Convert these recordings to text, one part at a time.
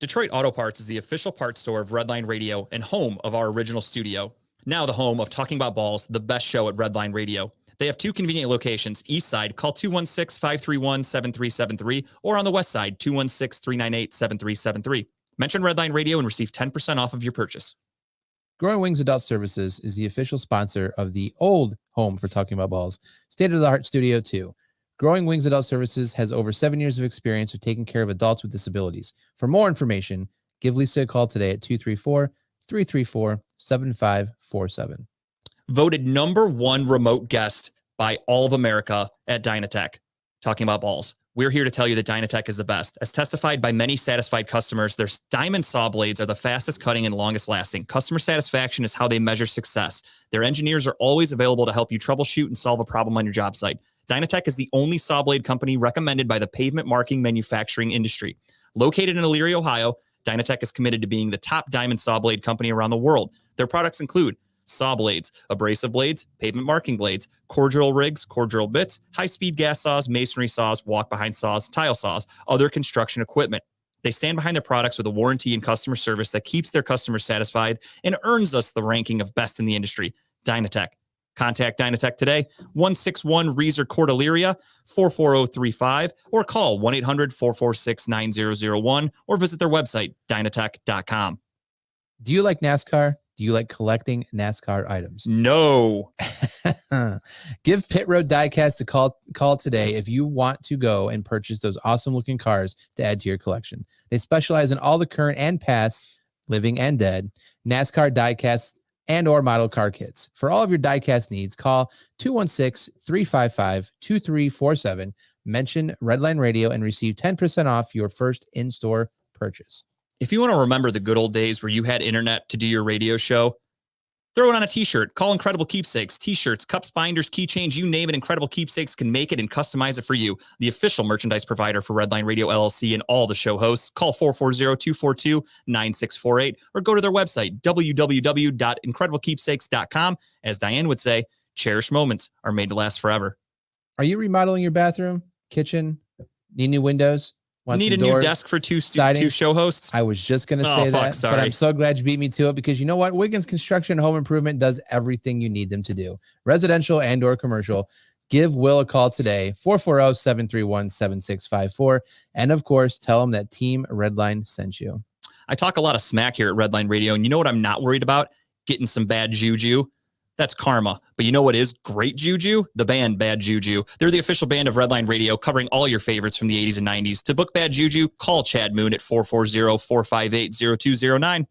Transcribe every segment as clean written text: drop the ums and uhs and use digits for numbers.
Detroit Auto Parts is the official parts store of Redline Radio and home of our original studio. Now the home of Talking About Balls, the best show at Redline Radio. They have two convenient locations. East side, call 216-531-7373, or on the west side, 216-398-7373. Mention Redline Radio and receive 10% off of your purchase. Growing Wings Adult Services is the official sponsor of the old home for Talking About Balls, state-of-the-art Studio 2. Growing Wings Adult Services has over 7 years of experience with taking care of adults with disabilities. For more information, give Lisa a call today at 234-334-7547. Voted #1 remote guest by all of America at Dynatech. Talking About Balls. We're here to tell you that Dynatech is the best. As testified by many satisfied customers, their diamond saw blades are the fastest cutting and longest lasting. Customer satisfaction is how they measure success. Their engineers are always available to help you troubleshoot and solve a problem on your job site. Dynatech is the only saw blade company recommended by the pavement marking manufacturing industry. Located in Elyria, Ohio, Dynatech is committed to being the top diamond saw blade company around the world. Their products include saw blades, abrasive blades, pavement marking blades, core drill rigs, core drill bits, high-speed gas saws, masonry saws, walk-behind saws, tile saws, other construction equipment. They stand behind their products with a warranty and customer service that keeps their customers satisfied and earns us the ranking of best in the industry. Dynatech. Contact Dynatech today, 161 Reeser Court, Elyria, 44035, or call 1-800-446-9001, or visit their website, dynatech.com. Do you like NASCAR? Do you like collecting NASCAR items? No. Give Pit Road Diecast a call today if you want to go and purchase those awesome looking cars to add to your collection. They specialize in all the current and past, living and dead, NASCAR diecast and or model car kits. For all of your diecast needs, call 216-355-2347, mention Redline Radio, and receive 10% off your first in-store purchase. If you want to remember the good old days where you had internet to do your radio show, throw it on a t-shirt. Call Incredible Keepsakes. T-shirts, cups, binders, keychains, you name it, Incredible Keepsakes can make it and customize it for you. The official merchandise provider for Redline Radio LLC and all the show hosts. Call 440-242-9648 or go to their website, www.incrediblekeepsakes.com. As Diane would say, cherished moments are made to last forever. Are you remodeling your bathroom, kitchen, need new windows? Need a new desk for two show hosts? I was just going to say that, but I'm so glad you beat me to it, because you know what? Wiggins Construction Home Improvement does everything you need them to do. Residential and or commercial. Give Will a call today, 440-731-7654. And of course, tell him that Team Redline sent you. I talk a lot of smack here at Redline Radio, and you know what I'm not worried about? Getting some bad juju. That's karma. But you know what is great juju? The band Bad Juju. They're the official band of Redline Radio, covering all your favorites from the 80s and 90s. To book Bad Juju, call Chad Moon at 440-458-0209.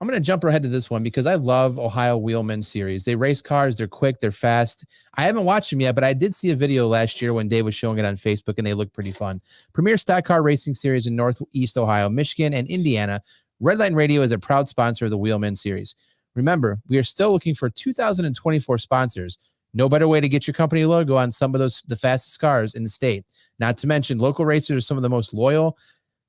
I'm going to jump ahead to this one because I love Ohio Wheelman Series. They race cars. They're quick. They're fast. I haven't watched them yet, but I did see a video last year when Dave was showing it on Facebook, and they look pretty fun. Premier Stock Car Racing Series in Northeast Ohio, Michigan, and Indiana. Redline Radio is a proud sponsor of the Wheelman Series. Remember, we are still looking for 2024 sponsors. No better way to get your company logo on some of the fastest cars in the state. Not to mention, local racers are some of the most loyal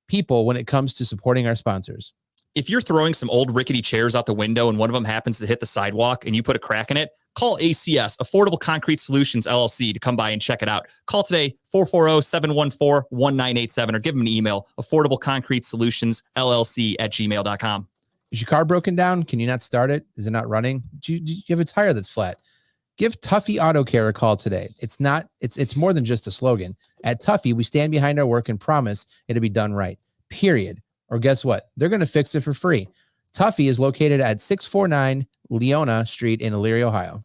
people when it comes to supporting our sponsors. If you're throwing some old rickety chairs out the window and one of them happens to hit the sidewalk and you put a crack in it, call ACS, Affordable Concrete Solutions, LLC, to come by and check it out. Call today, 440-714-1987, or give them an email, affordableconcretesolutions.llc@gmail.com. Is your car broken down? Can you not start it? Is it not running? Do you have a tire that's flat? Give Tuffy Auto Care a call today. It's more than just a slogan. At Tuffy, we stand behind our work and promise it'll be done right. Period. Or guess what? They're going to fix it for free. Tuffy is located at 649 Leona Street in Elyria, Ohio.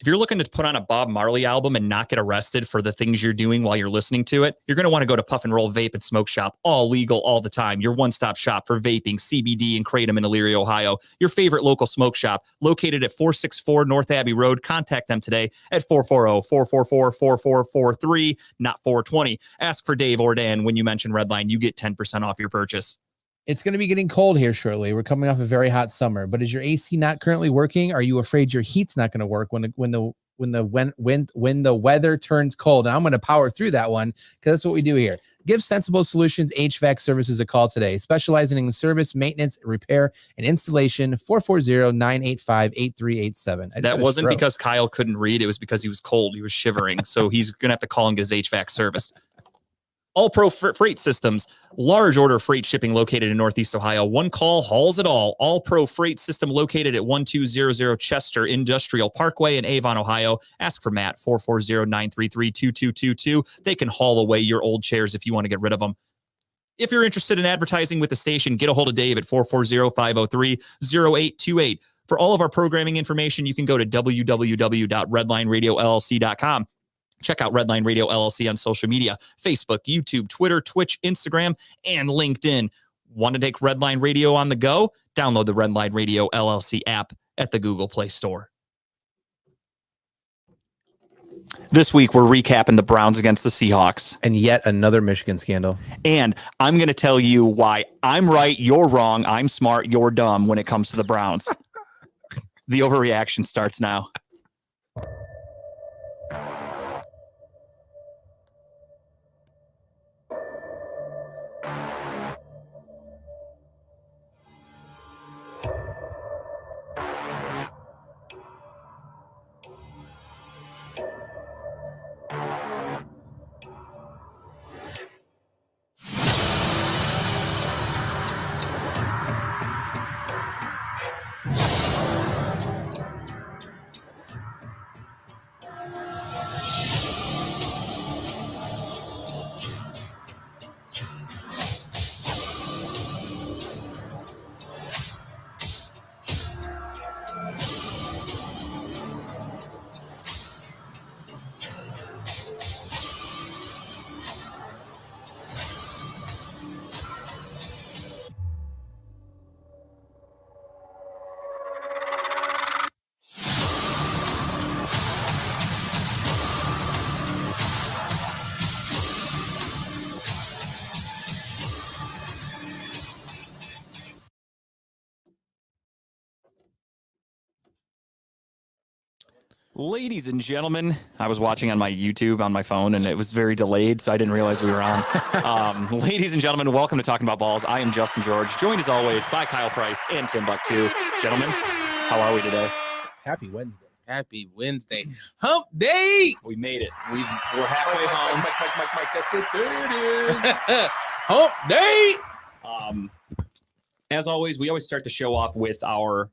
If you're looking to put on a Bob Marley album and not get arrested for the things you're doing while you're listening to it, you're going to want to go to Puff and Roll Vape and Smoke Shop. All legal all the time. Your one-stop shop for vaping, CBD, and Kratom in Elyria, Ohio. Your favorite local smoke shop located at 464 North Abbey Road. Contact them today at 440-444-4443, not 420. Ask for Dave or Dan when you mention Redline. You get 10% off your purchase. It's going to be getting cold here shortly. We're coming off a very hot summer, but is your AC not currently working? Are you afraid your heat's not going to work when the weather turns cold? And I'm going to power through that one because that's what we do here. Give Sensible Solutions HVAC Services a call today, specializing in service, maintenance, repair, and installation. 440-985-8387. That wasn't because Kyle couldn't read. It was because he was cold. He was shivering. So he's going to have to call and get his HVAC serviced. All Pro Freight Systems, large order freight shipping located in Northeast Ohio. One call hauls it all. All Pro Freight System located at 1200 Chester Industrial Parkway in Avon, Ohio. Ask for Matt, 440-933-2222. They can haul away your old chairs if you want to get rid of them. If you're interested in advertising with the station, get a hold of Dave at 440-503-0828. For all of our programming information, you can go to www.redlineradiolllc.com. Check out Redline Radio LLC on social media, Facebook, YouTube, Twitter, Twitch, Instagram, and LinkedIn. Want to take Redline Radio on the go? Download the Redline Radio LLC app at the Google Play Store. This week, we're recapping the Browns against the Seahawks. And yet another Michigan scandal. And I'm going to tell you why I'm right, you're wrong, I'm smart, you're dumb when it comes to the Browns. The overreaction starts now. Ladies and gentlemen, I was watching on my YouTube on my phone, and it was very delayed, so I didn't realize we were on. Ladies and gentlemen, welcome to Talking About Balls. I am Justin George, joined as always by Kyle Price and Tim Buck2. Gentlemen, how are we today? Happy Wednesday. Happy Wednesday. Hump day. We made it. We're halfway home. Mike, guess what day it is? Hump day. As always, we always start the show off with our,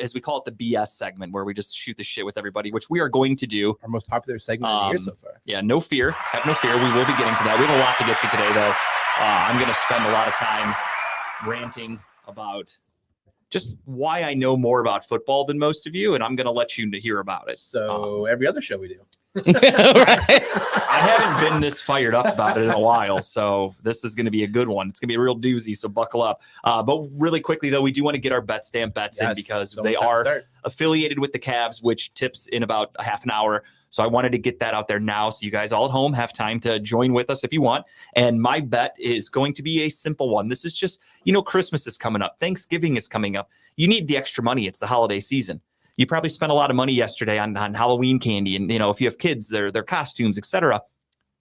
as we call it, the BS segment, where we just shoot the shit with everybody, which we are going to do. Our most popular segment of the year so far. Yeah, no fear. Have no fear. We will be getting to that. We have a lot to get to today, though. I'm going to spend a lot of time ranting about just why I know more about football than most of you, and I'm going to let you hear about it. So every other show we do. Right. I haven't been this fired up about it in a while, so this is going to be a good one. It's going to be a real doozy, so buckle up. But really quickly, though, we do want to get our bet stamp bets in because they are affiliated with the Cavs, which tips in about a half an hour. So I wanted to get that out there now so you guys all at home have time to join with us if you want. And my bet is going to be a simple one. This is just, Christmas is coming up. Thanksgiving is coming up. You need the extra money. It's the holiday season. You probably spent a lot of money yesterday on Halloween candy. And, if you have kids, their costumes, etc.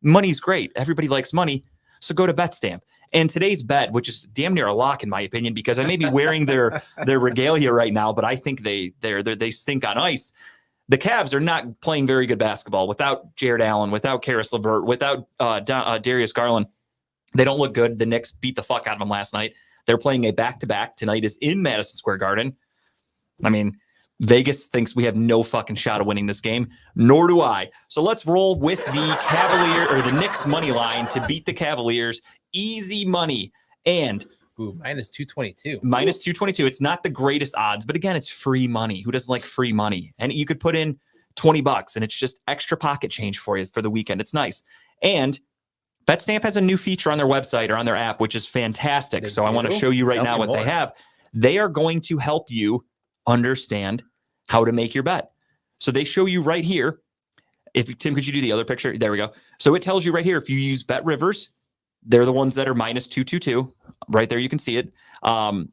Money's great. Everybody likes money. So go to BetStamp. And today's bet, which is damn near a lock in my opinion, because I may be wearing their regalia right now, but I think they stink on ice. The Cavs are not playing very good basketball without Jared Allen, without Karis LeVert, without Darius Garland. They don't look good. The Knicks beat the fuck out of them last night. They're playing a back-to-back. Tonight is in Madison Square Garden. I mean, Vegas thinks we have no fucking shot of winning this game, nor do I. So let's roll with the Knicks money line to beat the Cavaliers. Easy money. And minus 222. Minus 222. It's not the greatest odds, but again, it's free money. Who doesn't like free money? And you could put in $20 and it's just extra pocket change for you for the weekend. It's nice. And BetStamp has a new feature on their website or on their app, which is fantastic. I want to show you right now what they have. They are going to help you understand how to make your bet. So they show you right here. Tim, could you do the other picture? There we go. So it tells you right here, if you use Bet Rivers, they're the ones that are minus 222. Right there, you can see it.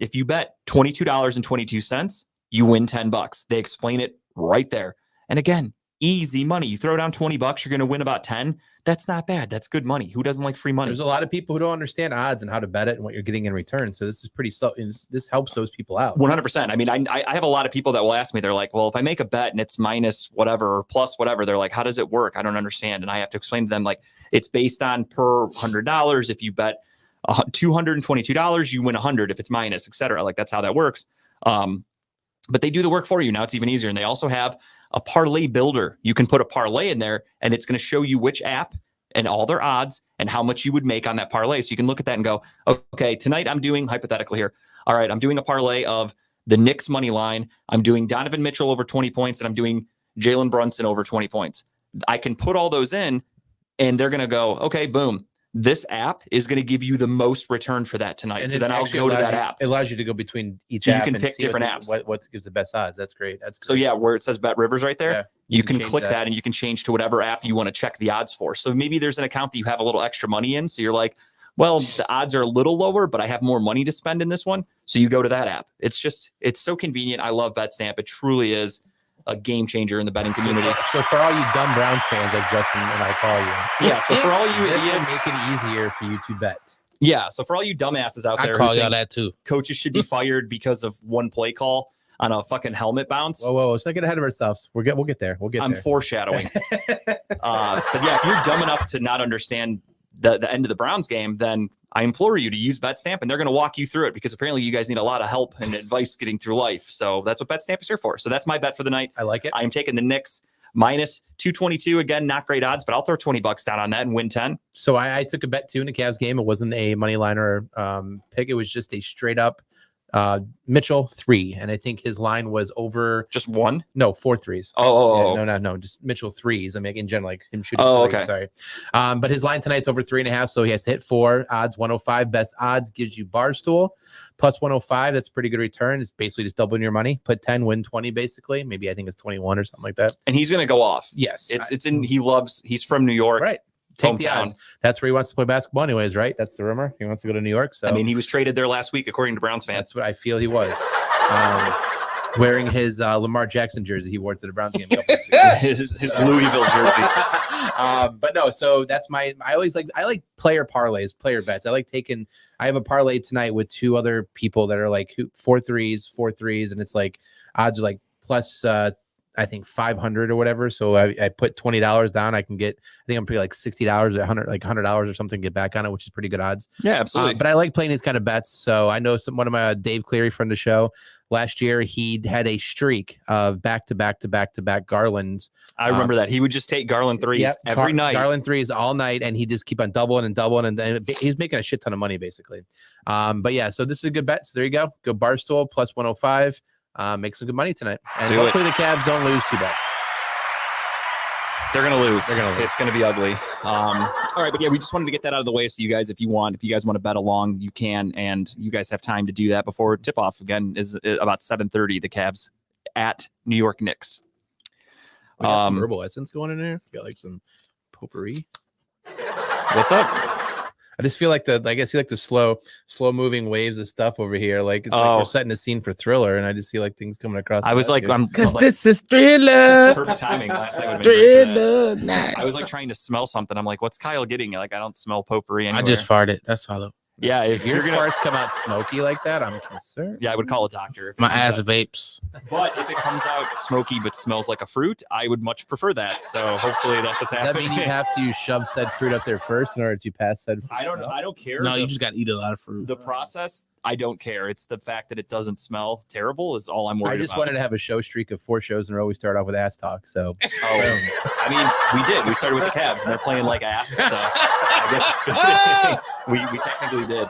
If you bet $22.22, you win $10. They explain it right there. And again, easy money. You throw down $20, you're going to win about 10. That's not bad. That's good money. Who doesn't like free money? There's a lot of people who don't understand odds and how to bet it and what you're getting in return. So this is this helps those people out. 100%. I mean, I have a lot of people that will ask me, they're like, well, if I make a bet and it's minus whatever or plus whatever, they're like, how does it work? I don't understand. And I have to explain to them, like, It's based on per $100. If you bet $222, you win 100 if it's minus, etc. Like that's how that works. But they do the work for you. Now it's even easier. And they also have a parlay builder. You can put a parlay in there and it's going to show you which app and all their odds and how much you would make on that parlay. So you can look at that and go, okay, tonight I'm doing, hypothetically here, all right, I'm doing a parlay of the Knicks money line. I'm doing Donovan Mitchell over 20 points and I'm doing Jalen Brunson over 20 points. I can put all those in and they're going to go, okay, boom. This app is going to give you the most return for that tonight. And so then I'll go to that app. It allows you to go between each You app. can and pick see different apps. What gives the best odds. That's great. That's great. So yeah, where it says Bet Rivers right there, Yeah, you can change click that and you can change to whatever app you want to check the odds for. So maybe there's an account that you have a little extra money in. So you're like, well, the odds are a little lower, but I have more money to spend in this one. So you go to that app. It's so convenient. I love BetStamp. It truly is a game changer in the betting community. So for all you dumb Browns fans like Justin and I call you. Yeah. So for all you this will idiots, make it easier for you to bet. yeah. So for all you dumbasses out I there, call who y'all think that too. coaches should be fired because of one play call on a fucking helmet bounce. Whoa, let's not get ahead of ourselves. We'll get there. We'll get I'm there. foreshadowing. But yeah, if you're dumb enough to not understand the end of the Browns game, then I implore you to use BetStamp, and they're going to walk you through it because apparently you guys need a lot of help and advice getting through life. So that's what BetStamp is here for. So that's my bet for the night. I like it. I am taking the Knicks minus 222. Again, not great odds, but I'll throw $20 down on that and win 10. So I took a bet too in the Cavs game. It wasn't a money line or pick. It was just a straight up Mitchell 3, and I think his line was over Just one? 4 threes. Oh. Yeah, no, just Mitchell 3s. I mean, in general, like him shooting. Oh, threes, okay. Sorry, but his line tonight's over 3.5, so he has to hit 4. Odds 105. Best odds gives you Barstool plus 105. That's a pretty good return. It's basically just doubling your money. Put 10, win 20, basically. Maybe I think it's 21 or something like that. And he's going to go off. Yes, He's from New York. right. Take the hometown. odds. That's where he wants to play basketball, anyways, right? That's the rumor. He wants to go to New York. So I mean, he was traded there last week, according to Browns fans. that's what I feel he was. Wearing his Lamar Jackson jersey he wore to the Browns game. A couple weeks ago. his Louisville jersey. But no, so that's I like player parlays, player bets. I have a parlay tonight with 2 other people that are like 4 threes, and it's like odds are like plus I think 500 or whatever. So I put $20 down. I think I'm pretty like $60 or $100 or something, get back on it, which is pretty good odds. Yeah, absolutely. But I like playing these kind of bets. So I know one of my Dave Cleary friend of the show last year, he had a streak of back to back Garlands. I remember that. He would just take Garland threes every night. Garland threes all night, and he just keep on doubling, and he's making a shit ton of money basically. But yeah, so this is a good bet. So there you go. Go Barstool plus 105. Make some good money tonight. And hopefully the Cavs don't lose too bad. They're going to lose. They're gonna lose. It's going to be ugly. All right. But yeah, we just wanted to get that out of the way. So you guys, if you guys want to bet along, you can. And you guys have time to do that before tip off again is about 7:30. The Cavs at New York Knicks. We got some herbal essence going in there. Got like some potpourri. What's up? I just feel like I see like the slow moving waves of stuff over here. Like it's like we're setting a scene for Thriller, and I just see like things coming across. I was like, Because this is Thriller. perfect timing. Last night would've been great for that. Thriller night. I was like trying to smell something. I'm like, what's Kyle getting? Like, I don't smell potpourri anywhere. I just farted. That's all. Yeah, if your farts come out smoky like that, I'm concerned. Yeah, I would call a doctor. If it My comes ass out- vapes. But if it comes out smoky but smells like a fruit, I would much prefer that. So hopefully that's what's Does that happening. mean you have to shove said fruit up there first in order to pass said fruit? I don't care. No, the, you just got to eat a lot of fruit. the process. I don't care. It's the fact that it doesn't smell terrible is all I'm worried I just about. wanted to have a show streak of 4 shows in a row. We start off with ass talk. So I mean, we did. We started with the Cavs, and they're playing like ass. So I guess it's we technically did.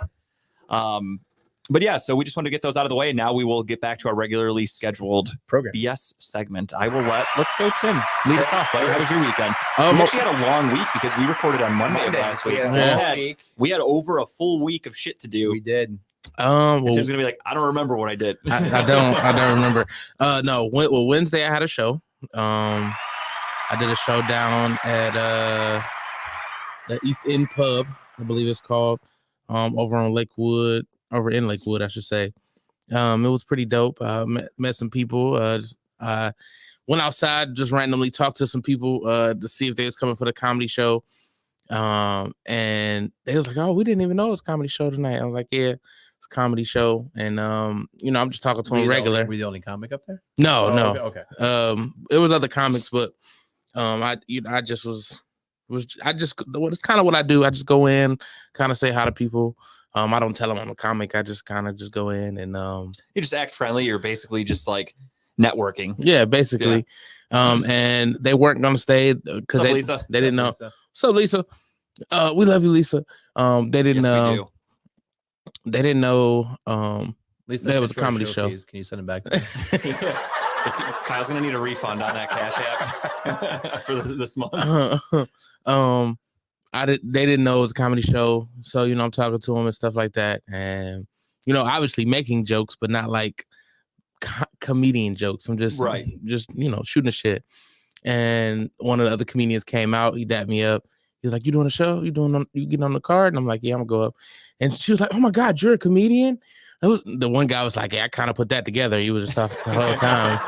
But yeah, so we just wanted to get those out of the way. Now we will get back to our regularly scheduled program. BS segment. Let's go, Tim. Lead us off, buddy. How was your weekend? We actually had a long week because we recorded on Monday of last week. So we had over a full week of shit to do. We did. And Tim's gonna be like, I don't remember what I did. I don't remember. No, Wednesday I had a show. I did a show down at the East End Pub, I believe it's called. Over in Lakewood, I should say. It was pretty dope. Met some people. Went outside, just randomly talked to some people to see if they was coming for the comedy show. And they was like, "Oh, we didn't even know it was a comedy show tonight." I was like, "Yeah, it's a comedy show." And I'm just talking to them regular. Were you the only comic up there? No. Okay. It was other comics, but I just was It's kind of what I do. I just go in, kind of say hi to people. I don't tell them I'm a comic. I just kind of just go in and you just act friendly. You're basically just like networking. Yeah, basically. Yeah. And they weren't gonna stay because they didn't know. So Lisa, we love you, Lisa. They didn't know. They didn't know. Lisa, that was a comedy show. Can you send it back to me? Kyle's gonna need a refund on that Cash App for this month. They didn't know it was a comedy show, so I'm talking to them and stuff like that, and obviously making jokes, but not like comedian jokes. I'm just shooting the shit. And one of the other comedians came out. He dapped me up. He was like, "You doing a show? You getting on the card?" And I'm like, "Yeah, I'm gonna go up." And she was like, "Oh my God, you're a comedian?" The one guy was like, "Yeah, I kind of put that together." He was just talking the whole time.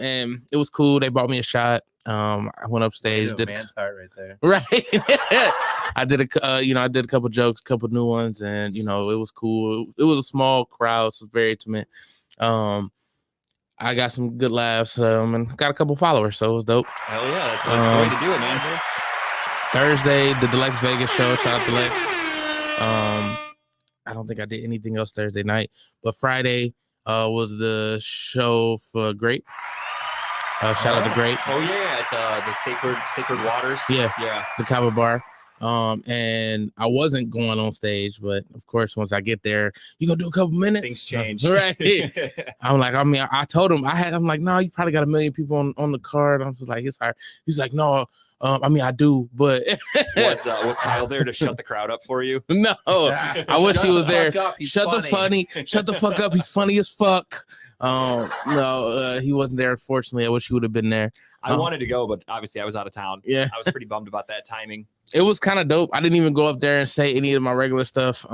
And it was cool. They bought me a shot. I went upstage. Did a man's heart right there. Right. I did I did a couple jokes, a couple new ones, and it was cool. It was a small crowd, so it was very intimate. I got some good laughs, and got a couple followers, so it was dope. Hell yeah, that's the way to do it, man. Thursday did the Lex Vegas show. Shout out to Lex. I don't think I did anything else Thursday night, but Friday was the show for Grape. Shout out to Grape. Oh yeah, at the Sacred Waters. Yeah, the Kava Bar. And I wasn't going on stage, but of course, once I get there, you gonna do a couple minutes. Things change, right? I'm like, I told him I'm like, no, you probably got 1 million people on the card. I was like, it's hard. He's like, no, I do, but was Kyle there to shut the crowd up for you? No, I wish he was there. Shut the fuck up. He's funny as fuck. No, he wasn't there. Unfortunately, I wish he would have been there. I wanted to go, but obviously I was out of town. Yeah, I was pretty bummed about that timing. It was kind of dope. I didn't even go up there and say any of my regular stuff,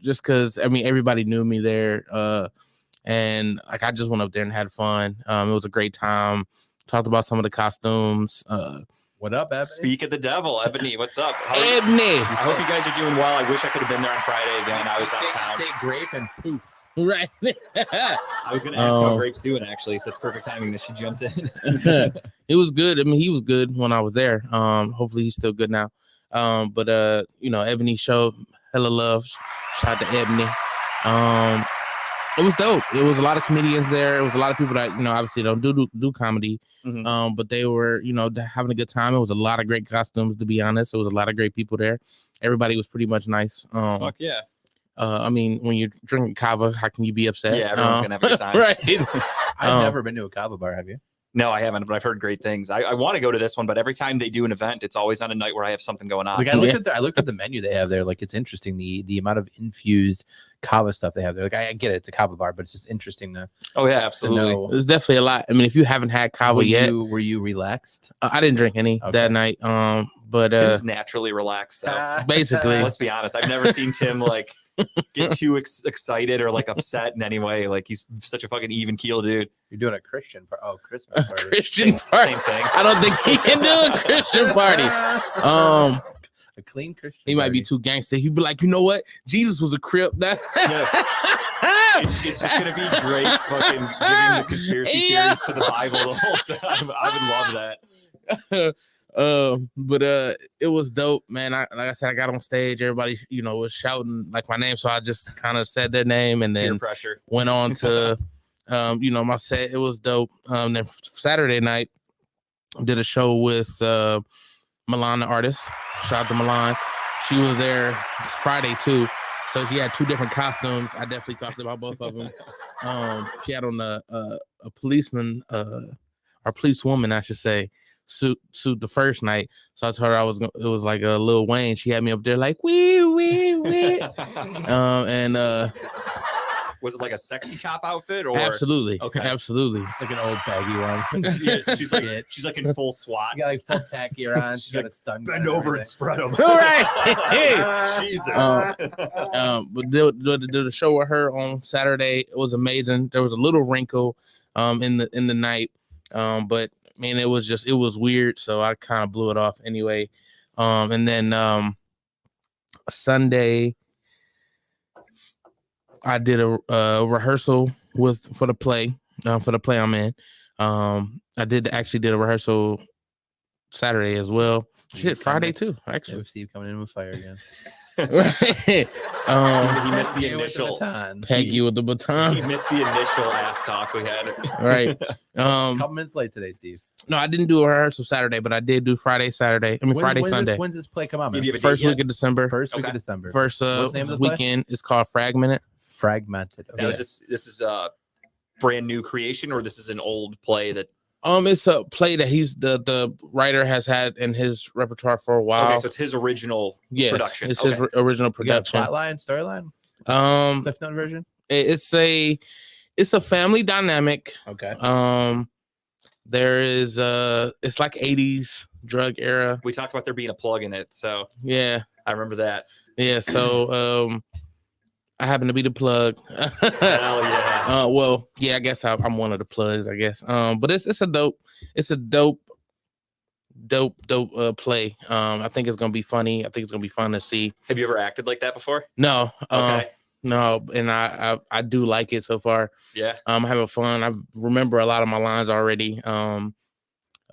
just because everybody knew me there, and like I just went up there and had fun. It was a great time. Talked about some of the costumes. What up, Ebony? Speak of the devil, Ebony. What's up? Ebony. I hope you guys are doing well. I wish I could have been there on Friday again. I was out of town. Say Grape and poof. Right. I was going to ask how Grape's doing, actually, so it's perfect timing that she jumped in. It was good. He was good when I was there. Hopefully he's still good now. But Ebony showed hella love. Shout out to Ebony. It was dope. It was a lot of comedians there. It was a lot of people that obviously don't do comedy. Mm-hmm. But they were having a good time. It was a lot of great costumes, to be honest. It was a lot of great people there. Everybody was pretty much nice. Fuck yeah. When you're drinking kava, how can you be upset? Yeah, everyone's gonna have a good time. Right. I've never been to a kava bar. Have you? No, I haven't, but I've heard great things. I want to go to this one, but every time they do an event, it's always on a night where I have something going on. Like I looked at the menu they have there. Like it's interesting the amount of infused kava stuff they have there. Like I get it, it's a kava bar, but it's just interesting to. Oh yeah, absolutely. There's definitely a lot. I mean, if you haven't had kava yet, were you relaxed? I didn't drink any that night. But Tim's naturally relaxed though. Basically, let's be honest. I've never seen Tim like get too excited or like upset in any way. Like he's such a fucking even keel dude. You're doing a Christmas party. Christian party. Same thing. I don't think he can do a Christian party. A clean Christian. He might be too gangster. He'd be like, you know what? Jesus was a crip. It's just gonna be great fucking giving the conspiracy theories to the Bible the whole time. I would love that. But it was dope, man. Like I said, I got on stage, everybody was shouting like my name, so I just kind of said their name and then went on to my set. It was dope. Then Saturday night did a show with Milan, the artist. Shout out to Milan. She was there Friday too, so she had 2 different costumes. I definitely talked about both of them. She had on a policeman, or policewoman, I should say, suit the first night. So I told her it was like a Lil Wayne. She had me up there like wee. And was it like a sexy cop outfit or absolutely? Okay, absolutely. It's like an old baggy one. Yeah, she's like in full SWAT. You got like full tack gear on. She's got a stun. Bend over and spread them. All right. Jesus. But did the show with her on Saturday. It was amazing. There was a little wrinkle in the night. But man, it was weird, so I kind of blew it off anyway. And then Sunday I did a rehearsal for the play I'm in. I did a rehearsal Saturday as well. Steve Shit, Friday coming- too. Actually, Steve coming in with fire again. He missed the Peggy with initial. baton. Peggy with the He baton. missed the initial ass talk we had. Right. Couple minutes late today, Steve. No, I didn't do a rehearsal Saturday, but I did do Friday, Saturday. Friday, Sunday. When's this play come out, man? You have a date First yet? week of December. First week Okay. of December. First What's the name of the play? weekend is called Fragmented. Fragmented. Now, Okay. this is a brand new creation, or this is an old play that? It's a play that the writer has had in his repertoire for a while. Okay, so it's his original yes, production. it's Okay. his original You got a production. plot line, storyline, Cliff Note version. It's a family dynamic. Okay. There is it's like 80s drug era. We talked about there being a plug in it, so Yeah. I remember that. Yeah. So I happen to be the plug. Hell yeah. Well, yeah, I guess I'm one of the plugs, I guess. But it's a dope play. I think it's gonna be funny. I think it's gonna be fun to see. Have you ever acted like that before? No, Okay. no, and I do like it so far. Yeah. I'm having fun. I remember a lot of my lines already.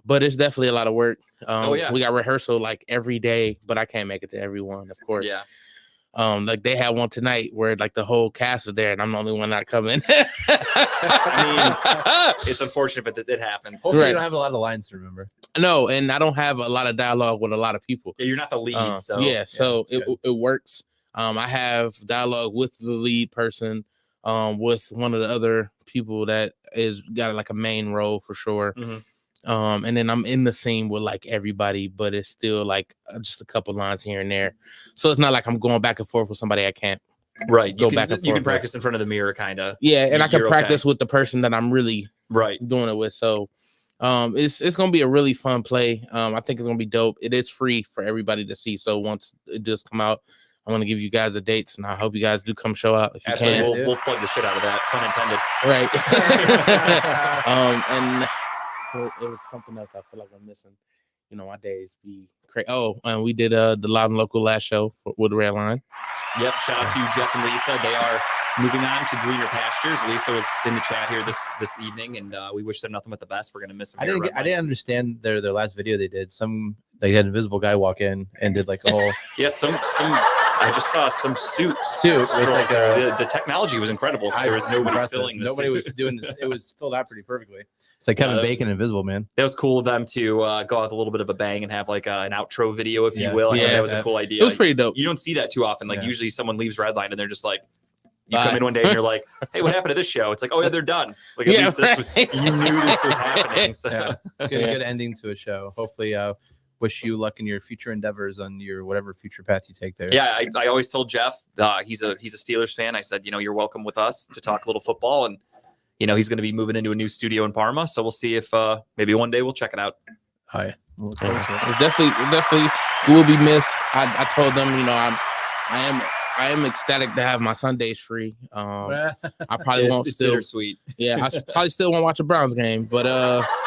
But it's definitely a lot of work. Oh, yeah. We got rehearsal like every day, but I can't make it to every one, of course. Yeah. Like they had one tonight where like the whole cast was there and I'm the only one not coming. I mean, it's unfortunate, but it happens. Hopefully, Right. you don't have a lot of lines to remember. No, and I don't have a lot of dialogue with a lot of people. Yeah, you're not the lead, so Yeah, so that's good. it works. I have dialogue with the lead person, with one of the other people that is got like a main role for sure. Mhm. And then I'm in the scene with like everybody, but it's still like just a couple lines here and there. So it's not like I'm going back and forth with somebody I can't. right. Go You back can, and you can forth, practice in front of the mirror, kind of. Yeah, and I can You're okay. practice with the person that I'm really Right. doing it with. So it's gonna be a really fun play. I think it's gonna be dope. It is free for everybody to see. So once it does come out, I'm gonna give you guys the dates, and I hope you guys do come show out if you Absolutely. can. We'll plug the shit out of that. Pun intended. Right. And it was something else I feel like I'm missing. You know, my days be crazy. Oh, and we did the Loud and Local last show with the Red Line. Yep. Shout out to Jeff and Lisa. They are moving on to greener pastures. Lisa was in the chat here this evening, and we wish them nothing but the best. We're gonna miss them. I here didn't. at Red I didn't understand their last video they did. They had an invisible guy walk in and did like a whole Line. Yeah. Some. I just saw some suit. suit with like a. The technology was incredible. 'Cause there was nobody impressive. filling this. Nobody was doing this. It was filled out pretty perfectly. It's like Kevin that's- Bacon, Invisible Man. It was cool of them to go out with a little bit of a bang and have like an outro video, if you Yeah. will. I thought Yeah, that was a that- cool It idea. was pretty dope. You don't see that too often. Like Yeah. usually someone leaves Redline and they're just like, you Bye. come in one day and you're like, hey, what happened to this show? It's like, oh yeah, they're done. Like at Yeah, least this was, right. you knew this was happening. So Yeah. Good ending to a show. Hopefully, wish you luck in your future endeavors on your whatever future path you take there. yeah, I always told Jeff, he's a Steelers fan. I said, you're welcome with us to talk a little football, and he's going to be moving into a new studio in Parma. So we'll see if maybe one day we'll check it out. Hi. We'll look forward to it. It's definitely will be missed. I told them, I am ecstatic to have my Sundays free. I probably won't It's still. bittersweet. Yeah, probably still won't watch a Browns game, but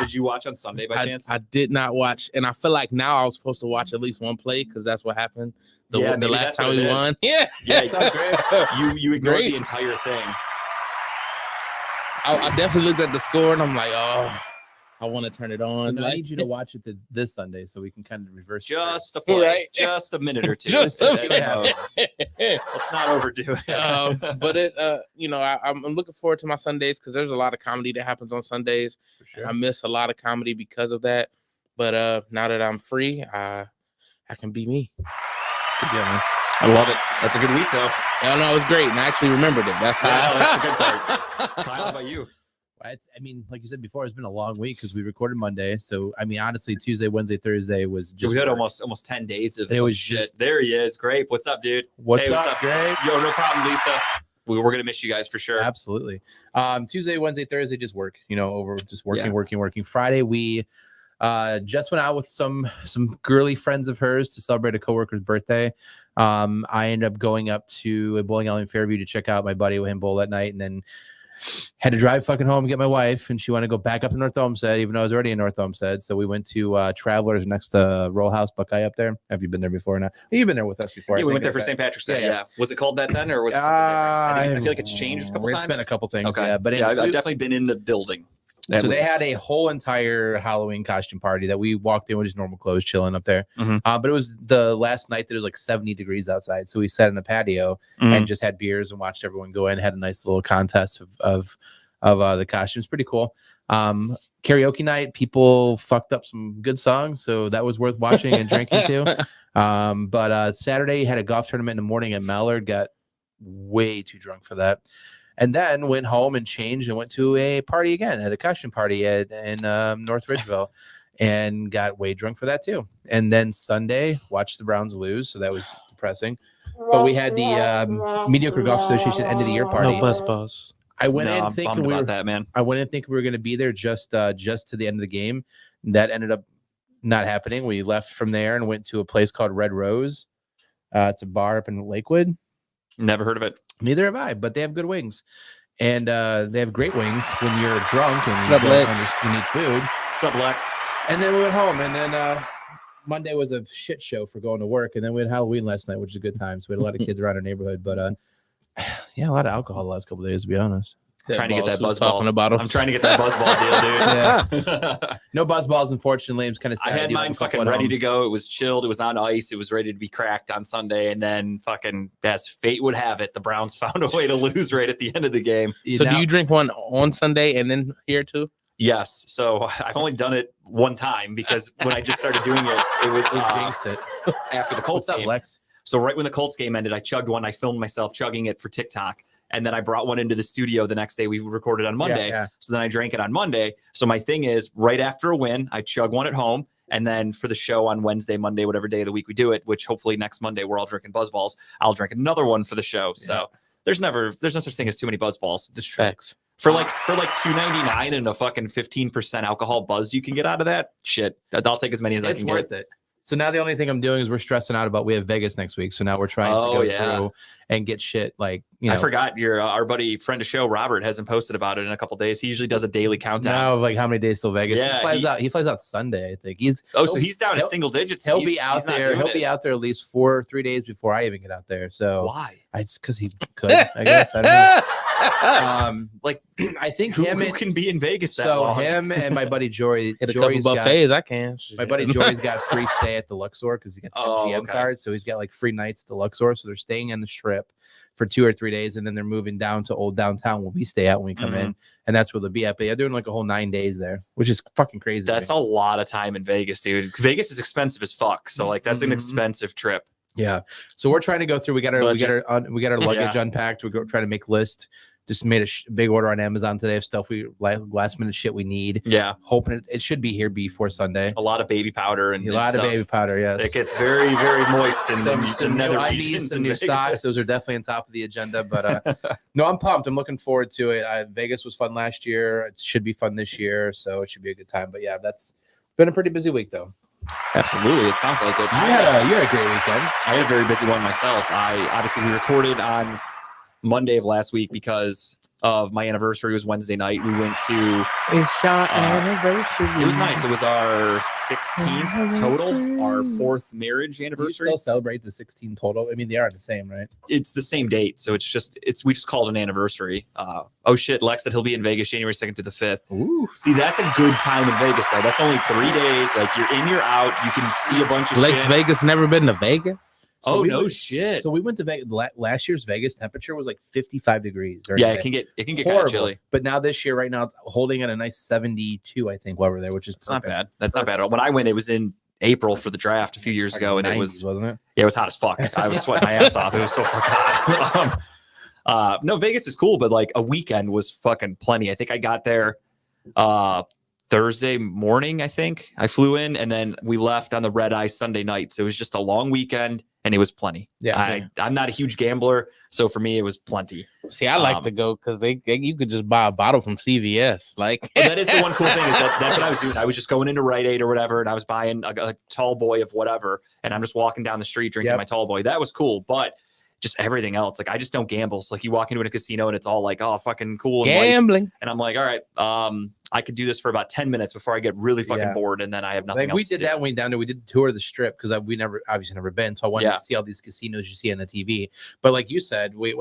Did you watch on Sunday by chance? I did not watch, and I feel like now I was supposed to watch at least one play because that's what happened the maybe last that's what time we it is. won. Yeah, Yeah, It's all great. you ignored Great. the entire thing. I definitely looked at the score and I'm like, oh, I want to turn it So on. now I Like- need you to watch it this Sunday so we can kind of reverse it. Just a play, Right. just a minute or two. Just a At minute. most. Let's not overdo it. But it, I'm looking forward to my Sundays because there's a lot of comedy that happens on Sundays. For sure. I miss a lot of comedy because of that. But now that I'm free, I can be me. Good deal, man. I love it. That's a good week, though. Yeah, no, it was great, and I actually remembered it. That's how. Yeah, that's a good part. Kyle, how about you? Like you said before, it's been a long week because we recorded Monday. So, honestly, Tuesday, Wednesday, Thursday was just. We had work. almost 10 days of It was shit. just- There he is. Grape. What's up, dude? What's Hey, up, Greg? Yo, no problem, Lisa. We're going to miss you guys for sure. Absolutely. Tuesday, Wednesday, Thursday, just work. Over just working, Yeah. working. Friday, we just went out with some girly friends of hers to celebrate a coworker's birthday. I ended up going up to a bowling alley in Fairview to check out my buddy with him bowl that night, and then had to drive fucking home and get my wife, and she wanted to go back up to North Olmsted, even though I was already in North Olmsted. So we went to Travelers next to Roll House Buckeye up there. Have you been there before? Now you've been there with us before. Yeah, I we think, went there for okay. St. Patrick's Day. Yeah, Yeah. Was it called that then, or was it something different? I feel like it's changed a couple times. It's been a couple things. Okay. Yeah, but yeah, it's I've definitely been in the building. So they had a whole entire Halloween costume party that we walked in with just normal clothes, chilling up there. But it was the last night that it was like 70 degrees outside. So we sat in the patio and just had beers and watched everyone go in. Had a nice little contest of the costumes. Pretty cool. Karaoke night, people fucked up some good songs, so that was worth watching and drinking too. But Saturday had a golf tournament in the morning at Mallard. Got way too drunk for that. And then went home and changed and went to a party again, at a costume party in North Ridgeville, and got way drunk for that too. And then Sunday watched the Browns lose, so that was depressing. But we had the Mediocre Golf Association end of the year party. No bus balls. I went in thinking we were that, man. I went in thinking we were going to be there just to the end of the game. That ended up not happening. We left from there and went to a place called Red Rose. It's a bar up in Lakewood. Never heard of it. Neither have I, but they have good wings. And they have great wings when you're drunk and you need food. What's up, Lex? And then we went home. And then Monday was a shit show for going to work. And then we had Halloween last night, which was a good time. So we had a lot of kids around our neighborhood. But yeah, a lot of alcohol the last couple of days, to be honest. Trying to get that buzz ball. I'm trying to get that buzz ball deal, dude. Yeah. No buzz balls, unfortunately. I'm kind of sad. I had mine fucking ready to go. It was chilled. It was on ice. It was ready to be cracked on Sunday. And then fucking, as fate would have it, the Browns found a way to lose right at the end of the game. So do you drink one on Sunday and then here too? Yes. So I've only done it one time because when I just started doing it, it was jinxed it after the Colts What's game. up, Lex? So right when the Colts game ended, I chugged one. I filmed myself chugging it for TikTok. And then I brought one into the studio the next day. We recorded on Monday. Yeah. So then I drank it on Monday. So my thing is, right after a win, I chug one at home. And then for the show on Wednesday, Monday, whatever day of the week we do it, which hopefully next Monday we're all drinking buzz balls, I'll drink another one for the show. Yeah. So there's no such thing as too many buzz balls. Distracts. For like $2.99 and a fucking 15% alcohol buzz you can get out of that, shit, I'll take as many as I can get. It's worth it. So now the only thing I'm doing is we're stressing out about we have Vegas next week. So now we're trying to go through and get shit like, you know. I forgot our buddy, friend of show, Robert, hasn't posted about it in a couple of days. He usually does a daily countdown. Now of like how many days till Vegas. Yeah, he flies out Sunday, I think. So he's down to single digits. He'll be out there. He'll be out there at least 3 days before I even get out there. So why? It's because he could, I guess. I don't know. Like I think who can be in Vegas that long? Him and my buddy Jory. Hit a couple buffets. I can. My buddy Jory's got free stay at the Luxor because he got the GM card, so he's got like free nights at the Luxor. So they're staying on the Strip for 2 or 3 days, and then they're moving down to old downtown where we stay at when we come in, and that's where they'll be at. But they're doing like a whole 9 days there, which is fucking crazy. That's a lot of time in Vegas, dude. Vegas is expensive as fuck, so like that's an expensive trip. Yeah, so we're trying to go through. We got our luggage unpacked. We're trying to make lists. Just made a big order on Amazon today of stuff last minute shit we need. Yeah, hoping it should be here before Sunday. A lot of baby powder and a lot stuff. of baby powder. Yes, it gets very moist in some nether new undies, some new socks. Those are definitely on top of the agenda. But no, I'm pumped. I'm looking forward to it. Vegas was fun last year. It should be fun this year, so it should be a good time. But yeah, that's been a pretty busy week though. Absolutely, it sounds like it. You had a great weekend. I had a very busy one myself. We recorded on Monday of last week because of my anniversary. It was Wednesday night. We went to it's your anniversary. It was nice. It was our 16th total, our 4th marriage anniversary. Do you still celebrate the 16 total? I mean, they are the same, right? It's the same date, so we just called it an anniversary. Oh shit, Lex said he'll be in Vegas January 2nd to the 5th. Ooh. See, that's a good time in Vegas though. That's only 3 days. Like you're in, you're out. You can see a bunch of Lex shit. Vegas never been to Vegas. So no shit. So we went to Vegas. Last year's Vegas temperature was like 55 degrees. Yeah, it can get kind of chilly. But now this year, right now, it's holding at a nice 72, I think, while we're there, which is not bad. That's not bad. When I went, it was in April for the draft a few years ago, and 90s, wasn't it? Yeah, it was hot as fuck. I was sweating my ass off. It was so fucking hot. No, Vegas is cool, but like a weekend was fucking plenty. I think I got there Thursday morning. I think I flew in, and then we left on the red eye Sunday night. So it was just a long weekend, and it was plenty. Yeah, I'm not a huge gambler, so for me it was plenty. See, I like to go because you could just buy a bottle from CVS. Like that is the one cool thing is that's what I was doing. I was just going into Rite Aid or whatever, and I was buying a tall boy of whatever, and I'm just walking down the street drinking my tall boy. That was cool, but just everything else, like I just don't gamble. So like you walk into a casino and it's all like, oh, fucking cool and gambling, and I'm like, all right, I could do this for about 10 minutes before I get really fucking bored, and then I have nothing like else we to did do. that when we down there. We did the tour of the strip because we obviously never been, so I wanted to see all these casinos you see on the TV. But like you said, we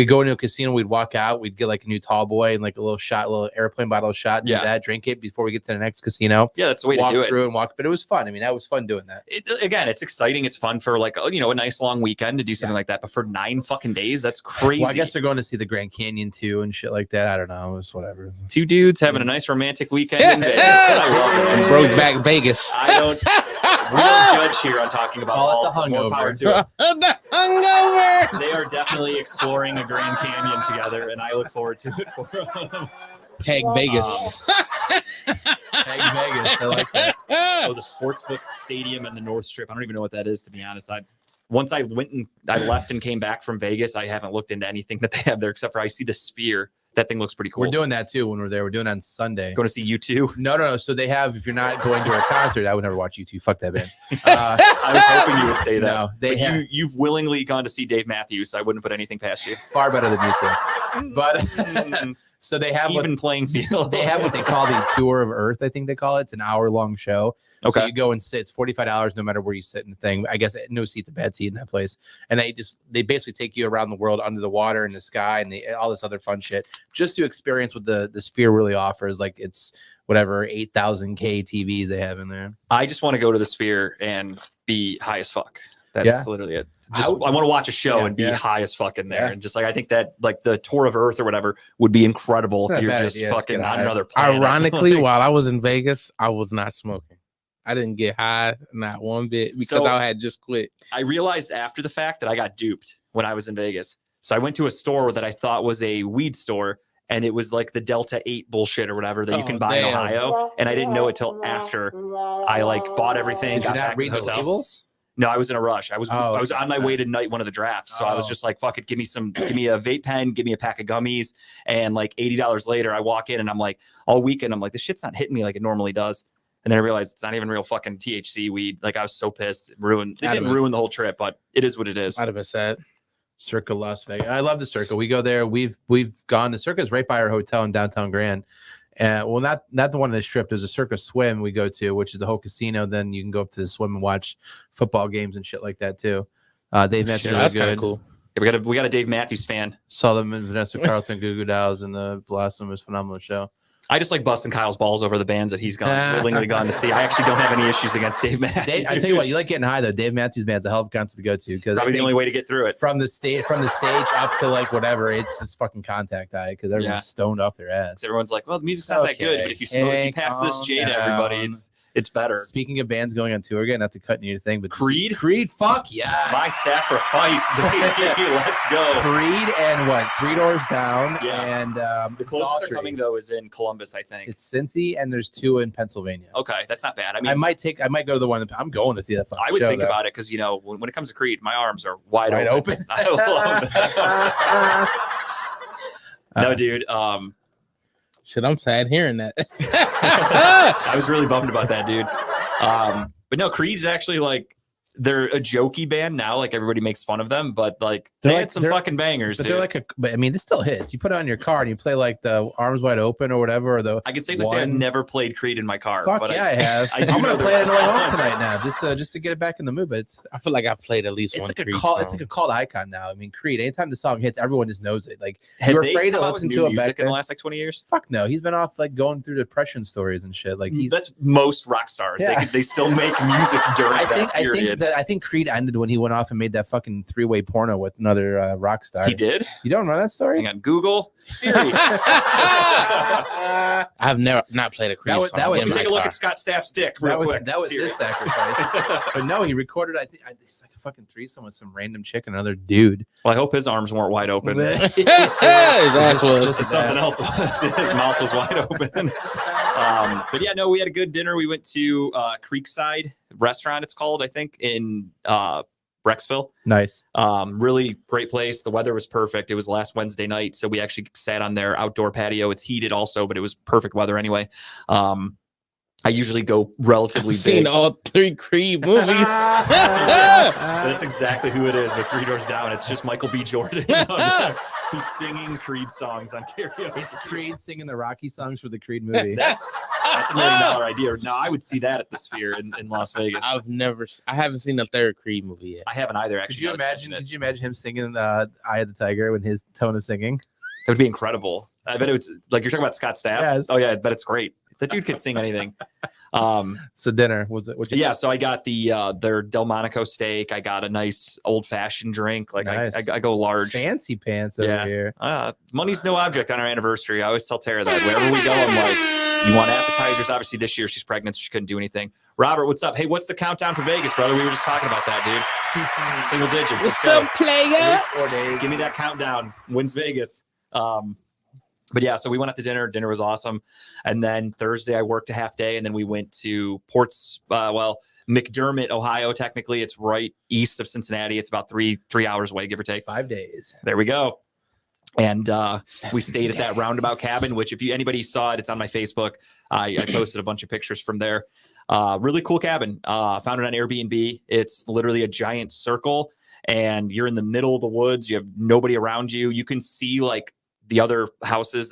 go into a casino, we'd walk out, we'd get like a new tall boy and like a little airplane bottle shot, do that, drink it before we get to the next casino. Yeah, that's the way to do it. Walk through and walk, but it was fun. I mean, that was fun doing that. Again, it's exciting. It's fun for like a nice long weekend to do something like that. But for 9 fucking days, that's crazy. Well, I guess they're going to see the Grand Canyon too and shit like that. I don't know. It was whatever. 2 dudes having a nice romantic weekend in Vegas. I love it. Broke back Vegas. We don't judge here on talking about Call balls. it the hungover. More power to it. The hungover. They are definitely exploring a Grand Canyon together, and I look forward to it for them. Peg Vegas. Peg Vegas. I like that. Oh, the Sportsbook Stadium and the North Strip. I don't even know what that is, to be honest. Once I left and came back from Vegas, I haven't looked into anything that they have there except for I see the Sphere. That thing looks pretty cool. We're doing that too when we're there. We're doing it on Sunday. Going to see U2? No. So they have, if you're not going to a concert, I would never watch U2. Fuck that band. I was hoping you would say that. No, you've willingly gone to see Dave Matthews, so I wouldn't put anything past you. Far better than U2. But so they have even playing field. They have what they call the Tour of Earth. I think they call it. It's an hour-long show. Okay. So you go and sit. It's $45 no matter where you sit in the thing. I guess no seat's a bad seat in that place. And they basically take you around the world under the water in the sky and all this other fun shit just to experience what the Sphere really offers. Like it's whatever 8,000K TVs they have in there. I just want to go to the Sphere and be high as fuck. That's literally it. I want to watch a show and be high as fuck in there. And just like, I think that like the Tour of Earth or whatever would be incredible if you're just fucking on another planet. Ironically, while I was in Vegas, I was not smoking. I didn't get high, not one bit, because I had just quit. I realized after the fact that I got duped when I was in Vegas. So I went to a store that I thought was a weed store, and it was like the Delta 8 bullshit or whatever that you can buy in Ohio. And I didn't know it till after I like bought everything. Did you not read the labels? No, I was in a rush. I was on my way to night one of the drafts. So I was just like, fuck it, give me a vape pen, give me a pack of gummies. And like $80 later, I walk in and I'm like, all weekend, I'm like, this shit's not hitting me like it normally does. And then I realized it's not even real fucking THC weed. Like I was so pissed. It didn't ruin the whole trip, but it is what it is. I'd have been sad. Circa Las Vegas. I love the Circa. We go there. We've gone. The Circa is right by our hotel in downtown Grand. Well, not the one on the strip. There's a Circa Swim we go to, which is the whole casino. Then you can go up to the swim and watch football games and shit like that too. Dave Matthews, that's kind of cool. Yeah, we got a Dave Matthews fan. Saw them in Vanessa Carlton, Goo Goo Dolls, and the Blossom. Was a phenomenal show. I just like busting Kyle's balls over the bands that he's willingly gone to see. I actually don't have any issues against Dave Matthews. I tell you what, you like getting high though. Dave Matthews Band's a hell of a concert to go to because probably the only way to get through it. From the stage up to like whatever, it's just fucking contact high because everyone's stoned off their ass. Everyone's like, well, the music's not that good, but if you pass this jade, everybody, it's better. Speaking of bands going on tour again, not to cut into your thing, but Creed, fuck yes, My Sacrifice, baby, let's go. Creed and what? 3 Doors Down, and the closest they're coming though is in Columbus, I think. It's Cincy, and there's 2 in Pennsylvania. Okay, that's not bad. I mean, I might go to the one. I'm going to see that. I would think about it because when it comes to Creed, my arms are wide open. I love that. No, dude. Shit, I'm sad hearing that. I was really bummed about that, dude. But no, Creed's actually like they're a jokey band now. Like everybody makes fun of them, but like they had some fucking bangers. But dude. But I mean, this still hits. You put it on your car and you play like the Arms Wide Open or whatever. Or I can safely say I've never played Creed in my car. Fuck but yeah, I have. I'm gonna play it on the way home tonight now, just to get it back in the mood. But I feel like I've played at least one. Creed song. It's like a cult icon now. I mean, Creed. Anytime the song hits, everyone just knows it. Like you're afraid to listen to him back in the last like 20 years. Fuck no, he's been off like going through depression stories and shit. Like that's most rock stars. Yeah. They still make music during that period. I think Creed ended when he went off and made that fucking 3-way porno with another rock star. He did? You don't know that story? Hang on, Google Siri. I've never not played a Creed song. Take a look at Scott Staff's dick real quick. That was his sacrifice. But no, he recorded. I think it's like a fucking threesome with some random chick and another dude. Well, I hope his arms weren't wide open. His ass was. Something else was. His mouth was wide open. But yeah, no, we had a good dinner. We went to Creekside Restaurant, it's called, I think, in Brecksville. Nice. Really great place. The weather was perfect. It was last Wednesday night, so we actually sat on their outdoor patio. It's heated also, but it was perfect weather anyway. I usually go relatively big. Seen all 3 Creed movies. That's exactly who it is with 3 Doors Down. It's just Michael B. Jordan. He's singing Creed songs on karaoke. It's Creed singing the Rocky songs for the Creed movie. That's $1 million idea. No, I would see that at the Sphere in Las Vegas. I haven't seen the third Creed movie yet. I haven't either. Actually, Could you imagine him singing "Eye of the Tiger" with his tone of singing? It would be incredible. I bet it's like you're talking about Scott Stapp. Yes. Oh yeah, I bet it's great. That dude could sing anything. So dinner was it? Yeah, so I got their Delmonico steak. I got a nice old fashioned drink. Like Nice. I go large. Fancy pants over here. Money's no object on our anniversary. I always tell Tara that wherever we go, I'm like, you want appetizers? Obviously, this year she's pregnant, so she couldn't do anything. Robert, what's up? Hey, what's the countdown for Vegas, brother? We were just talking about that, dude. Single digits. What's Let's go. up, player? 4 days. Give me that countdown. Wins Vegas. But yeah, so we went out to dinner. Dinner was awesome. And then Thursday I worked a half day, and then we went to McDermott, Ohio. Technically, it's right east of Cincinnati. It's about three hours away, give or take. 5 days. There we go. And we stayed at that roundabout cabin, which if anybody saw it, it's on my Facebook. I posted a bunch of pictures from there. Really cool cabin. Found it on Airbnb. It's literally a giant circle, and you're in the middle of the woods. You have nobody around you. You can see like the other houses.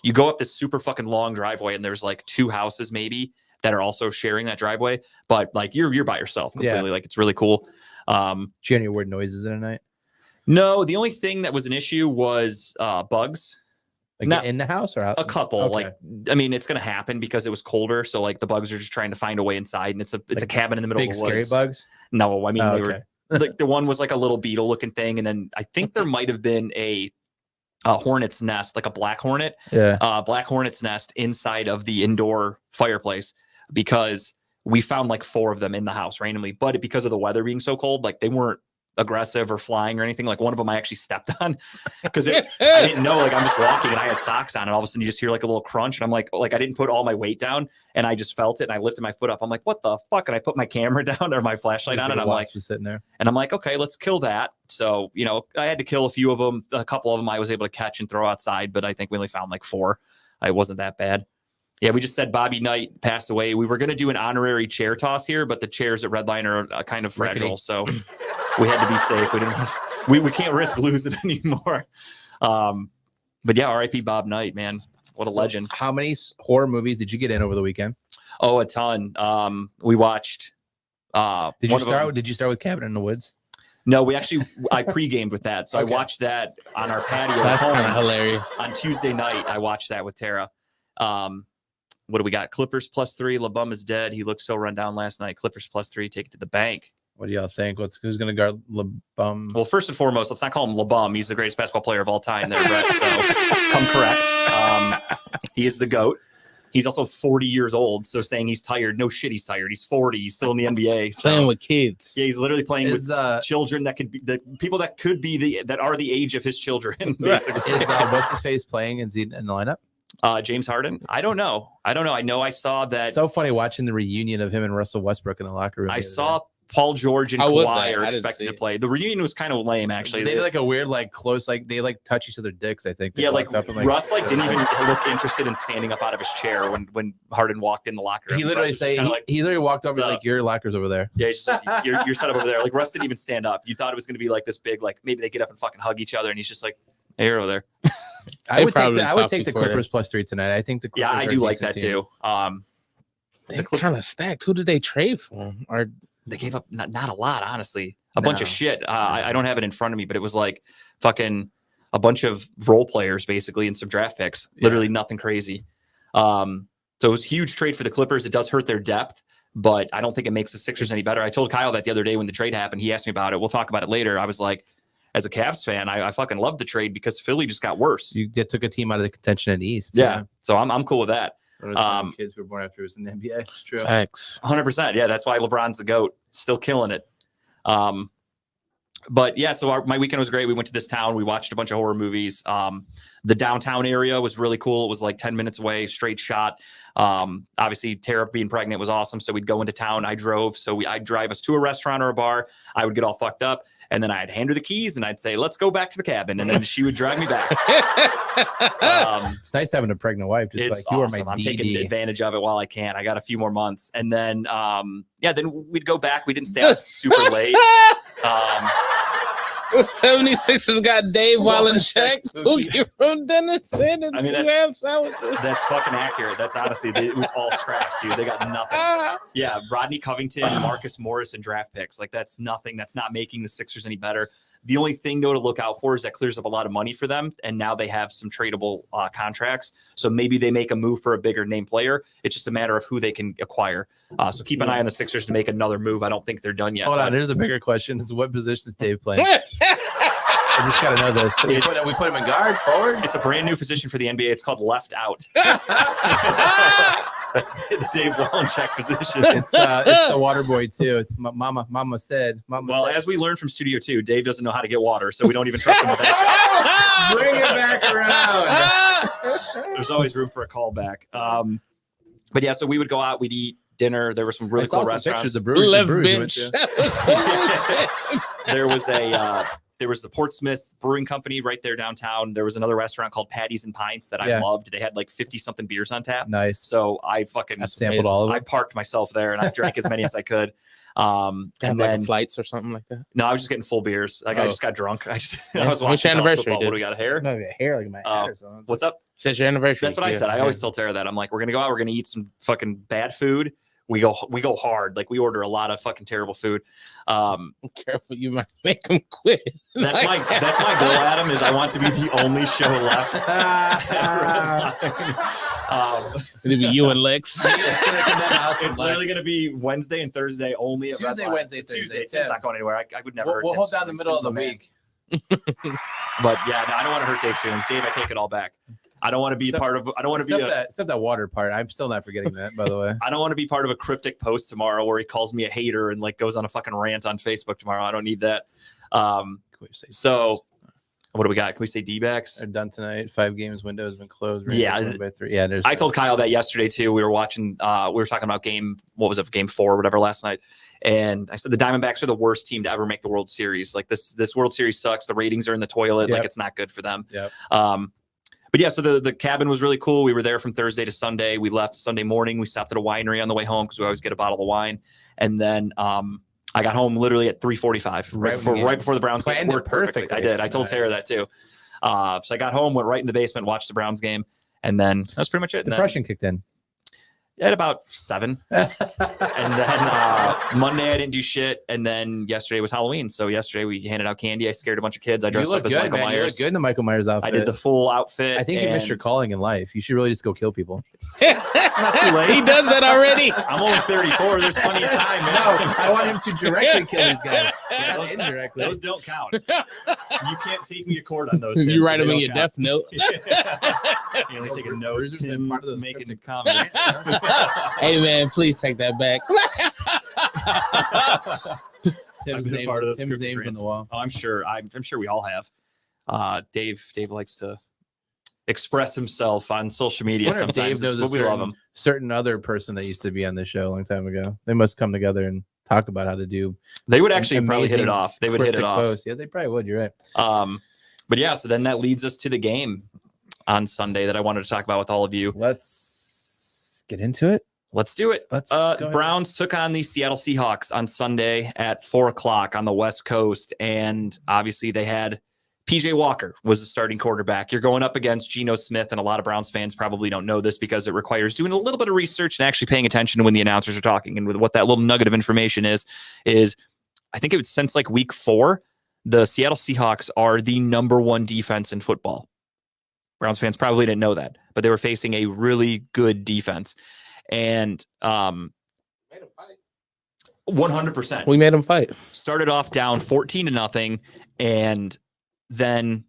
You go up this super fucking long driveway, and there's like 2 houses maybe that are also sharing that driveway, but like you're by yourself completely. Yeah. Like it's really cool. Did you hear any weird noises in the night? No, the only thing that was an issue was bugs. Like Not- in the house or out? A couple. Okay. Like, I mean, it's gonna happen because it was colder, so like the bugs are just trying to find a way inside, and it's a Like cabin in the middle big of the scary woods. bugs. No, I mean Oh, they were like the one was like a little beetle looking thing, and then I think there might have been a hornet's nest, like a black hornet. Yeah. Black hornet's nest inside of the indoor fireplace, because we found like 4 of them in the house randomly, but because of the weather being so cold, like they weren't aggressive or flying or anything. Like one of them I actually stepped on because I didn't know, like I'm just walking and I had socks on, and all of a sudden you just hear like a little crunch, and I'm like I didn't put all my weight down, and I just felt it, and I lifted my foot up. I'm like, what the fuck? And I put my camera down or my flashlight on, and I'm like, was sitting there. and I'm like, okay, let's kill that. So, I had to kill a few of them. A couple of them I was able to catch and throw outside, but I think we only found like 4. It wasn't that bad. Yeah, we just said Bobby Knight passed away. We were going to do an honorary chair toss here, but the chairs at Redline are kind of fragile, so we had to be safe. We didn't want we can't risk losing anymore. But yeah, R.I.P. Bob Knight, man. What a legend. How many horror movies did you get in over the weekend? Oh, a ton. We watched Did you start with Cabin in the Woods? No, I pre-gamed with that. So Okay. I watched that on our patio That's at kind of home hilarious. on Tuesday night. I watched that with Tara. What do we got? Clippers +3. LeBum is dead. He looked so run down last night. Clippers +3. Take it to the bank. What do y'all think? Who's going to guard LeBum? Well, first and foremost, let's not call him LeBum. He's the greatest basketball player of all time there, Brett. So come correct. He is the GOAT. He's also 40 years old. So saying he's tired, no shit, he's tired. He's 40. He's still in the NBA. So, Playing with kids. yeah, he's literally playing with children that could be the people that could be that are the age of his children. Basically, Is what's his face playing? Is he in the lineup? James Harden. I don't know. I know I saw that. So funny watching the reunion of him and Russell Westbrook in the locker room. I saw Paul George and How was Kawhi that? are I didn't expected see to it. play. The reunion was kind of lame, actually. They did like a weird, like close, like they like touch each other's dicks. I think. They Yeah, like walked up and, Russ didn't even look interested in standing up out of his chair when Harden walked in the locker room. He literally Russ was just kinda he literally walked over. "What's He's up?" like, "Your locker's over there." Yeah, he's just like, you're set up over there. Like Russ didn't even stand up. You thought it was going to be like this big, like maybe they get up and fucking hug each other, and he's just like, hey, you're over there. I would probably take the talked Clippers +3 tonight. I think the Clippers Yeah, I are a do like decent that team. too. They're kind of stacked. Who did they trade for? Or They gave up not a lot, honestly. A bunch of No. shit. I don't have it in front of me, but it was like fucking a bunch of role players basically and some draft picks. Literally nothing crazy. So it was a huge trade for the Clippers. It does hurt their depth, but I don't think it makes the Sixers any better. I told Kyle that the other day when the trade happened. He asked me about it. We'll talk about it later. I was like, as a Cavs fan, I fucking loved the trade because Philly just got worse. You took a team out of the contention in the East. Yeah. So I'm cool with that. One of the kids who were born after he was in the NBA. It's true. facts. 100%. Yeah, that's why LeBron's the GOAT. Still killing it. But yeah, so my weekend was great. We went to this town. We watched a bunch of horror movies. The downtown area was really cool. It was like 10 minutes away, straight shot. Obviously, Tara being pregnant was awesome. So we'd go into town. I drove. So I'd drive us to a restaurant or a bar. I would get all fucked up. And then I'd hand her the keys and I'd say, let's go back to the cabin. And then she would drive me back. It's nice having a pregnant wife. Just It's like, you awesome. are my I'm DD. taking advantage of it while I can. I got a few more months. And then, then we'd go back. We didn't stay out super late. The 76ers got Dave Wallencheck, Pookie from Dennis, and I mean, two ham sandwiches. That's fucking accurate. That's honestly, it was all scraps, dude. They got nothing. Yeah, Rodney Covington, Marcus Morris, and draft picks. Like, that's nothing. That's not making the Sixers any better. The only thing, though, to look out for is that clears up a lot of money for them, and now they have some tradable contracts. So maybe they make a move for a bigger name player. It's just a matter of who they can acquire. So keep an eye on the Sixers to make another move. I don't think they're done yet. Hold on, here's a bigger question: is what position is Dave playing? I just got to know this. We put him in guard, forward. It's a brand new position for the NBA. It's called left out. That's the Dave Wallencheck position. It's the water boy too. It's Mama said. As we learned from Studio 2, Dave doesn't know how to get water, so we don't even trust him with that. Bring it back around. There's always room for a callback. But yeah, so we would go out, we'd eat dinner. There were some really cool restaurants. Pictures of Bruce. There was the Portsmouth Brewing Company right there downtown. There was another restaurant called Patties and Pints that I loved. They had like 50-something beers on tap. Nice. So I sampled all of them. I parked myself there and I drank as many as I could. And then like flights or something like that. No, I was just getting full beers. Like I just got drunk. I was watching What's your anniversary? football. What do we got? A hair? No, hair like my hair or something. What's up? Says your anniversary. That's what I said. I always tell Tara that. I'm like, we're gonna go out. We're gonna eat some fucking bad food. We go hard. Like we order a lot of fucking terrible food. Careful, you might make them quit. That's my goal, Adam. Is I want to be the only show left. It'll be you and Lex. It's literally going to be Wednesday and Thursday only. Tuesday, Wednesday, Thursday. Tim's not going anywhere. I would never hurt We'll Tim's hold down the feelings. middle of the Tim's week. But yeah, no, I don't want to hurt Dave's feelings. Dave, I take it all back. I don't want to be part of. I don't want to be except that water part. I'm still not forgetting that, by the way. I don't want to be part of a cryptic post tomorrow where he calls me a hater and like goes on a fucking rant on Facebook tomorrow. I don't need that. So what do we got? Can we say D-backs? They're done tonight. 5 games window has been closed. Yeah. By 3. Yeah. I told Kyle that yesterday too. We were watching. We were talking about game 4 or whatever last night. And I said the Diamondbacks are the worst team to ever make the World Series. Like this World Series sucks. The ratings are in the toilet. Like it's not good for them. Yep. But yeah, so the cabin was really cool. We were there from Thursday to Sunday. We left Sunday morning. We stopped at a winery on the way home because we always get a bottle of wine. And then I got home literally at 3:45, right before the Browns game. Worked perfectly. I did. I told Tara that too. So I got home, went right in the basement, watched the Browns game, and then that's pretty much it. Depression kicked in. At about 7. And then Monday I didn't do shit. And then yesterday was Halloween. So yesterday we handed out candy. I scared a bunch of kids. I dressed up as Michael Myers. You look good in the Michael Myers outfit. I did the full outfit. I think you missed your calling in life. You should really just go kill people. It's not too late. He does that already. I'm only 34. There's plenty of time, man. No, I want him to directly kill these guys. Yeah, Indirectly. Those don't count. You can't take me to court on those things. You write them in your death note. You only take a note. Tim making comments. Hey, man, please take that back. Tim's name's on the wall. Oh, I'm sure we all have. Dave likes to express himself on social media. Sometimes Dave knows we love him. Certain other person that used to be on the show a long time ago. They must come together and talk about how to do. They would actually probably hit it off. They would hit it off. Post. Yeah, they probably would. You're right. But yeah, so then that leads us to the game on Sunday that I wanted to talk about with all of you. Let's get into it. Let's do it. The Browns took on the Seattle Seahawks on Sunday at 4:00 on the West Coast. And obviously they had PJ Walker was the starting quarterback. You're going up against Geno Smith, and a lot of Browns fans probably don't know this because it requires doing a little bit of research and actually paying attention to when the announcers are talking. And with what that little nugget of information is I think it was since like week 4, the Seattle Seahawks are the number 1 defense in football. Browns fans probably didn't know that, but they were facing a really good defense. And 100%. We made them fight. Started off down 14-0, and then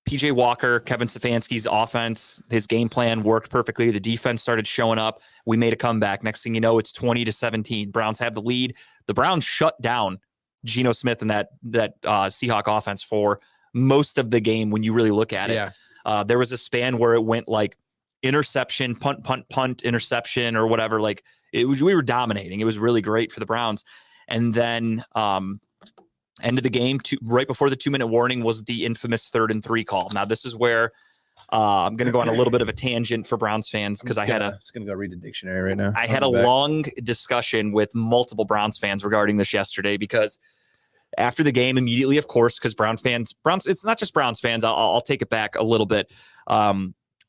PJ Walker, Kevin Stefanski's offense, his game plan worked perfectly. The defense started showing up. We made a comeback. Next thing you know, it's 20-17. Browns have the lead. The Browns shut down Geno Smith and that Seahawk offense for most of the game when you really look at it. Yeah. There was a span where it went like interception, punt, interception, or whatever. Like we were dominating. It was really great for the Browns. And then end of the game, right before the 2-minute warning, was the infamous 3rd and 3 call. Now this is where I'm going to go on a little bit of a tangent for Browns fans because I just going to go read the dictionary right now. I had a long discussion with multiple Browns fans regarding this yesterday because after the game immediately, of course, because Browns, it's not just Browns fans. I'll take it back a little bit.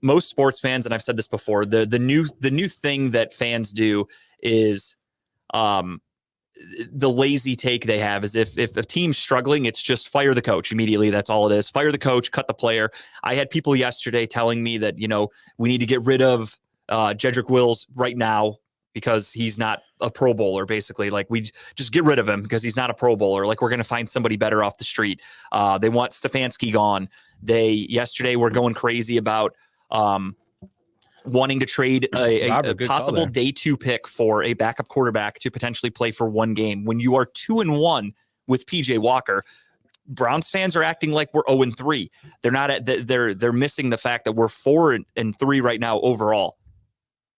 Most sports fans, and I've said this before, the new thing that fans do is the lazy take they have is if a team's struggling, it's just fire the coach immediately. That's all it is. Fire the coach, cut the player. I had people yesterday telling me that, we need to get rid of Jedrick Wills right now because he's not a Pro Bowler, basically. Like, we just get rid of him because he's not a Pro Bowler. Like, we're going to find somebody better off the street. They want Stefanski gone. Yesterday were going crazy about wanting to trade a possible day 2 pick for a backup quarterback to potentially play for one game. When you are 2-1 with PJ Walker, Browns fans are acting like we're 0-3. They're not they're missing the fact that we're 4-3 right now overall.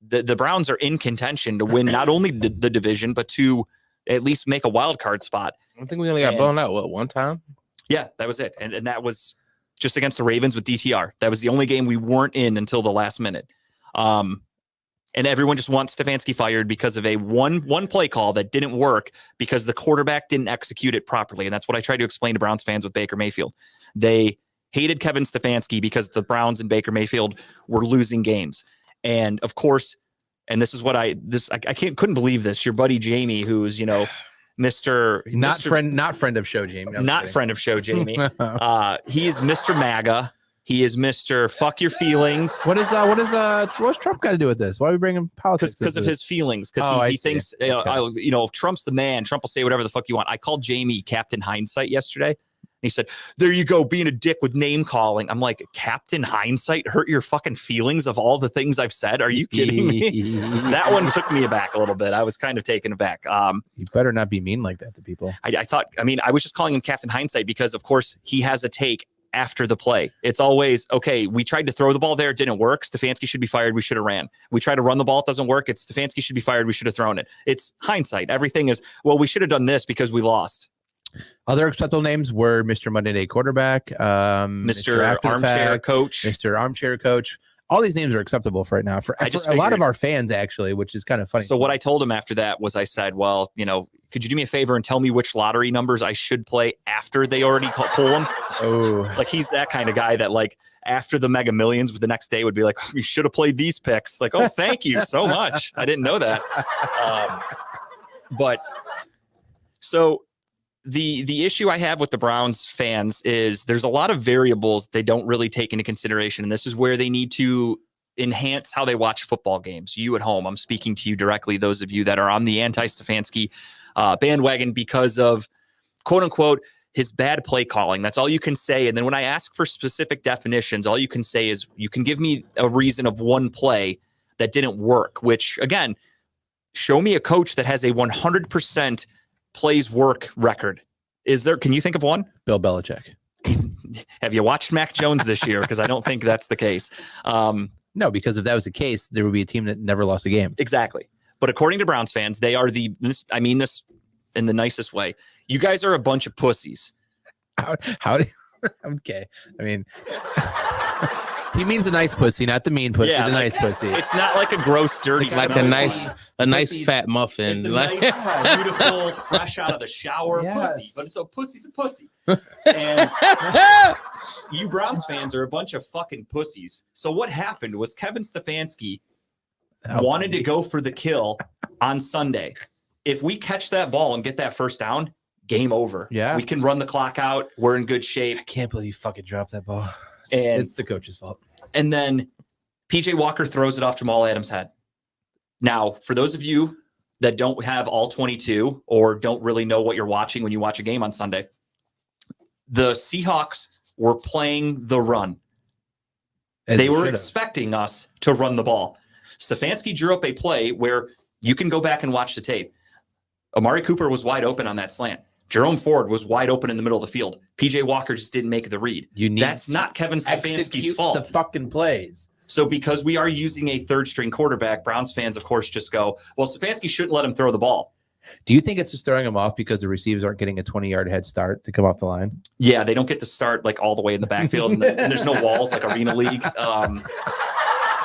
The Browns are in contention to win not only the division, but to at least make a wild card spot. I think we only got blown out, one time? Yeah, that was it. And that was just against the Ravens with DTR. That was the only game we weren't in until the last minute. And everyone just wants Stefanski fired because of a one play call that didn't work because the quarterback didn't execute it properly. And that's what I tried to explain to Browns fans with Baker Mayfield. They hated Kevin Stefanski because the Browns and Baker Mayfield were losing games. And of course, and this is what I couldn't believe this. Your buddy Jamie, who's, Mr. friend of show Jamie. No, not friend of show Jamie. He is Mr. MAGA. He is Mr. Fuck your feelings. What's Trump got to do with this? Why are we bringing politics? Because of his feelings. Because he thinks, Trump's the man. Trump will say whatever the fuck you want. I called Jamie Captain Hindsight yesterday. He said, there you go, being a dick with name calling. I'm like, Captain Hindsight hurt your fucking feelings of all the things I've said? Are you kidding me? That one took me aback a little bit. I was kind of taken aback. You better not be mean like that to people. I was just calling him Captain Hindsight because, of course, he has a take after the play. It's always, okay, we tried to throw the ball there. It didn't work. Stefanski should be fired. We should have ran. We tried to run the ball. It doesn't work. It's Stefanski should be fired. We should have thrown it. It's hindsight. Everything is, well, we should have done this because we lost. Other acceptable names were Mr. Monday Night Quarterback, Mr. Armchair Coach, Mr. Armchair Coach. All these names are acceptable for right now for a lot of our fans, actually, which is kind of funny. So what I told him after that was I said, well, could you do me a favor and tell me which lottery numbers I should play after they already pull them? Oh, like he's that kind of guy that like after the Mega Millions the next day would be like, you should have played these picks. Like, oh, thank you so much. I didn't know that. But so the issue I have with the Browns fans is there's a lot of variables they don't really take into consideration. And this is where they need to enhance how they watch football games. You at home, I'm speaking to you directly, those of you that are on the anti-Stefanski bandwagon because of, quote unquote, his bad play calling. That's all you can say. And then when I ask for specific definitions, all you can say is you can give me a reason of one play that didn't work, which, again, show me a coach that has a 100% plays work record. Can you think of one? Bill Belichick. Have you watched Mac Jones this year? Because I don't think that's the case. No, because if that was the case, there would be a team that never lost a game. Exactly. But according to Browns fans, they are I mean this in the nicest way. You guys are a bunch of pussies. How do you, okay. I mean, he means a nice pussy, not the mean pussy, the nice pussy. It's not like a gross, dirty, like a nice fat muffin. It's a nice, beautiful, fresh out of the shower pussy. But it's a pussy's a pussy. And you Browns fans are a bunch of fucking pussies. So what happened was Kevin Stefanski wanted to go for the kill on Sunday. If we catch that ball and get that first down, game over. Yeah. We can run the clock out. We're in good shape. I can't believe you fucking dropped that ball. And it's the coach's fault. And then PJ Walker throws it off Jamal Adams' head. Now, for those of you that don't have all 22 or don't really know what you're watching when you watch a game on Sunday, the Seahawks were playing the run. They were expecting us to run the ball. Stefanski drew up a play where you can go back and watch the tape. Amari Cooper was wide open on that slant. Jerome Ford was wide open in the middle of the field. PJ Walker just didn't make the read. That's not Kevin Stefanski's fault. The fucking plays. So because we are using a third string quarterback, Browns fans, of course, just go, well, Stefanski shouldn't let him throw the ball. Do you think it's just throwing him off because the receivers aren't getting a 20-yard head start to come off the line? Yeah, they don't get to start like all the way in the backfield, and there's no walls like Arena League.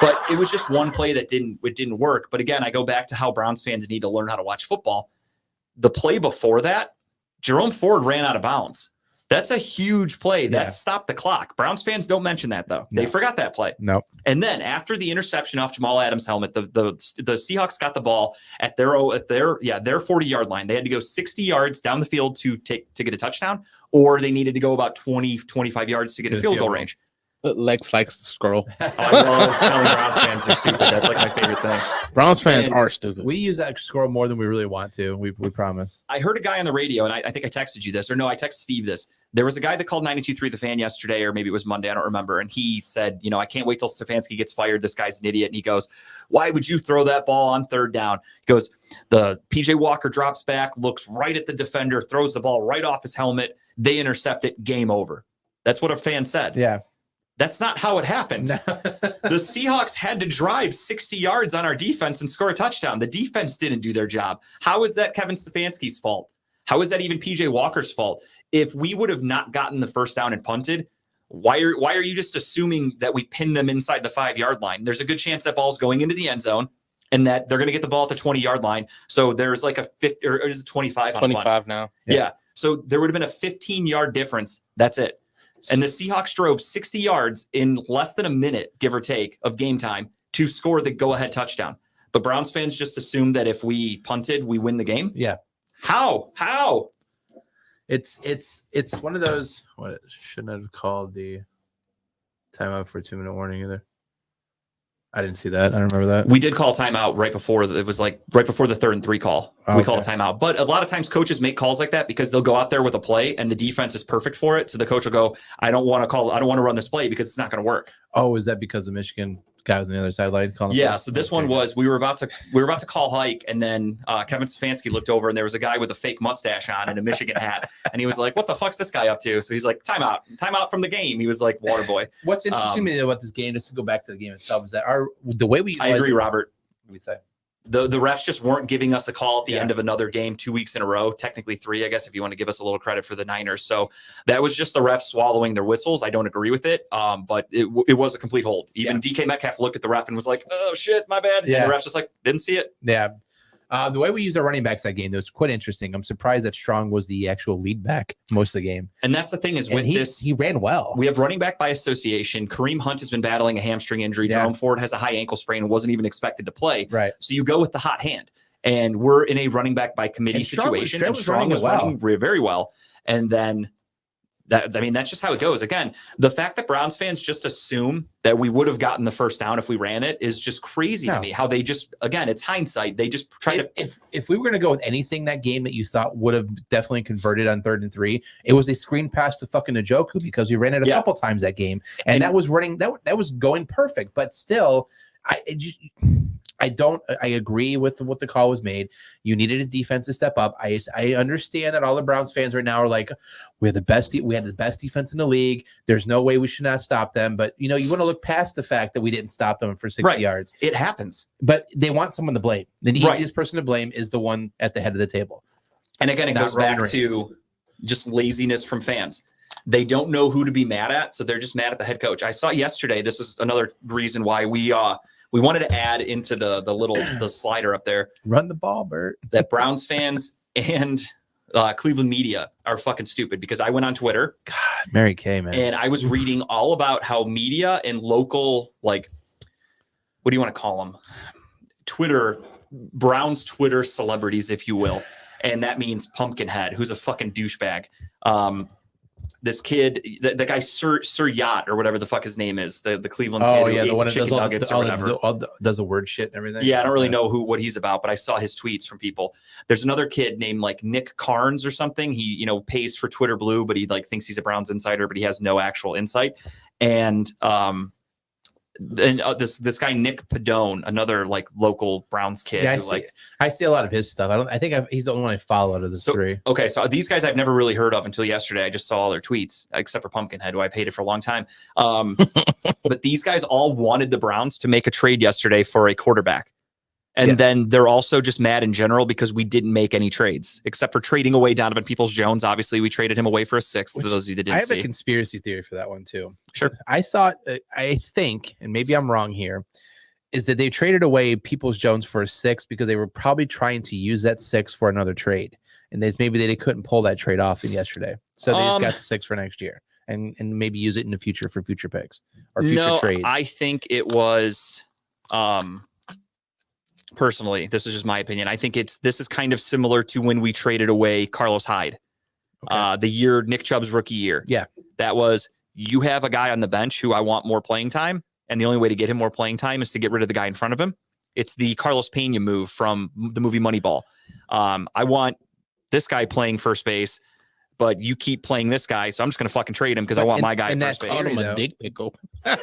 But it was just one play that didn't work. But again, I go back to how Browns fans need to learn how to watch football. The play before that, Jerome Ford ran out of bounds. That's a huge play. That Yeah. stopped the clock. Browns fans don't mention that, though. No. They forgot that play. Nope. And then after the interception off Jamal Adams' helmet, the Seahawks got the ball at their 40-yard line. They had to go 60 yards down the field to get a touchdown, or they needed to go about 20, 25 yards to get a field goal range. Lex likes to scroll. I love telling Browns fans they're stupid. That's like my favorite thing. Browns fans And are stupid. We use that score more than we really want to. We promise. I heard a guy on the radio, and I think I texted you this, or no, I texted Steve this. There was a guy that called 92.3 The Fan yesterday, or maybe it was Monday, I don't remember. And he said, I can't wait till Stefanski gets fired. This guy's an idiot. And he goes, why would you throw that ball on third down? He goes, the PJ Walker drops back, looks right at the defender, throws the ball right off his helmet. They intercept it. Game over. That's what a fan said. Yeah. That's not how it happened. The Seahawks had to drive 60 yards on our defense and score a touchdown. The defense didn't do their job. How is that Kevin Stefanski's fault? How is that even PJ Walker's fault? If we would have not gotten the first down and punted, why are you just assuming that we pin them inside the 5-yard line? There's a good chance that ball's going into the end zone and that they're going to get the ball at the 20-yard line. So there's like a 50, or is it 25? 25 now. Yeah. So there would have been a 15-yard difference. That's it. And the Seahawks drove 60 yards in less than a minute, give or take, of game time to score the go-ahead touchdown. But Browns fans just assume that if we punted, we win the game. Yeah. How? It's one of those. What shouldn't have called the timeout for a 2-minute warning either. I didn't see that. I don't remember that. We did call timeout right before. It was like right before the 3rd and 3 call. Oh, we called a timeout. But a lot of times coaches make calls like that because they'll go out there with a play and the defense is perfect for it. So the coach will go, I don't want to run this play because it's not going to work. Oh, is that because the Michigan guy was on the other sideline calling? Yeah. So this one was we were about to call hike, and then Kevin Stefanski looked over and there was a guy with a fake mustache on and a Michigan hat, and he was like, "What the fuck's this guy up to?" So he's like, "Timeout from the game." He was like, "Water boy." What's interesting to me about this game, just to go back to the game itself, is that the way we. I agree, Robert. What do we say? The refs just weren't giving us a call at the end of another game 2 weeks in a row, technically 3, I guess, if you want to give us a little credit for the Niners. So that was just the refs swallowing their whistles. I don't agree with it, but it was a complete hold. Even DK Metcalf looked at the ref and was like, "Oh, shit, my bad." Yeah. And the ref's just like, didn't see it. Yeah. The way we used our running backs that game, that was quite interesting. I'm surprised that Strong was the actual lead back most of the game. And that's the thing is with he ran well. We have running back by association. Kareem Hunt has been battling a hamstring injury. Yeah. Jerome Ford has a high ankle sprain and wasn't even expected to play. Right. So you go with the hot hand. And we're in a running back by committee situation. And Strong was running very well. And then that's just how it goes. Again, the fact that Browns fans just assume that we would have gotten the first down if we ran it is just crazy to me. How they just, again, it's hindsight. They just try to. If we were going to go with anything that game that you thought would have definitely converted on 3rd and 3, it was a screen pass to fucking Njoku because we ran it a couple times that game, and that was running. That was going perfect, but still, I agree with what the call was made. You needed a defense to step up. I understand that all the Browns fans right now are like, we had the best defense in the league. There's no way we should not stop them. But you want to look past the fact that we didn't stop them for 60 yards. It happens. But they want someone to blame. The easiest person to blame is the one at the head of the table. And again, it goes back to just laziness from fans. They don't know who to be mad at, so they're just mad at the head coach. I saw yesterday. This is another reason why we wanted to add into the slider up there. Run the ball, Bert. That Browns fans and Cleveland media are fucking stupid, because I went on Twitter. God, Mary Kay, man. And I was reading all about how media and local, like, what do you want to call them? Browns Twitter celebrities, if you will. And that means Pumpkinhead, who's a fucking douchebag. This kid, the guy Sir Yacht or whatever the fuck his name is, the Cleveland kid. Oh yeah, the one that does does the word shit and everything. Yeah, I don't really know what he's about, but I saw his tweets from people. There's another kid named like Nick Carnes or something. He pays for Twitter Blue, but he like thinks he's a Browns insider, but he has no actual insight. And this guy Nick Padone, another like local Browns kid. Yeah, I see a lot of his stuff. He's the only one I follow out of the three. Okay, so these guys I've never really heard of until yesterday. I just saw all their tweets, except for Pumpkinhead, who I've hated for a long time. But these guys all wanted the Browns to make a trade yesterday for a quarterback. And then they're also just mad in general because we didn't make any trades, except for trading away Donovan Peoples-Jones. Obviously, we traded him away for a 6th, for those of you that didn't see. I have a conspiracy theory for that one, too. Sure. I think, and maybe I'm wrong here, is that they traded away Peoples-Jones for a 6 because they were probably trying to use that 6 for another trade. and maybe they couldn't pull that trade off yesterday, so they just got the 6 for next year, and maybe use it in the future for future picks or future trades. I think it was. Personally, this is just my opinion. I think this is kind of similar to when we traded away Carlos Hyde, the year Nick Chubb's rookie year. Yeah, that was, you have a guy on the bench who I want more playing time, and the only way to get him more playing time is to get rid of the guy in front of him. It's the Carlos Pena move from the movie Moneyball. I want this guy playing first base, but you keep playing this guy, so I'm just going to fucking trade him because I want my guy at first base. I'm a dick pickle. But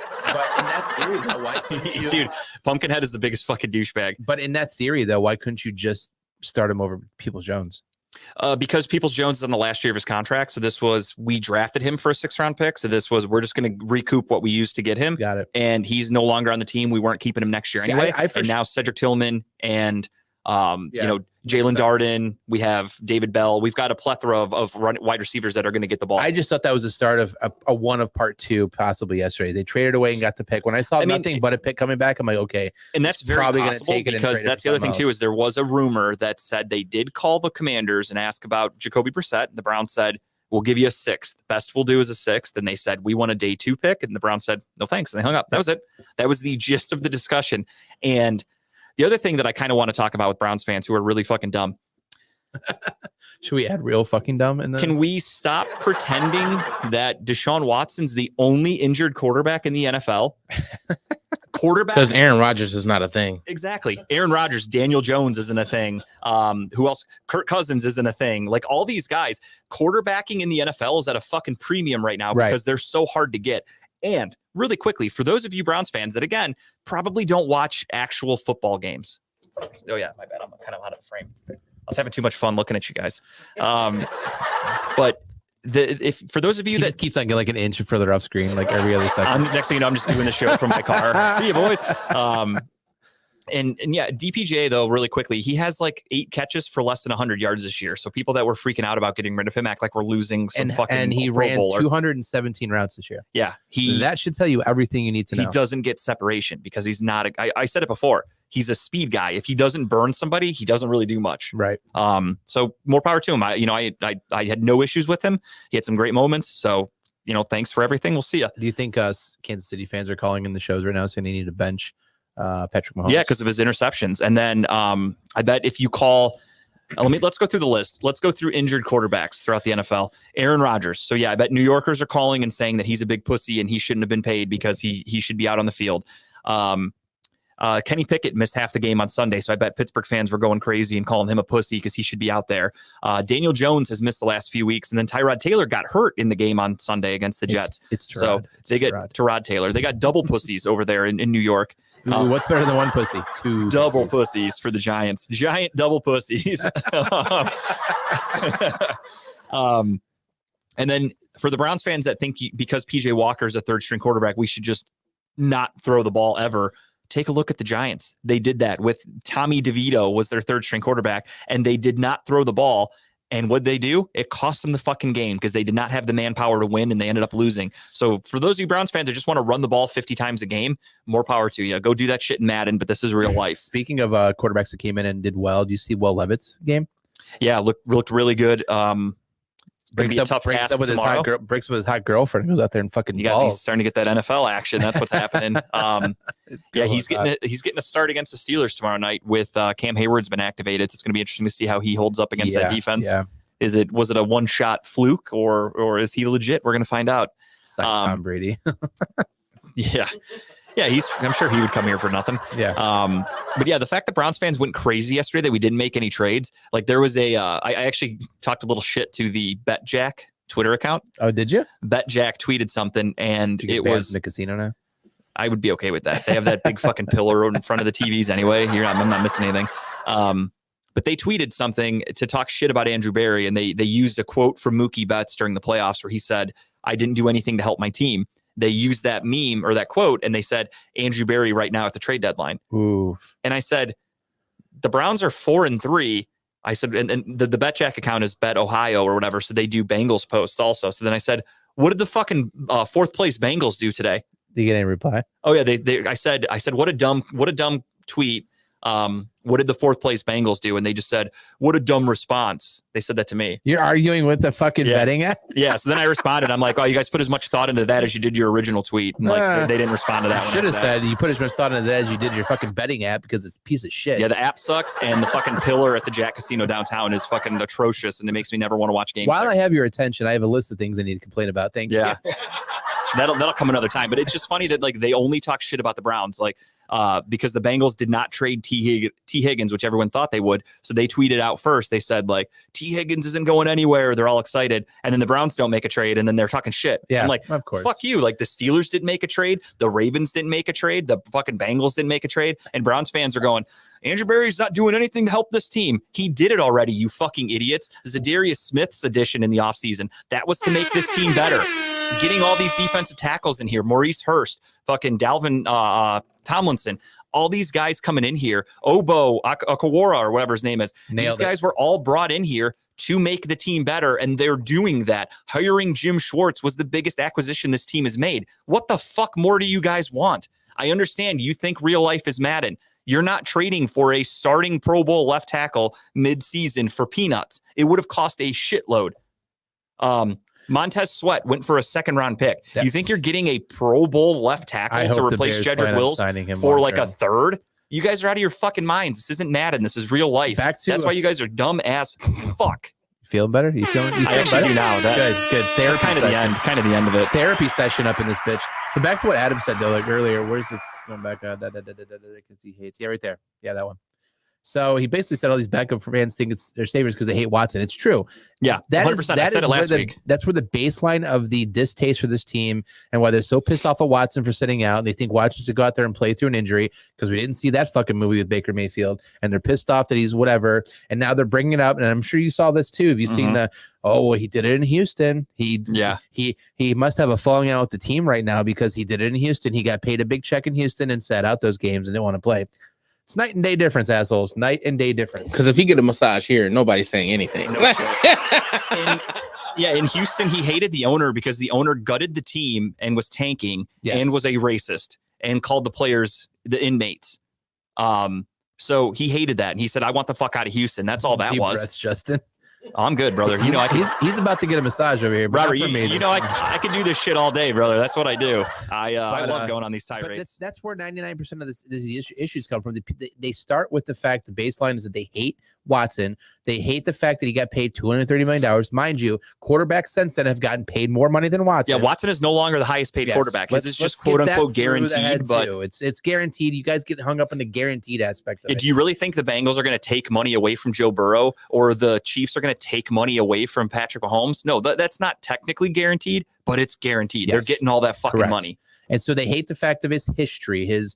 in that theory, though, why dude, Pumpkinhead is the biggest fucking douchebag. But in that theory, though, why couldn't you just start him over Peoples-Jones? Because Peoples-Jones is on the last year of his contract. So we drafted him for a 6th-round pick. So we're just going to recoup what we used to get him. Got it. And he's no longer on the team. We weren't keeping him next year anyway. And now Cedric Tillman and Jalen Darden. We have David Bell. We've got a plethora of wide receivers that are going to get the ball. I just thought that was the start of a one of part 2, possibly yesterday. They traded away and got the pick. When I saw nothing but a pick coming back, I'm like, okay. And that's very probably possible take it because that's the other thing too, is there was a rumor that said they did call the Commanders and ask about Jacoby Brissett. The Browns said, we'll give you a 6th. Best we'll do is a 6th. And they said, we want a day 2 pick. And the Browns said, no, thanks. And they hung up. That was it. That was the gist of the discussion. And the other thing that I kind of want to talk about with Browns fans who are really fucking dumb. Should we add real fucking dumb in there? Can we stop pretending that Deshaun Watson's the only injured quarterback in the NFL? Because Aaron Rodgers is not a thing. Exactly. Aaron Rodgers, Daniel Jones isn't a thing. Who else? Kirk Cousins isn't a thing. Like all these guys, quarterbacking in the NFL is at a fucking premium right now because they're so hard to get. And really quickly, for those of you Browns fans that, again, probably don't watch actual football games. Oh, yeah, my bad. I'm kind of out of the frame. I was having too much fun looking at you guys. But for those of you that just keeps on getting like an inch further off screen, like every other second. Next thing you know, I'm just doing the show from my car. See you, boys. And yeah, DPJ though, really quickly, he has like 8 catches for less than 100 yards this year. So people that were freaking out about getting rid of him act like we're losing some fucking. And he ran 217 routes this year. Yeah, that should tell you everything you need to know. He doesn't get separation because he's not. I said it before. He's a speed guy. If he doesn't burn somebody, he doesn't really do much. Right. So more power to him. I had no issues with him. He had some great moments. So thanks for everything. We'll see you. Do you think Kansas City fans are calling in the shows right now saying they need to bench Patrick Mahomes? Yeah, because of his interceptions. And then I bet if you call, let's go through the list. Let's go through injured quarterbacks throughout the NFL. Aaron Rodgers. So yeah, I bet New Yorkers are calling and saying that he's a big pussy and he shouldn't have been paid because he should be out on the field. Kenny Pickett missed half the game on Sunday, so I bet Pittsburgh fans were going crazy and calling him a pussy because he should be out there. Daniel Jones has missed the last few weeks, and then Tyrod Taylor got hurt in the game on Sunday against the Jets. It's Tyrod. So they get Tyrod Taylor. They got double pussies over there in New York. What's better than one pussy? 2 double pussies for the Giants. Giant double pussies. And then for the Browns fans that think because PJ Walker is a 3rd-string quarterback, we should just not throw the ball ever. Take a look at the Giants. They did that with Tommy DeVito was their 3rd-string quarterback, and they did not throw the ball. And what they do? It cost them the fucking game because they did not have the manpower to win, and they ended up losing. So for those of you Browns fans that just want to run the ball 50 times a game, more power to you. Go do that shit in Madden, but this is real life. Speaking of quarterbacks that came in and did well, do you see Will Levitt's game? Yeah, looked really good. Breaks up with his hot girlfriend who's out there and fucking balls. He's starting to get that NFL action. That's what's happening. He's getting a start against the Steelers tomorrow night with Cam Hayward's been activated. So it's going to be interesting to see how he holds up against that defense. Yeah. Was it a one-shot fluke or is he legit? We're going to find out. Tom Brady. Yeah. Yeah, I'm sure he would come here for nothing. Yeah. But yeah, the fact that Browns fans went crazy yesterday that we didn't make any trades, like there was I actually talked a little shit to the BetJack Twitter account. Oh, did you? BetJack tweeted something and it was in the casino now. I would be okay with that. They have that big fucking pillar in front of the TVs anyway. I'm not missing anything. But they tweeted something to talk shit about Andrew Berry, and they used a quote from Mookie Betts during the playoffs where he said, "I didn't do anything to help my team." They used that meme or that quote and they said, Andrew Berry right now at the trade deadline. Oof. And I said, the Browns are 4-3. I said, and the BetJack account is Bet Ohio or whatever. So they do Bengals posts also. So then I said, what did the fucking 4th place Bengals do today? Did you get any reply? Oh yeah. I said, what a dumb tweet. what did the fourth place Bengals do? And they just said, what a dumb response. They said that to me. You're arguing with the fucking betting app? Yeah. So then I responded. I'm like, oh, you guys put as much thought into that as you did your original tweet. And like, they didn't respond to that. You should have said you put as much thought into that as you did your fucking betting app because it's a piece of shit. Yeah, the app sucks, and the fucking pillar at the Jack Casino downtown is fucking atrocious, and it makes me never want to watch games. While there. I have your attention, I have a list of things I need to complain about. Thank you. That'll come another time. But it's just funny that like they only talk shit about the Browns, like because the Bengals did not trade T. Higgins, which everyone thought they would. So they tweeted out first. They said like T. Higgins isn't going anywhere. They're all excited, and then the Browns don't make a trade, and then they're talking shit. Yeah, I'm like, of course. Fuck you. Like the Steelers didn't make a trade, the Ravens didn't make a trade, the fucking Bengals didn't make a trade, and Browns fans are going, Andrew Berry's not doing anything to help this team. He did it already, you fucking idiots. Zadarius Smith's addition in the offseason, that was to make this team better. Getting all these defensive tackles in here, Maurice Hurst, fucking Dalvin Tomlinson, all these guys coming in here, Obo Akawara or whatever his name is. These guys were all brought in here to make the team better, and they're doing that. Hiring Jim Schwartz was the biggest acquisition this team has made. What the fuck more do you guys want? I understand you think real life is Madden. You're not trading for a starting Pro Bowl left tackle mid-season for peanuts. It would have cost a shitload. Montez Sweat went for a second-round pick. You think you're getting a Pro Bowl left tackle to replace Jedrick Wills for like a third? You guys are out of your fucking minds. This isn't Madden. This is real life. That's why you guys are dumb as fuck. Feeling better? You feeling I actually better? do now. Good. Therapy kind of the end. Kind of the end of it. Therapy session up in this bitch. So back to what Adam said though, like earlier. Where's this going back? Because he hates. Yeah, right there. Yeah, that one. So he basically said all these backup fans think they're savers because they hate Watson. It's true. Yeah, 100%. I said it last week. That's where the baseline of the distaste for this team and why they're so pissed off at Watson for sitting out. And they think Watson should go out there and play through an injury because we didn't see that fucking movie with Baker Mayfield. And they're pissed off that he's whatever. And now they're bringing it up. And I'm sure you saw this too. Have you seen he did it in Houston. He must have a falling out with the team right now because he did it in Houston. He got paid a big check in Houston and sat out those games and didn't want to play. It's night and day difference, assholes. Night and day difference. Because if he get a massage here, nobody's saying anything. In Houston, he hated the owner because the owner gutted the team and was tanking and was a racist and called the players the inmates. So he hated that. And he said, I want the fuck out of Houston. That's all that was. Breaths, Justin. I'm good, brother. You know, he's about to get a massage over here. Robert, I could do this shit all day, brother. That's what I do. I love going on these tirades. That's where 99% of these issues come from. They start with the fact the baseline is that they hate Watson. They hate the fact that he got paid $230 million. Mind you, quarterbacks since then have gotten paid more money than Watson. Yeah, Watson is no longer the highest paid quarterback. This is just quote unquote guaranteed. But it's guaranteed. You guys get hung up on the guaranteed aspect of it. Do you really think the Bengals are going to take money away from Joe Burrow or the Chiefs are going to take money away from Patrick Mahomes? No, that's not technically guaranteed, but it's guaranteed. Yes. They're getting all that fucking money. And so they hate the fact of his history, his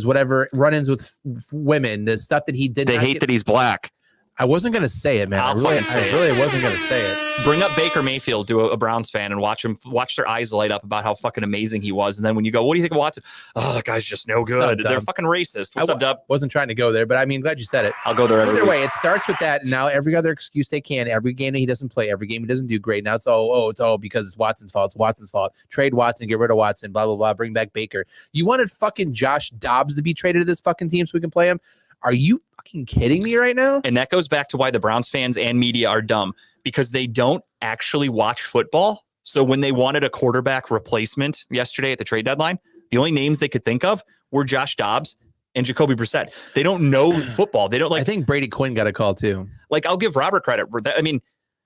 whatever run-ins with women, the stuff that he did. They hate that he's black. I wasn't going to say it, man. I really wasn't going to say it. Bring up Baker Mayfield to a Browns fan and watch their eyes light up about how fucking amazing he was. And then when you go, what do you think of Watson? Oh, that guy's just no good. They're fucking racist. What's up, Dub? Wasn't trying to go there, but I mean, glad you said it. I'll go there Either way, it starts with that. And now every other excuse they can, every game that he doesn't play, every game he doesn't do great. Now it's all because it's Watson's fault. It's Watson's fault. Trade Watson, get rid of Watson, blah, blah, blah. Bring back Baker. You wanted fucking Josh Dobbs to be traded to this fucking team so we can play him? Are you fucking kidding me right now? And that goes back to why the Browns fans and media are dumb, because they don't actually watch football. So when they wanted a quarterback replacement yesterday at the trade deadline, the only names they could think of were Josh Dobbs and Jacoby Brissett. They don't know football. They don't I think Brady Quinn got a call too. Like, I'll give Robert credit. I mean,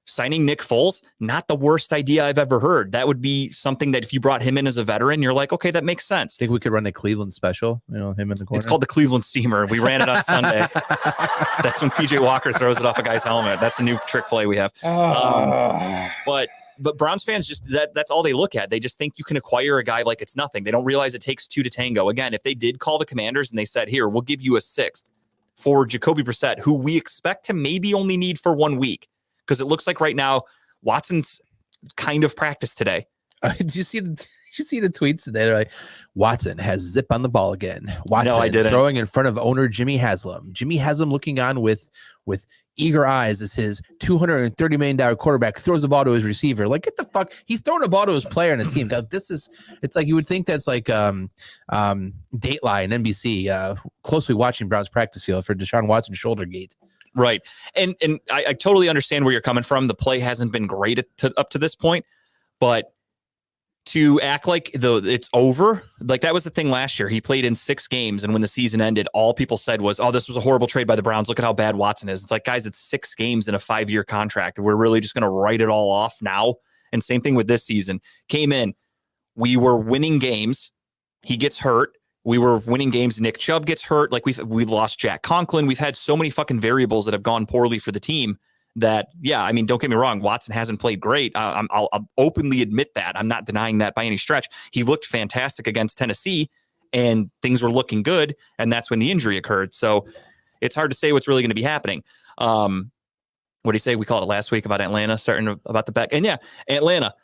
signing Nick Foles, not the worst idea I've ever heard. That would be something that if you brought him in as a veteran, you're like, okay, that makes sense. Think we could run a Cleveland special, him in the corner? It's called the Cleveland Steamer. We ran it on Sunday. That's when PJ Walker throws it off a guy's helmet. That's a new trick play we have. But Browns fans that's all they look at. They just think you can acquire a guy like it's nothing. They don't realize it takes two to tango. Again, if they did call the Commanders and they said, here, we'll give you a sixth for Jacoby Brissett, who we expect to maybe only need for 1 week, because it looks like right now Watson's kind of practiced today. Did you see you see the tweets today? They're like, Watson has zip on the ball again. Watson No, I didn't. throwing in front of owner Jimmy Haslam. Jimmy Haslam looking on with eager eyes as his $230 million quarterback throws the ball to his receiver. Like, get the fuck. He's throwing a ball to his player on the team. God, it's like you would think that's like Dateline, NBC, closely watching Browns practice field for Deshaun Watson shoulder gate. Right. And I totally understand where you're coming from. The play hasn't been great up to this point, but to act like it's over, like that was the thing last year. He played in 6 games, and when the season ended, all people said was, oh, this was a horrible trade by the Browns. Look at how bad Watson is. It's like, guys, it's 6 games in a 5-year contract. We're really just going to write it all off now. And same thing with this season. Came in, we were winning games. He gets hurt. We were winning games. Nick Chubb gets hurt. Like we've lost Jack Conklin. We've had so many fucking variables that have gone poorly for the team that, yeah, I mean, don't get me wrong. Watson hasn't played great. I'll openly admit that. I'm not denying that by any stretch. He looked fantastic against Tennessee and things were looking good. And that's when the injury occurred. So it's hard to say what's really going to be happening. What do you say? We called it last week about Atlanta starting about the back. And yeah, Atlanta,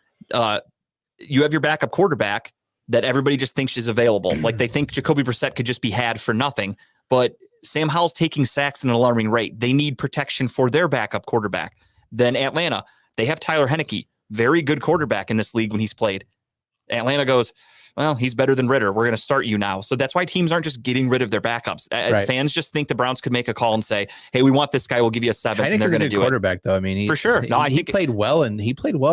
you have your backup quarterback that everybody just thinks is available. Like they think Jacoby Brissett could just be had for nothing, but Sam Howell's taking sacks at an alarming rate. They need protection for their backup quarterback. Then Atlanta, they have Tyler Heineke, very good quarterback in this league when he's played. Atlanta goes, well, he's better than Ritter. We're going to start you now. So that's why teams aren't just getting rid of their backups. Right. Fans just think the Browns could make a call and say, hey, we want this guy. We'll give you a 7. Heineke's and they're going to do quarterback, it. Though. I mean, for sure. No, I think he played well in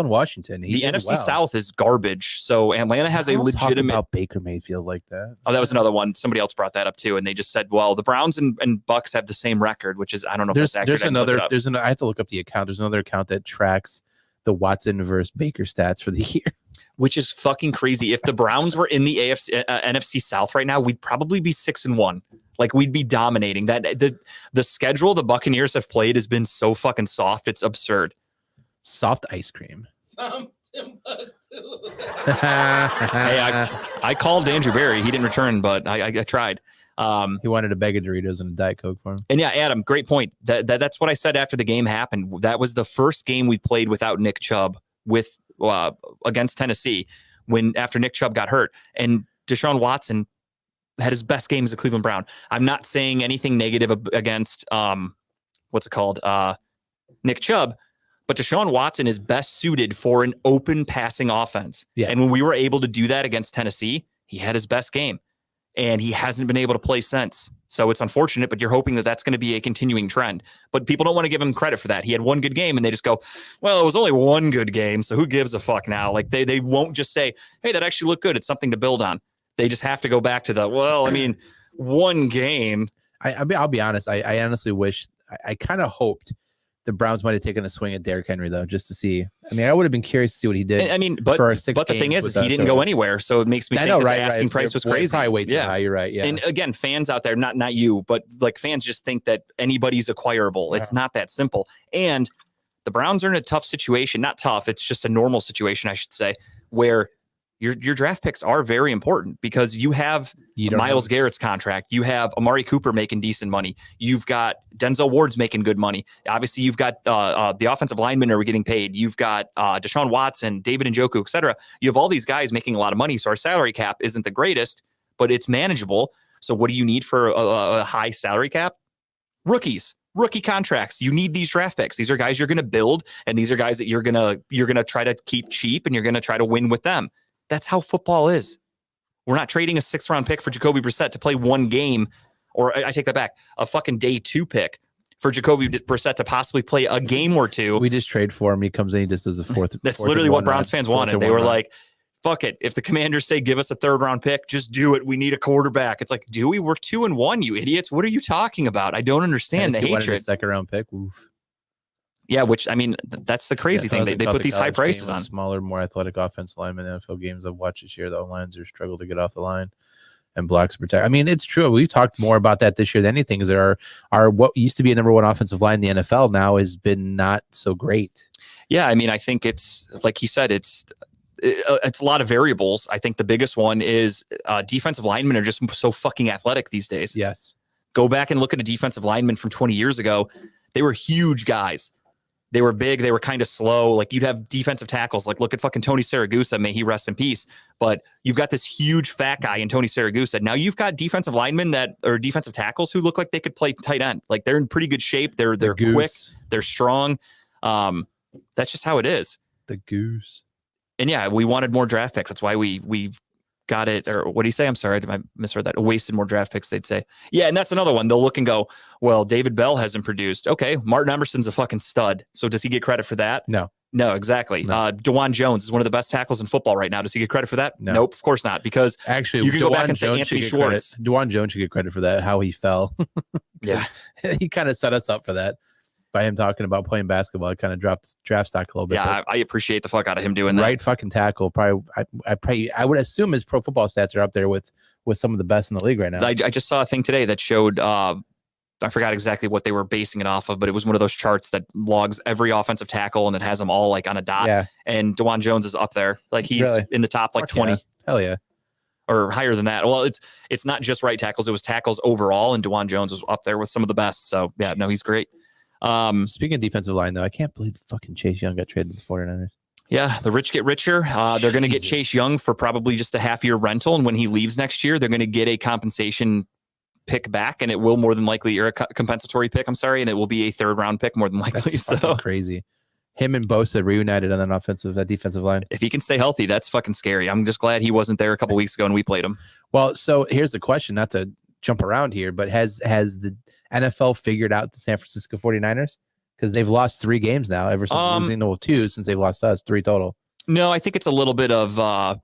Washington. The NFC South is garbage. So Atlanta has a legitimate. Talk about Baker Mayfield like that. Oh, that was another one. Somebody else brought that up too, and they just said, well, the Browns and Bucks have the same record, which is I don't know if that's accurate. I have to look up the account. There's another account that tracks the Watson versus Baker stats for the year. Which is fucking crazy. If the Browns were in the NFC South right now, we'd probably be 6-1. Like we'd be dominating. That the schedule the Buccaneers have played has been so fucking soft. It's absurd. Soft ice cream. Hey, I called Andrew Berry. He didn't return, but I tried. He wanted a bag of Doritos and a Diet Coke for him. And yeah, Adam, great point. That's what I said after the game happened. That was the first game we played without Nick Chubb against Tennessee after Nick Chubb got hurt, and Deshaun Watson had his best game as a Cleveland Brown. I'm not saying anything negative against Nick Chubb, but Deshaun Watson is best suited for an open passing offense. Yeah. And when we were able to do that against Tennessee, he had his best game, and he hasn't been able to play since. So it's unfortunate, but you're hoping that that's going to be a continuing trend. But people don't want to give him credit for that. He had one good game, and they just go, well, it was only one good game, so who gives a fuck now? Like they won't just say, hey, that actually looked good. It's something to build on. They just have to go back to one game. I'll be honest. I honestly wish I kind of hoped the Browns might have taken a swing at Derrick Henry, though, just to see. I mean, I would have been curious to see what he did. But the thing is he didn't go anywhere, so it makes me think that the asking price was crazy. Probably way too high. You're right. Yeah. And again, fans out there, not you, but like fans just think that anybody's acquirable. It's not that simple. And the Browns are in a tough situation. Not tough. It's just a normal situation, I should say, where your draft picks are very important because you have Myles Garrett's contract. You have Amari Cooper making decent money. You've got Denzel Ward's making good money. Obviously, you've got the offensive linemen are getting paid. You've got Deshaun Watson, David Njoku, et cetera. You have all these guys making a lot of money. So our salary cap isn't the greatest, but it's manageable. So what do you need for a high salary cap? Rookie contracts. You need these draft picks. These are guys you're going to build, and these are guys that you're going to try to keep cheap, and you're going to try to win with them. That's how football is. We're not trading a 6th-round pick for Jacoby Brissett to play one game, or I take that back, a fucking day 2 pick for Jacoby Brissett to possibly play a game or two. We just trade for him. He comes in, he just does a 4th. That's literally what Browns fans wanted. They were like, fuck it. If the Commanders say, give us a 3rd-round pick, just do it. We need a quarterback. It's like, do we? We're 2-1, you idiots. What are you talking about? I don't understand the hatred. A 2nd-round pick. Oof. Yeah, which, I mean, that's the crazy thing. They put these high prices on. Smaller, more athletic offensive linemen in NFL games I've watched this year. The lines are struggle to get off the line and blocks protect. I mean, it's true. We've talked more about that this year than anything. Is there are what used to be a number 1 offensive line in the NFL now has been not so great. Yeah, I mean, I think it's, like you said, it's a lot of variables. I think the biggest one is defensive linemen are just so fucking athletic these days. Yes. Go back and look at a defensive lineman from 20 years ago. They were huge guys. They were big. They were kind of slow. Like you'd have defensive tackles. Like look at fucking Tony Saragusa. May he rest in peace. But you've got this huge fat guy in Tony Saragusa. Now you've got defensive linemen or defensive tackles who look like they could play tight end. Like they're in pretty good shape. They're quick. They're strong. That's just how it is. The goose. And yeah, we wanted more draft picks. That's why we got it. Or what do you say? I'm sorry. I misread that. Wasted more draft picks, they'd say. Yeah, and that's another one. They'll look and go, well, David Bell hasn't produced. Okay, Martin Emerson's a fucking stud. So does he get credit for that? No. No, exactly. No. DeJuan Jones is one of the best tackles in football right now. Does he get credit for that? No. Nope, of course not. Because actually, you can go back and Jones say Anthony Schwartz. DeJuan Jones should get credit for that, how he fell. Yeah. He kind of set us up for that. By him talking about playing basketball, it kind of dropped draft stock a little bit. Yeah, I appreciate the fuck out of him doing that. Right fucking tackle. Probably, I would assume his pro football stats are up there with some of the best in the league right now. I just saw a thing today that showed, I forgot exactly what they were basing it off of, but it was one of those charts that logs every offensive tackle and it has them all like on a dot. Yeah. And DeJuan Jones is up there. Like he's in the top like 20. Yeah. Hell yeah. Or higher than that. Well, it's not just right tackles. It was tackles overall, and DeJuan Jones was up there with some of the best. So yeah, no, he's great. Speaking of defensive line, though, I can't believe fucking Chase Young got traded to the 49ers. Yeah, the rich get richer. They're going to get Chase Young for probably just a half-year rental, and when he leaves next year, they're going to get a compensation pick back, and it will more than likely, or a compensatory pick, I'm sorry, and it will be a third-round pick more than likely. That's fucking crazy. Him and Bosa reunited on that defensive line. If he can stay healthy, that's fucking scary. I'm just glad he wasn't there a couple weeks ago and we played him. Well, so here's the question, not to jump around here, but has the NFL figured out the San Francisco 49ers? Because they've lost 3 games now ever since losing 2 since they've lost us, 3 total. No, I think it's a little bit of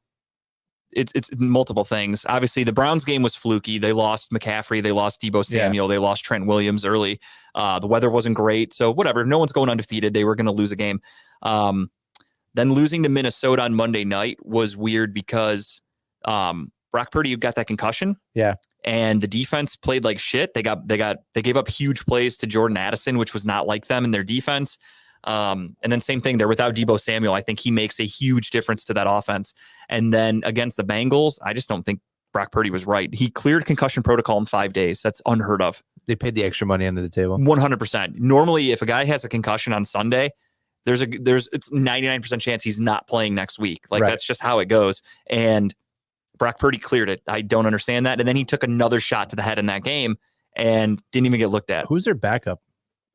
it's multiple things. Obviously, the Browns game was fluky. They lost McCaffrey, they lost Deebo Samuel, they lost Trent Williams early. The weather wasn't great, so whatever. No one's going undefeated. They were going to lose a game. Then losing to Minnesota on Monday night was weird because Brock Purdy got that concussion. Yeah. And the defense played like shit. They gave up huge plays to Jordan Addison, which was not like them in their defense. And then same thing, they're without Deebo Samuel. I think he makes a huge difference to that offense. And then against the Bengals, I just don't think Brock Purdy was right. He cleared concussion protocol in 5 days. That's unheard of. They paid the extra money under the table. 100%. Normally, if a guy has a concussion on Sunday, it's 99% chance he's not playing next week. Like that's just how it goes. And Brock Purdy cleared it. I don't understand that. And then he took another shot to the head in that game and didn't even get looked at. Who's their backup?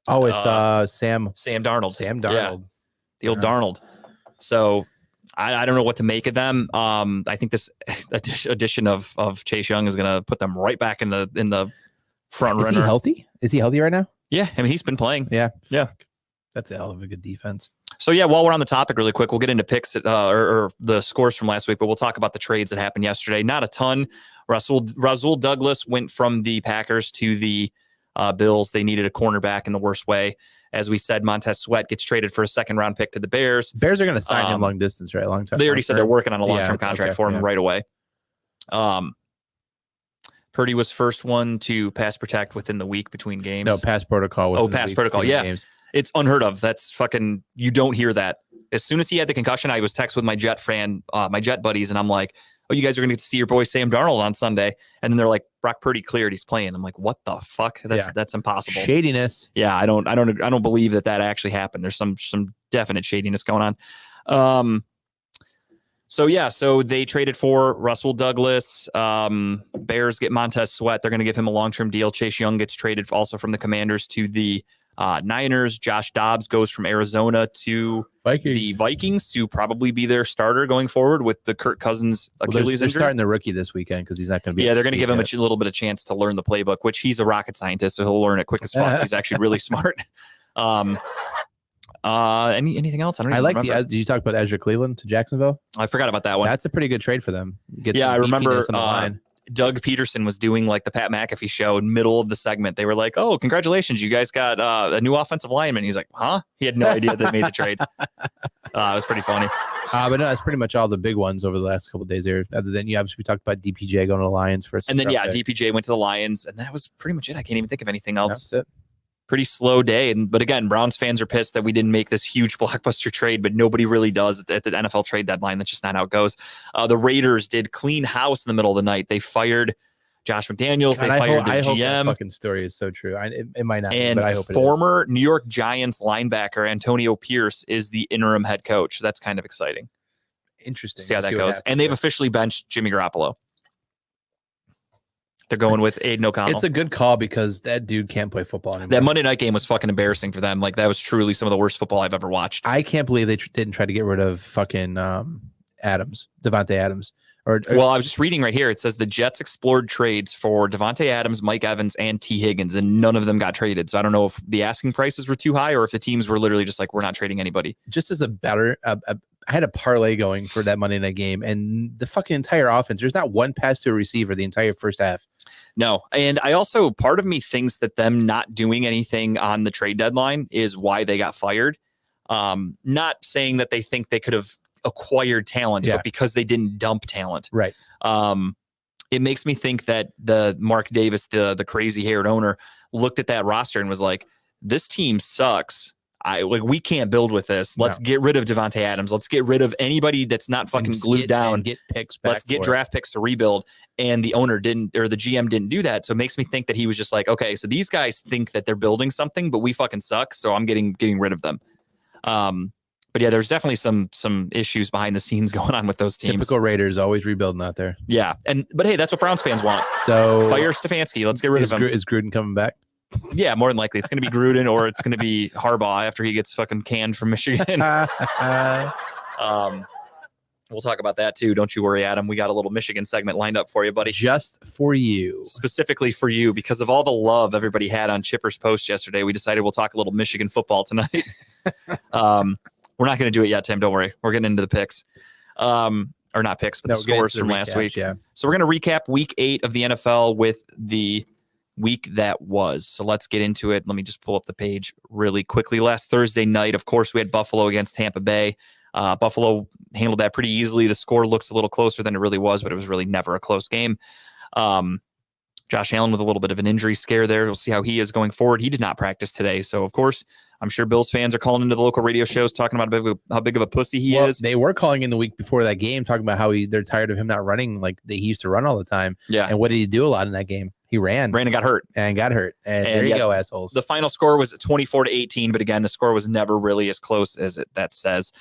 Oh, it's Sam Darnold. Sam Darnold. Yeah, the old Darnold. So I don't know what to make of them. I think this addition of Chase Young is going to put them right back in the front runner. Is he healthy? Is he healthy right now? Yeah, I mean he's been playing. Yeah. That's a hell of a good defense. So yeah, while we're on the topic really quick, we'll get into picks or the scores from last week, but we'll talk about the trades that happened yesterday. Not a ton. Rasul Douglas went from the Packers to the Bills. They needed a cornerback in the worst way. As we said, Montez Sweat gets traded for a second-round pick to the Bears. Bears are going to sign him long distance, right? Long term. They already said they're working on a long-term contract for him right away. Purdy was first one to pass protect within the week between games. No, pass protocol. Pass protocol. Yeah. Games. It's unheard of. That's fucking, you don't hear that. As soon as he had the concussion, I was texting with my Jet buddies, and I'm like, oh, you guys are going to get to see your boy Sam Darnold on Sunday. And then they're like, Brock Purdy cleared, he's playing. I'm like, what the fuck? That's impossible. Shadiness. Yeah, I don't believe that actually happened. There's some definite shadiness going on. So they traded for Russell Douglas. Bears get Montez Sweat. They're going to give him a long-term deal. Chase Young gets traded also from the Commanders to the Niners. Josh Dobbs goes from Arizona to the Vikings to probably be their starter going forward with the Kirk Cousins Achilles they're injury. starting the rookie this weekend because he's not going to be. Yeah, they're going to give him a little bit of chance to learn the playbook, which he's a rocket scientist, so he'll learn it quick as fuck. He's actually really smart. Anything else? I like remember. Did you talk about Ezra Cleveland to Jacksonville? I forgot about that one. That's a pretty good trade for them. I remember Doug Peterson was doing like the Pat McAfee show in middle of the segment. They were like, oh, congratulations, you guys got a new offensive lineman. He's like, huh? He had no idea they made the trade. It was pretty funny. But no, that's pretty much all the big ones over the last couple of days there. Other than we talked about DPJ going to the Lions first. And then DPJ went to the Lions, and that was pretty much it. I can't even think of anything else. That's it. Pretty slow day. But again, Browns fans are pissed that we didn't make this huge blockbuster trade, but nobody really does at the NFL trade deadline. That's just not how it goes. The Raiders did clean house in the middle of the night. They fired Josh McDaniels. God, They fired I their hope that GM. fucking story is so true. It might not, be, And but I hope it is. former New York Giants linebacker Antonio Pierce is the interim head coach. That's kind of exciting. Interesting. See how that what goes. happens And they've there. officially benched Jimmy Garoppolo. They're going with Aiden O'Connell. It's a good call because that dude can't play football anymore. That Monday night game was fucking embarrassing for them. Like, that was truly some of the worst football I've ever watched. I can't believe they didn't try to get rid of fucking Devontae Adams. Well, I was just reading right here. It says the Jets explored trades for Devontae Adams, Mike Evans, and T. Higgins, and none of them got traded. So I don't know if the asking prices were too high or if the teams were literally just like, we're not trading anybody. Just as a better, I had a parlay going for that Monday night game, and the fucking entire offense, there's not one pass to a receiver the entire first half. No. And I also, part of me thinks that them not doing anything on the trade deadline is why they got fired. Not saying that they think they could have acquired talent, but because they didn't dump talent. Right. It makes me think that the Mark Davis, the crazy haired owner, looked at that roster and was like, this team sucks. We can't build with this. Let's get rid of Devontae Adams. Let's get rid of anybody that's not fucking glued down. Get picks back. Let's get draft picks to rebuild. And the owner didn't, or the GM didn't do that. So it makes me think that he was just like, okay, so these guys think that they're building something, but we fucking suck. So I'm getting rid of them. But yeah, there's definitely some issues behind the scenes going on with those teams. Typical Raiders, always rebuilding out there. Yeah, but hey, that's what Browns fans want. So fire Stefanski. Let's get rid of him. Is Gruden coming back? Yeah, more than likely. It's going to be Gruden or it's going to be Harbaugh after he gets fucking canned from Michigan. We'll talk about that too. Don't you worry, Adam. We got a little Michigan segment lined up for you, buddy. Just for you. Specifically for you, because of all the love everybody had on Chipper's post yesterday, we decided we'll talk a little Michigan football tonight. We're not going to do it yet, Tim. Don't worry. We're getting into the picks. Or not picks, but the scores from last week. Yeah. So we're going to recap week 8 of the NFL with the week that was. So let's get into it. Let me just pull up the page really quickly. Last Thursday night, of course, we had Buffalo against Tampa Bay. Buffalo handled that pretty easily. The score looks a little closer than it really was, but it was really never a close game. Josh Allen with a little bit of an injury scare there. We'll see how he is going forward. He did not practice today. So, of course, I'm sure Bills fans are calling into the local radio shows talking about how big of a pussy he is. They were calling in the week before that game talking about how they're tired of him not running like he used to run all the time. Yeah. And what did he do a lot in that game? He ran. Brandon got hurt. And there you go, assholes. The final score was 24-18, but again, the score was never really as close as that says.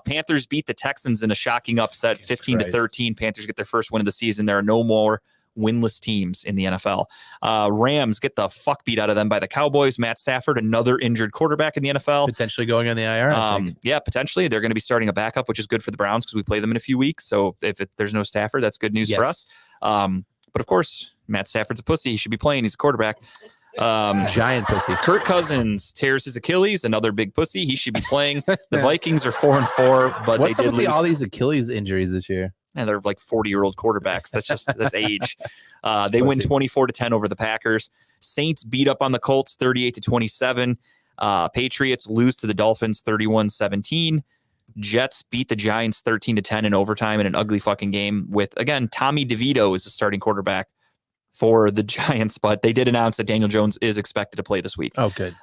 Panthers beat the Texans in a shocking upset, 15-13. Panthers get their first win of the season. There are no more winless teams in the NFL. Rams get the fuck beat out of them by the Cowboys. Matt Stafford, another injured quarterback in the NFL. Potentially going on the IR. Yeah, potentially. They're going to be starting a backup, which is good for the Browns because we play them in a few weeks. So if there's no Stafford, that's good news for us. But of course, Matt Stafford's a pussy. He should be playing. He's a quarterback. Giant pussy. Kirk Cousins tears his Achilles. Another big pussy. He should be playing. The Vikings are 4-4, but what's they did up with lose. all these Achilles injuries this year? And they're like 40-year-old quarterbacks. That's age. They win 24-10 over the Packers. Saints beat up on the Colts 38-27. Patriots lose to the Dolphins 31-17. Jets beat the Giants 13-10 in overtime in an ugly fucking game with, again, Tommy DeVito is the starting quarterback for the Giants, but they did announce that Daniel Jones is expected to play this week. Oh, good.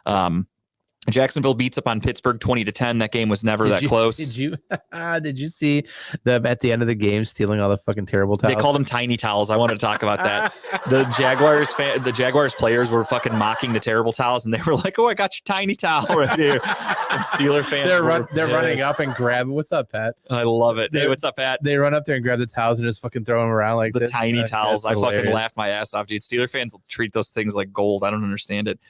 Jacksonville beats up on Pittsburgh 20-10. That game was never close. Did you see them at the end of the game stealing all the fucking terrible towels? They called them tiny towels. I wanted to talk about that. The Jaguars players were fucking mocking the terrible towels, and they were like, "Oh, I got your tiny towel right here." And Steeler fans, they're running up and grab. What's up, Pat? I love it. Hey, what's up, Pat? They run up there and grab the towels and just fucking throw them around like the tiny towels. I fucking laughed my ass off, dude. Steeler fans treat those things like gold. I don't understand it.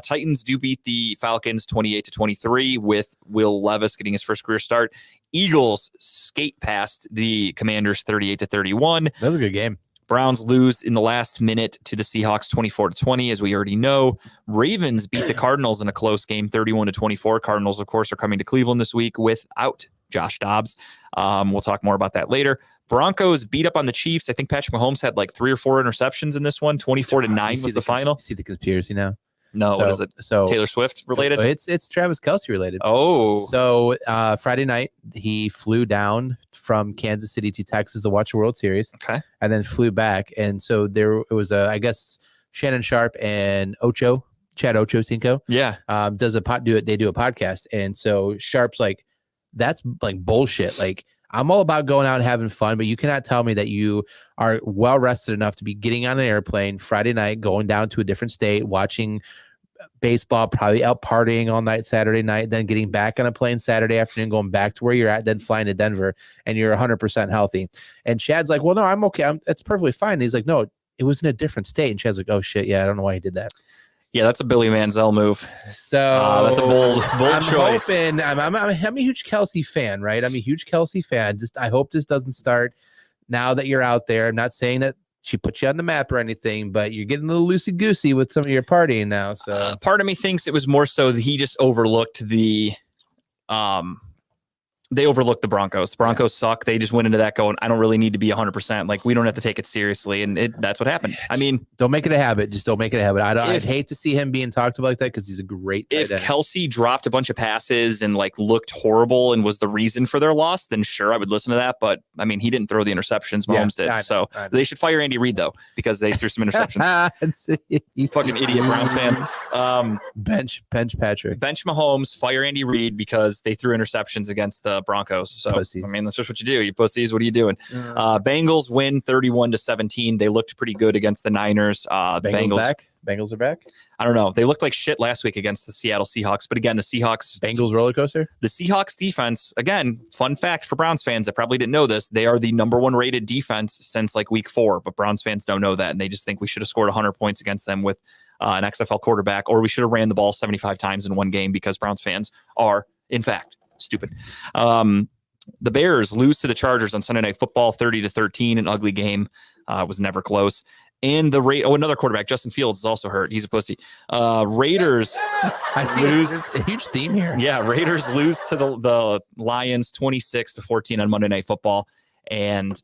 Titans do beat the Falcons 28-23 with Will Levis getting his first career start. Eagles skate past the Commanders 38-31. That was a good game. Browns lose in the last minute to the Seahawks 24-20, as we already know. Ravens beat the Cardinals in a close game 31-24. Cardinals, of course, are coming to Cleveland this week without Josh Dobbs. We'll talk more about that later. Broncos beat up on the Chiefs. I think Patrick Mahomes had like 3 or 4 interceptions in this one. 24-9 was the final. See the conspiracy now? No, what is it? So Taylor Swift related? It's Travis Kelce related. Oh. So Friday night, he flew down from Kansas City to Texas to watch the World Series. Okay. And then flew back. And so it was I guess Shannon Sharp and Chad Ochocinco. Yeah. They do a podcast. And so Sharp's like, that's like bullshit. Like, I'm all about going out and having fun, but you cannot tell me that you are well rested enough to be getting on an airplane Friday night, going down to a different state, watching baseball, probably out partying all night Saturday night, then getting back on a plane Saturday afternoon, going back to where you're at, then flying to Denver, and you're 100% healthy. And Chad's like, well, no, I'm okay. That's perfectly fine. And he's like, no, it was in a different state. And Chad's like, oh shit, yeah, I don't know why he did that. Yeah, that's a Billy Manziel move. So that's a bold choice. Hoping, I'm a huge Kelsey fan, right? I'm a huge Kelsey fan. I hope this doesn't start now that you're out there. I'm not saying that she put you on the map or anything, but you're getting a little loosey-goosey with some of your partying now. So part of me thinks it was more so that he just overlooked they overlooked the Broncos. The Broncos suck. They just went into that going, I don't really need to be 100%. Like, we don't have to take it seriously. And that's what happened. I mean, don't make it a habit. Just don't make it a habit. I'd hate to see him being talked about like that because he's a great tight end. If end. Kelsey dropped a bunch of passes and like looked horrible and was the reason for their loss, then sure, I would listen to that. But I mean, he didn't throw the interceptions. Mahomes did. So they should fire Andy Reid, though, because they threw some interceptions. You fucking idiot Browns fans. Bench Patrick. Bench Mahomes, fire Andy Reid because they threw interceptions against the Broncos. So pussies. I mean, that's just what you do. You pussies. What are you doing? Bengals win 31-17. They looked pretty good against the Niners. The Bengals back. Bengals are back. I don't know. They looked like shit last week against the Seattle Seahawks. But again, the Seahawks. Bengals roller coaster. The Seahawks defense, again, fun fact for Browns fans that probably didn't know this. They are the #1 rated defense since like week 4. But Browns fans don't know that. And they just think we should have scored 100 points against them with an XFL quarterback, or we should have ran the ball 75 times in one game because Browns fans are, in fact, stupid. The Bears lose to the Chargers on Sunday Night Football 30-13, an ugly game. It was never close. And another quarterback, Justin Fields, is also hurt. He's a pussy. Raiders I see lose. There's a huge theme here. Yeah, Raiders lose to the Lions 26-14 on Monday Night Football. And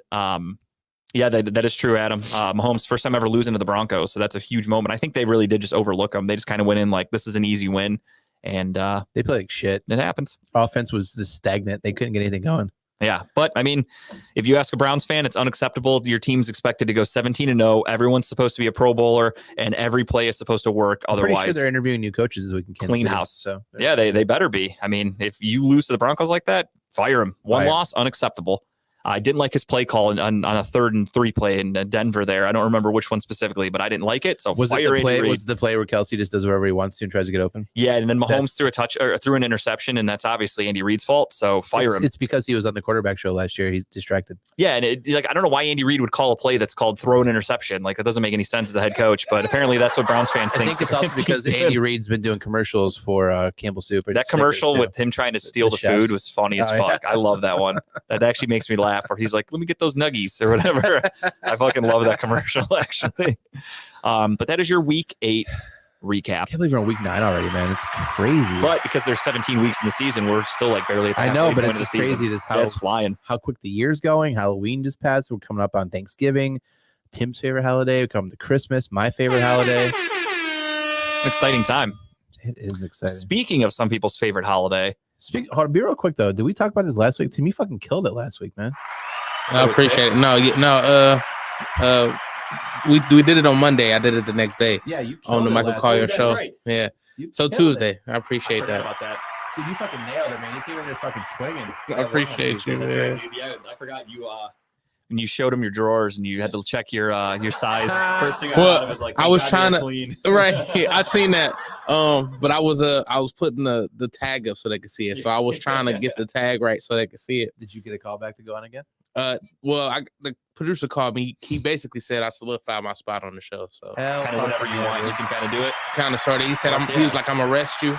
yeah, that is true, Adam. Mahomes' first time ever losing to the Broncos, so that's a huge moment. I think they really did just overlook them. They just kind of went in like, this is an easy win. And they play like shit. It happens. Offense was just stagnant. They couldn't get anything going. Yeah, but I mean, if you ask a Browns fan, it's unacceptable. Your team's expected to go 17-0. Everyone's supposed to be a Pro Bowler, and every play is supposed to work. Otherwise, pretty sure they're interviewing new coaches this week in Kansas clean City, house. So yeah, they better be. I mean, if you lose to the Broncos like that, fire them. One loss, unacceptable. I didn't like his play call on a 3rd and 3 play in Denver there. I don't remember which one specifically, but I didn't like it. So was it the play? Was the play where Kelsey just does whatever he wants to and tries to get open? Yeah, and then Mahomes threw an interception, and that's obviously Andy Reid's fault. So fire him. It's because he was on the quarterback show last year. He's distracted. Yeah, and I don't know why Andy Reid would call a play that's called throw an interception. Like, that doesn't make any sense as a head coach. But apparently, that's what Browns fans think. I think it's also because Andy Reid's been doing commercials for Campbell Soup. That commercial with him trying to steal the food was funny as fuck. I love that one. That actually makes me laugh. Where he's like, "Let me get those nuggies," or whatever. I fucking love that commercial, actually. But that is your week 8 recap. I can't believe we're on week 9 already, man. It's crazy. But because there's 17 weeks in the season, we're still like barely at the I know, but point it's of just the crazy season. just how it's flying. How quick the year's going. Halloween just passed. We're coming up on Thanksgiving. Tim's favorite holiday. We're coming to Christmas. My favorite holiday. It's an exciting time. It is exciting. Speaking of some people's favorite holiday. Hold on, be real quick though. Did we talk about this last week? Tim, you fucking killed it last week, man. I appreciate it. No. We did it on Monday. I did it the next day. Yeah, you on the Michael Collier show. Right. Yeah. So Tuesday. I appreciate that. About that. Dude, you fucking nailed it, man. You came in there fucking swinging. I appreciate you, man. Right, dude. Yeah, I forgot you. When you showed him your drawers and you had to check your size. First thing I thought was like, I was trying to clean. Right. I seen that. But I was putting the tag up so they could see it. So I was trying to get the tag right so they could see it. Did you get a call back to go on again? Well, the producer called me. He basically said I solidified my spot on the show. So kind of whatever you want, you can kind of do it. Kind of sort of. He said he was like, I'm gonna arrest you.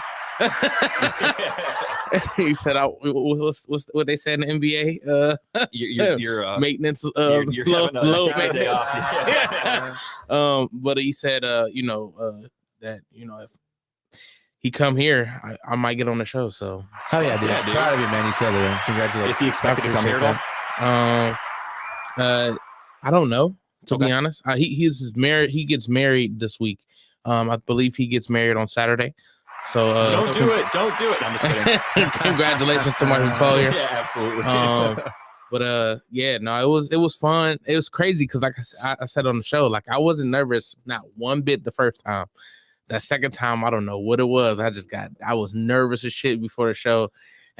He said, "What's what they say in the NBA? Your maintenance, you're low maintenance." day off. But he said, that if he come here, I might get on the show. So hell yeah, dude! Proud of you, man. You killed it. Congratulations. Is he expected to come here at all? I don't know. To be honest, he's married. He gets married this week. I believe he gets married on Saturday. So don't do it. I'm just kidding. Congratulations to Michael Collier. Yeah, absolutely. But yeah, no, it was fun. It was crazy because like I said on the show, like I wasn't nervous, not one bit the first time. That second time, I don't know what it was. I was nervous as shit before the show.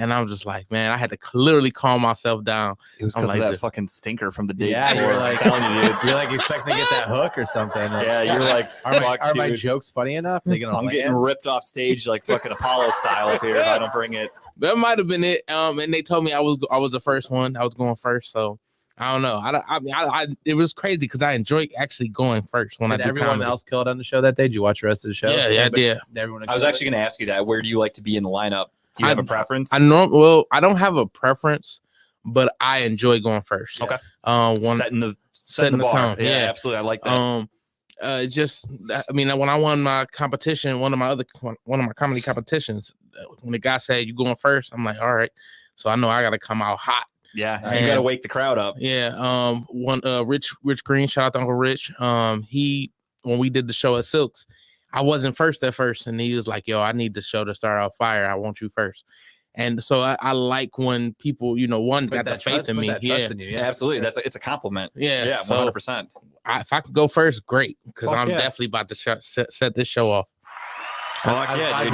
And I'm just like, man, I had to literally calm myself down. It was I'm because like, of that fucking stinker from the day Yeah, before. you're like, I'm telling you, dude. you're like expecting to get that hook or something. Like, Yeah, you're like, are my dude. jokes funny enough? They're gonna I'm land? getting ripped off stage like fucking Apollo style up here if I don't bring it. That might have been it. And they told me I was the first one. I was going first, so I don't know. It was crazy because I enjoy actually going first when Did I do everyone comedy. else kill it on the show that day? Did you watch the rest of the show? Yeah, I did. Everyone I was actually going to ask you that. Where do you like to be in the lineup? Do you have a preference? I don't have a preference, but I enjoy going first. Okay. Setting the bar. tone. Yeah, absolutely. I like that. I mean, when I won my competition, one of my comedy competitions, when the guy said you going first, I'm like, all right. So I know I got to come out hot. Yeah, you got to wake the crowd up. Yeah. Rich Green, shout out to Uncle Rich. When we did the show at Silks, I wasn't first at first, and he was like, yo, I need the show to start off fire. I want you first. And so I like when people, got that faith in me. Yeah, absolutely. It's a compliment. Yeah, yeah, 100%. If I could go first, great, because I'm yeah. definitely about to set this show off. I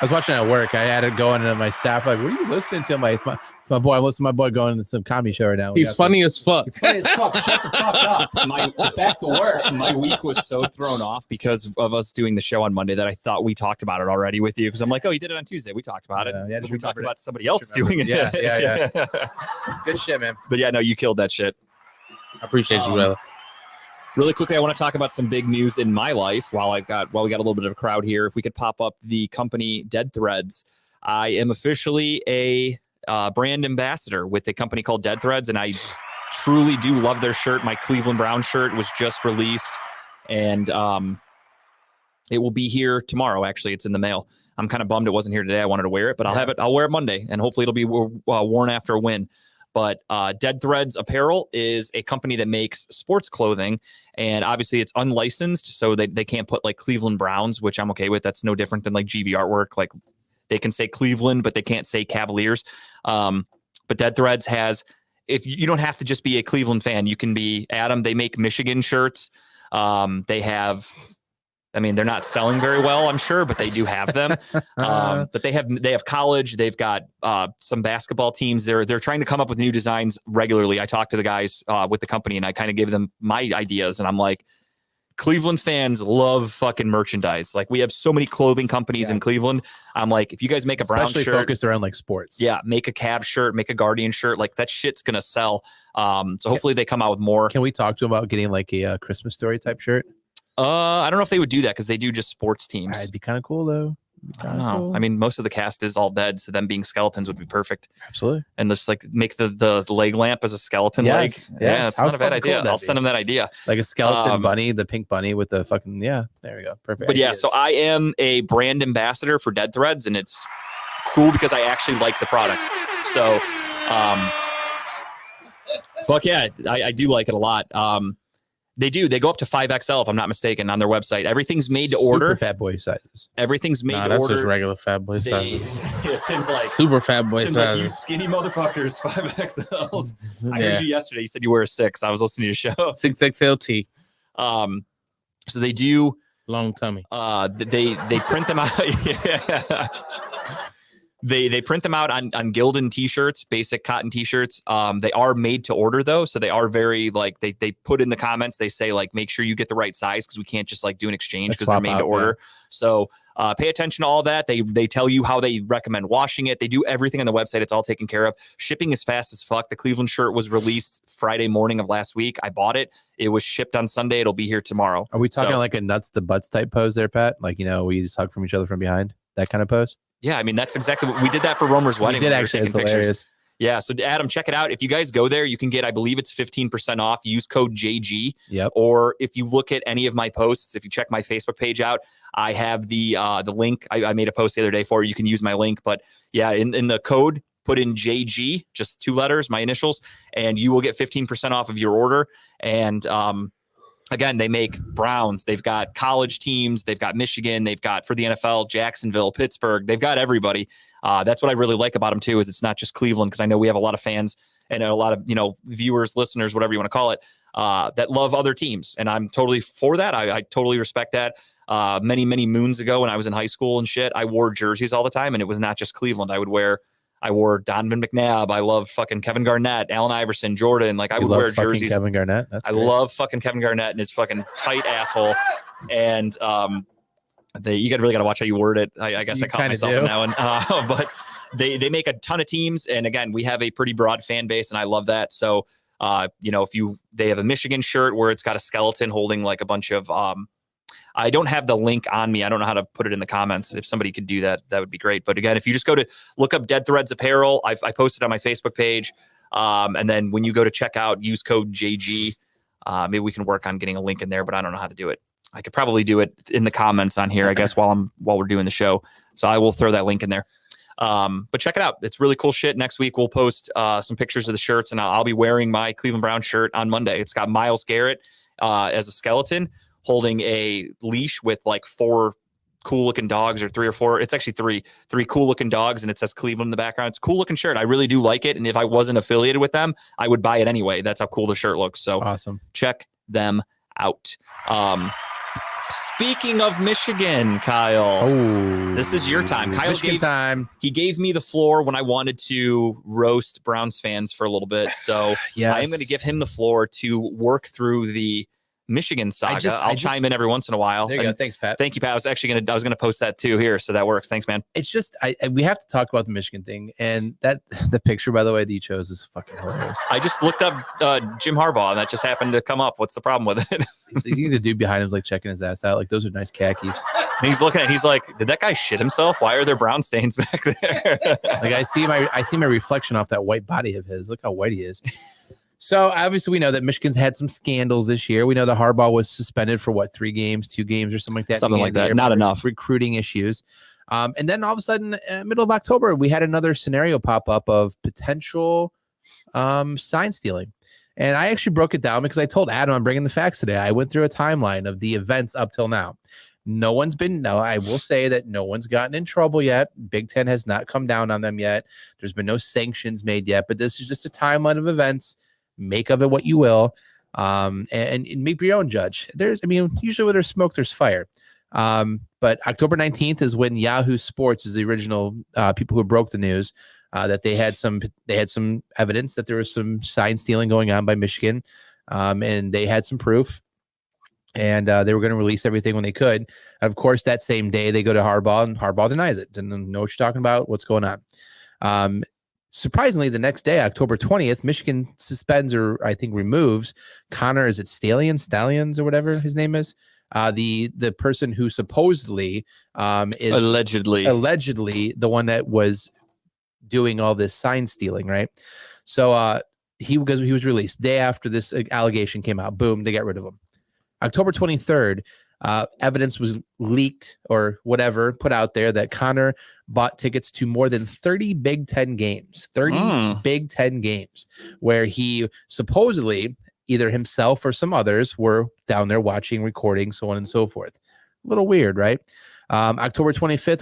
was watching at work. I had it going into my staff, like, what are you listening to? It's my boy. I'm listening to my boy going to some comedy show right now. He's funny as fuck. He's funny as fuck. Shut the fuck up. Back to work. My week was so thrown off because of us doing the show on Monday that I thought we talked about it already with you. Because I'm like, oh, you did it on Tuesday. We talked about it. Yeah, we talked about somebody else doing it. Yeah. Good shit, man. But yeah, no, you killed that shit. I appreciate you, brother. Really quickly, I want to talk about some big news in my life while we got a little bit of a crowd here. If we could pop up the company Dead Threads. I am officially a brand ambassador with a company called Dead Threads, and I truly do love their shirt. My Cleveland Brown shirt was just released, and it will be here tomorrow. Actually, it's in the mail. I'm kind of bummed it wasn't here today. I wanted to wear it, but I'll wear it Monday, and hopefully it'll be worn after a win. But Dead Threads Apparel is a company that makes sports clothing, and obviously it's unlicensed, so they can't put like Cleveland Browns, which I'm okay with. That's no different than like GV Artwork. Like they can say Cleveland, but they can't say Cavaliers. But Dead Threads has, if you don't have to just be a Cleveland fan, you can be Adam. They make Michigan shirts. They have. I mean, they're not selling very well, I'm sure, but they do have them. But they have college. They've got some basketball teams. They're trying to come up with new designs regularly. I talked to the guys with the company, and I kind of gave them my ideas. And I'm like, Cleveland fans love fucking merchandise. Like we have so many clothing companies in Cleveland. I'm like, if you guys make a Brown shirt, focused around like sports. Yeah, make a Cavs shirt, make a Guardian shirt. Like that shit's gonna sell. So hopefully they come out with more. Can we talk to them about getting like a Christmas Story type shirt? I don't know if they would do that because they do just sports teams. It'd be kind of cool though. I don't know. Cool. I mean, most of the cast is all dead, so them being skeletons would be perfect. Absolutely. And just like make the leg lamp as a skeleton leg. Yeah, it's not a bad idea. I'll send them that idea. Like a skeleton bunny, the pink bunny with the fucking there we go. Perfect. But so I am a brand ambassador for Dead Threads, and it's cool because I actually like the product. So fuck yeah, I do like it a lot. They go up to 5XL if I'm not mistaken on their website. Everything's made to order. Super fat boy sizes. Everything's made to that's order. Just regular fat boy sizes. Tim's like super fat boy Tim's sizes. Like, you skinny motherfuckers, 5XLs. I heard you yesterday. You said you wear a 6. I was listening to your show. 6XLT. So they do long tummy. They print them out. Yeah. They print them out on Gildan t-shirts, basic cotton t-shirts. They are made to order though. So they are very like, they put in the comments, they say like, make sure you get the right size because we can't just like do an exchange because they're made to order. So pay attention to all that. They tell you how they recommend washing it. They do everything on the website. It's all taken care of. Shipping is fast as fuck. The Cleveland shirt was released Friday morning of last week. I bought it. It was shipped on Sunday. It'll be here tomorrow. Are we talking like a nuts to butts type pose there, Pat? Like, we just hug from each other from behind, that kind of pose? Yeah, I mean, that's exactly what we did that for Romer's wedding. We did actually. It's hilarious. Yeah, so Adam, check it out. If you guys go there, you can get, I believe it's 15% off. Use code JG. Yep. Or if you look at any of my posts, if you check my Facebook page out, I have the link. I made a post the other day for you. You can use my link. But yeah, in the code, put in JG, just 2 letters, my initials, and you will get 15% off of your order. And again, they make Browns. They've got college teams. They've got Michigan. They've got for the NFL, Jacksonville, Pittsburgh. They've got everybody. That's what I really like about them too, is it's not just Cleveland, because I know we have a lot of fans and a lot of viewers, listeners, whatever you want to call it, that love other teams, and I'm totally for that. I totally respect that. Many moons ago when I was in high school and shit, I wore jerseys all the time, and it was not just Cleveland. I would wear I wore Donovan McNabb. I love fucking Kevin Garnett, Allen Iverson, Jordan. Like I would love wear fucking jerseys. Kevin Garnett. That's I great. love fucking Kevin Garnett and his fucking tight asshole. And you really got to watch how you word it. I guess I caught myself in that one. But they make a ton of teams, and again, we have a pretty broad fan base, and I love that. So they have a Michigan shirt where it's got a skeleton holding like a bunch of I don't have the link on me. I don't know how to put it in the comments. If somebody could do that, that would be great. But again, if you just go to look up Dead Threads Apparel, I posted on my Facebook page. And then when you go to checkout, use code JG. Maybe we can work on getting a link in there, but I don't know how to do it. I could probably do it in the comments on here, I guess, while we're doing the show. So I will throw that link in there. But check it out. It's really cool shit. Next week, we'll post some pictures of the shirts, and I'll be wearing my Cleveland Brown shirt on Monday. It's got Myles Garrett as a skeleton holding a leash with like 4 cool looking dogs, or 3 or 4. It's actually three cool looking dogs, and it says Cleveland in the background. It's a cool looking shirt. I really do like it. And if I wasn't affiliated with them, I would buy it anyway. That's how cool the shirt looks. So awesome. Check them out. Speaking of Michigan, Kyle, this is your time. Kyle He gave me the floor when I wanted to roast Browns fans for a little bit. So I am going to give him the floor to work through the Michigan saga. I'll chime in every once in a while. There you go. Thanks, Pat. Thank you, Pat. I was gonna post that too here, so that works. Thanks, man. It's just we have to talk about the Michigan thing, and that the picture, by the way, that you chose is fucking hilarious. I just looked up Jim Harbaugh, and that just happened to come up. What's the problem with it? He's the dude behind him, like checking his ass out. Like, those are nice khakis. And he's looking at. He's like, did that guy shit himself? Why are there brown stains back there? Like, I see my reflection off that white body of his. Look how white he is. So obviously we know that Michigan's had some scandals this year. We know that Harbaugh was suspended for 2 games or something like that. Something like that. Not enough. Recruiting issues. And then all of a sudden, middle of October, we had another scenario pop up of potential sign stealing. And I actually broke it down because I told Adam I'm bringing the facts today. I went through a timeline of the events up till now. I will say that no one's gotten in trouble yet. Big Ten has not come down on them yet. There's been no sanctions made yet, but this is just a timeline of events. Make of it what you will, and make your own judge. Usually where there's smoke, there's fire. But October 19th is when Yahoo Sports is the original people who broke the news that they had some evidence that there was some sign stealing going on by Michigan, and they had some proof, and they were going to release everything when they could. Of course, that same day they go to Harbaugh, and Harbaugh denies it. Didn't know what you're talking about. What's going on? Surprisingly, the next day, October 20th, Michigan suspends, or I think removes, Connor, is it Stallions or whatever his name is? The person who supposedly is allegedly the one that was doing all this sign stealing, right? So he was released day after this allegation came out. Boom, they got rid of him. October 23rd, evidence was leaked or whatever, put out there that Connor bought tickets to more than 30 Big Ten games, Big Ten games, where he supposedly either himself or some others were down there watching, recording, so on and so forth. A little weird, right? October 25th,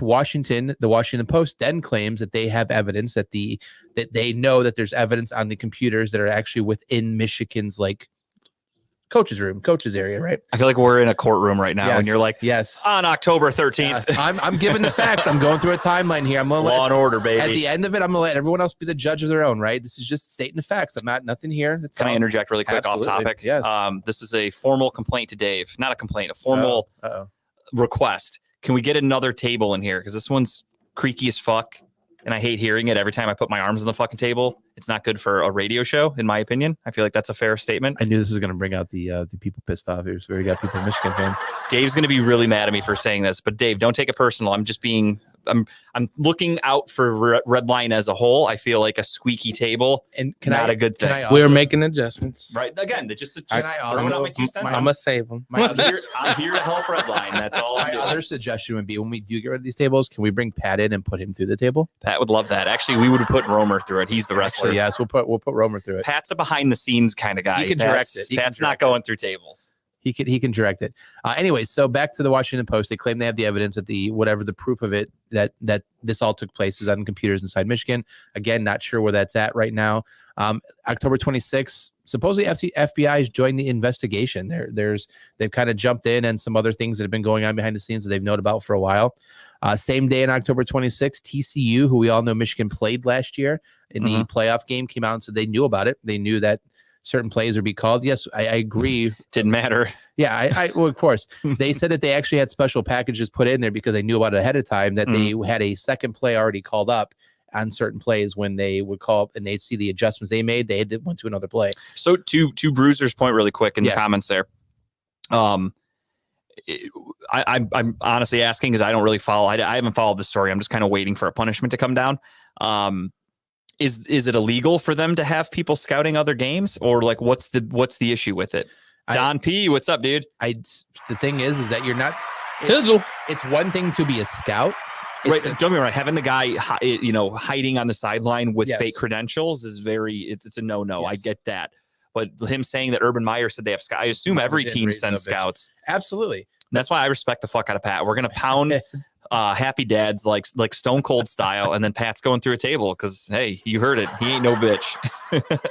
the Washington Post then claims that they have evidence that they know that there's evidence on the computers that are actually within Michigan's coach's area, right? I feel like we're in a courtroom right now, and you're like, yes, on October 13th. Yes. I'm giving the facts. I'm going through a timeline here. I'm gonna law and order, baby. At the end of it, I'm gonna let everyone else be the judge of their own, right? This is just stating the facts. I'm not nothing here. Can I interject really quick off topic? Yes. This is a formal complaint to Dave. Not a complaint, a formal request. Can we get another table in here? Because this one's creaky as fuck, and I hate hearing it every time I put my arms on the fucking table. It's not good for a radio show, in my opinion. I feel like that's a fair statement. I knew this was going to bring out the people pissed off. Here's where we got people Michigan fans. Dave's going to be really mad at me for saying this, but Dave, don't take it personal. I'm looking out for Red Line as a whole. I feel like a squeaky table, and a good thing. We're making adjustments, right? Again, I'm gonna save them. I'm here to help Red Line. That's all. My other suggestion would be, when we do get rid of these tables, can we bring Pat in and put him through the table? Pat would love that. Actually, we would have put Romer through it. He's the wrestler. Yes, we'll put Romer through it. Pat's a behind the scenes kind of guy. He can direct it. Pat's not going through tables. He can direct it. Anyways, so back to the Washington Post. They claim they have the evidence that the proof of it that this all took place is on computers inside Michigan. Again, not sure where that's at right now. October 26th, supposedly FBI has joined the investigation. They've kind of jumped in and some other things that have been going on behind the scenes that they've known about for a while. Same day on October 26th, TCU, who we all know Michigan played last year in the playoff game, came out and said they knew about it. They knew that certain plays would be called. Yes, I agree. Didn't matter. Yeah, well, of course. They said that they actually had special packages put in there because they knew about it ahead of time, that they had a second play already called up on certain plays when they would call up and they'd see the adjustments they made. They went to another play. So to Bruiser's point really quick in the comments there. I'm honestly asking because I don't really follow. I haven't followed the story. I'm just kind of waiting for a punishment to come down. Is it illegal for them to have people scouting other games, or like what's the issue with it? Don P, what's up, dude? The thing is that you're not. It's one thing to be a scout. Right, don't get me wrong. Having the guy, hiding on the sideline with fake credentials is it's a no-no. Yes. I get that, but him saying that Urban Meyer said they have scouts, I assume every team sends scouts. Absolutely. That's why I respect the fuck out of Pat. We're gonna pound happy dads like Stone Cold style, and then Pat's going through a table because hey, you heard it. He ain't no bitch.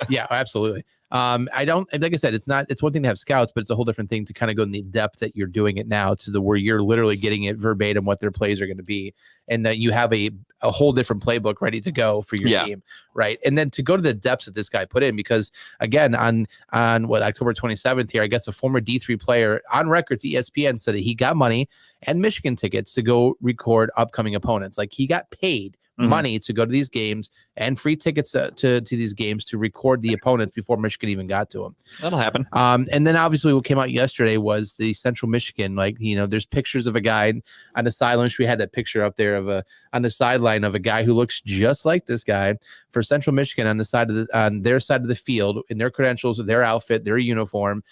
Yeah, absolutely. I don't, like I said, it's one thing to have scouts, but it's a whole different thing to kind of go in the depth that you're doing it now to where you're literally getting it verbatim what their plays are going to be. And that you have a whole different playbook ready to go for your team. Right. And then to go to the depths that this guy put in, because again, on October 27th here, I guess a former D3 player on record to ESPN said that he got money and Michigan tickets to go record upcoming opponents. Like he got paid money to go to these games and free tickets to these games to record the opponents before Michigan even got to them. That'll happen. And then obviously what came out yesterday was the Central Michigan, there's pictures of a guy on the sideline. We had that picture up there on the sideline of a guy who looks just like this guy for Central Michigan on their side of the field in their credentials, their outfit, their uniform,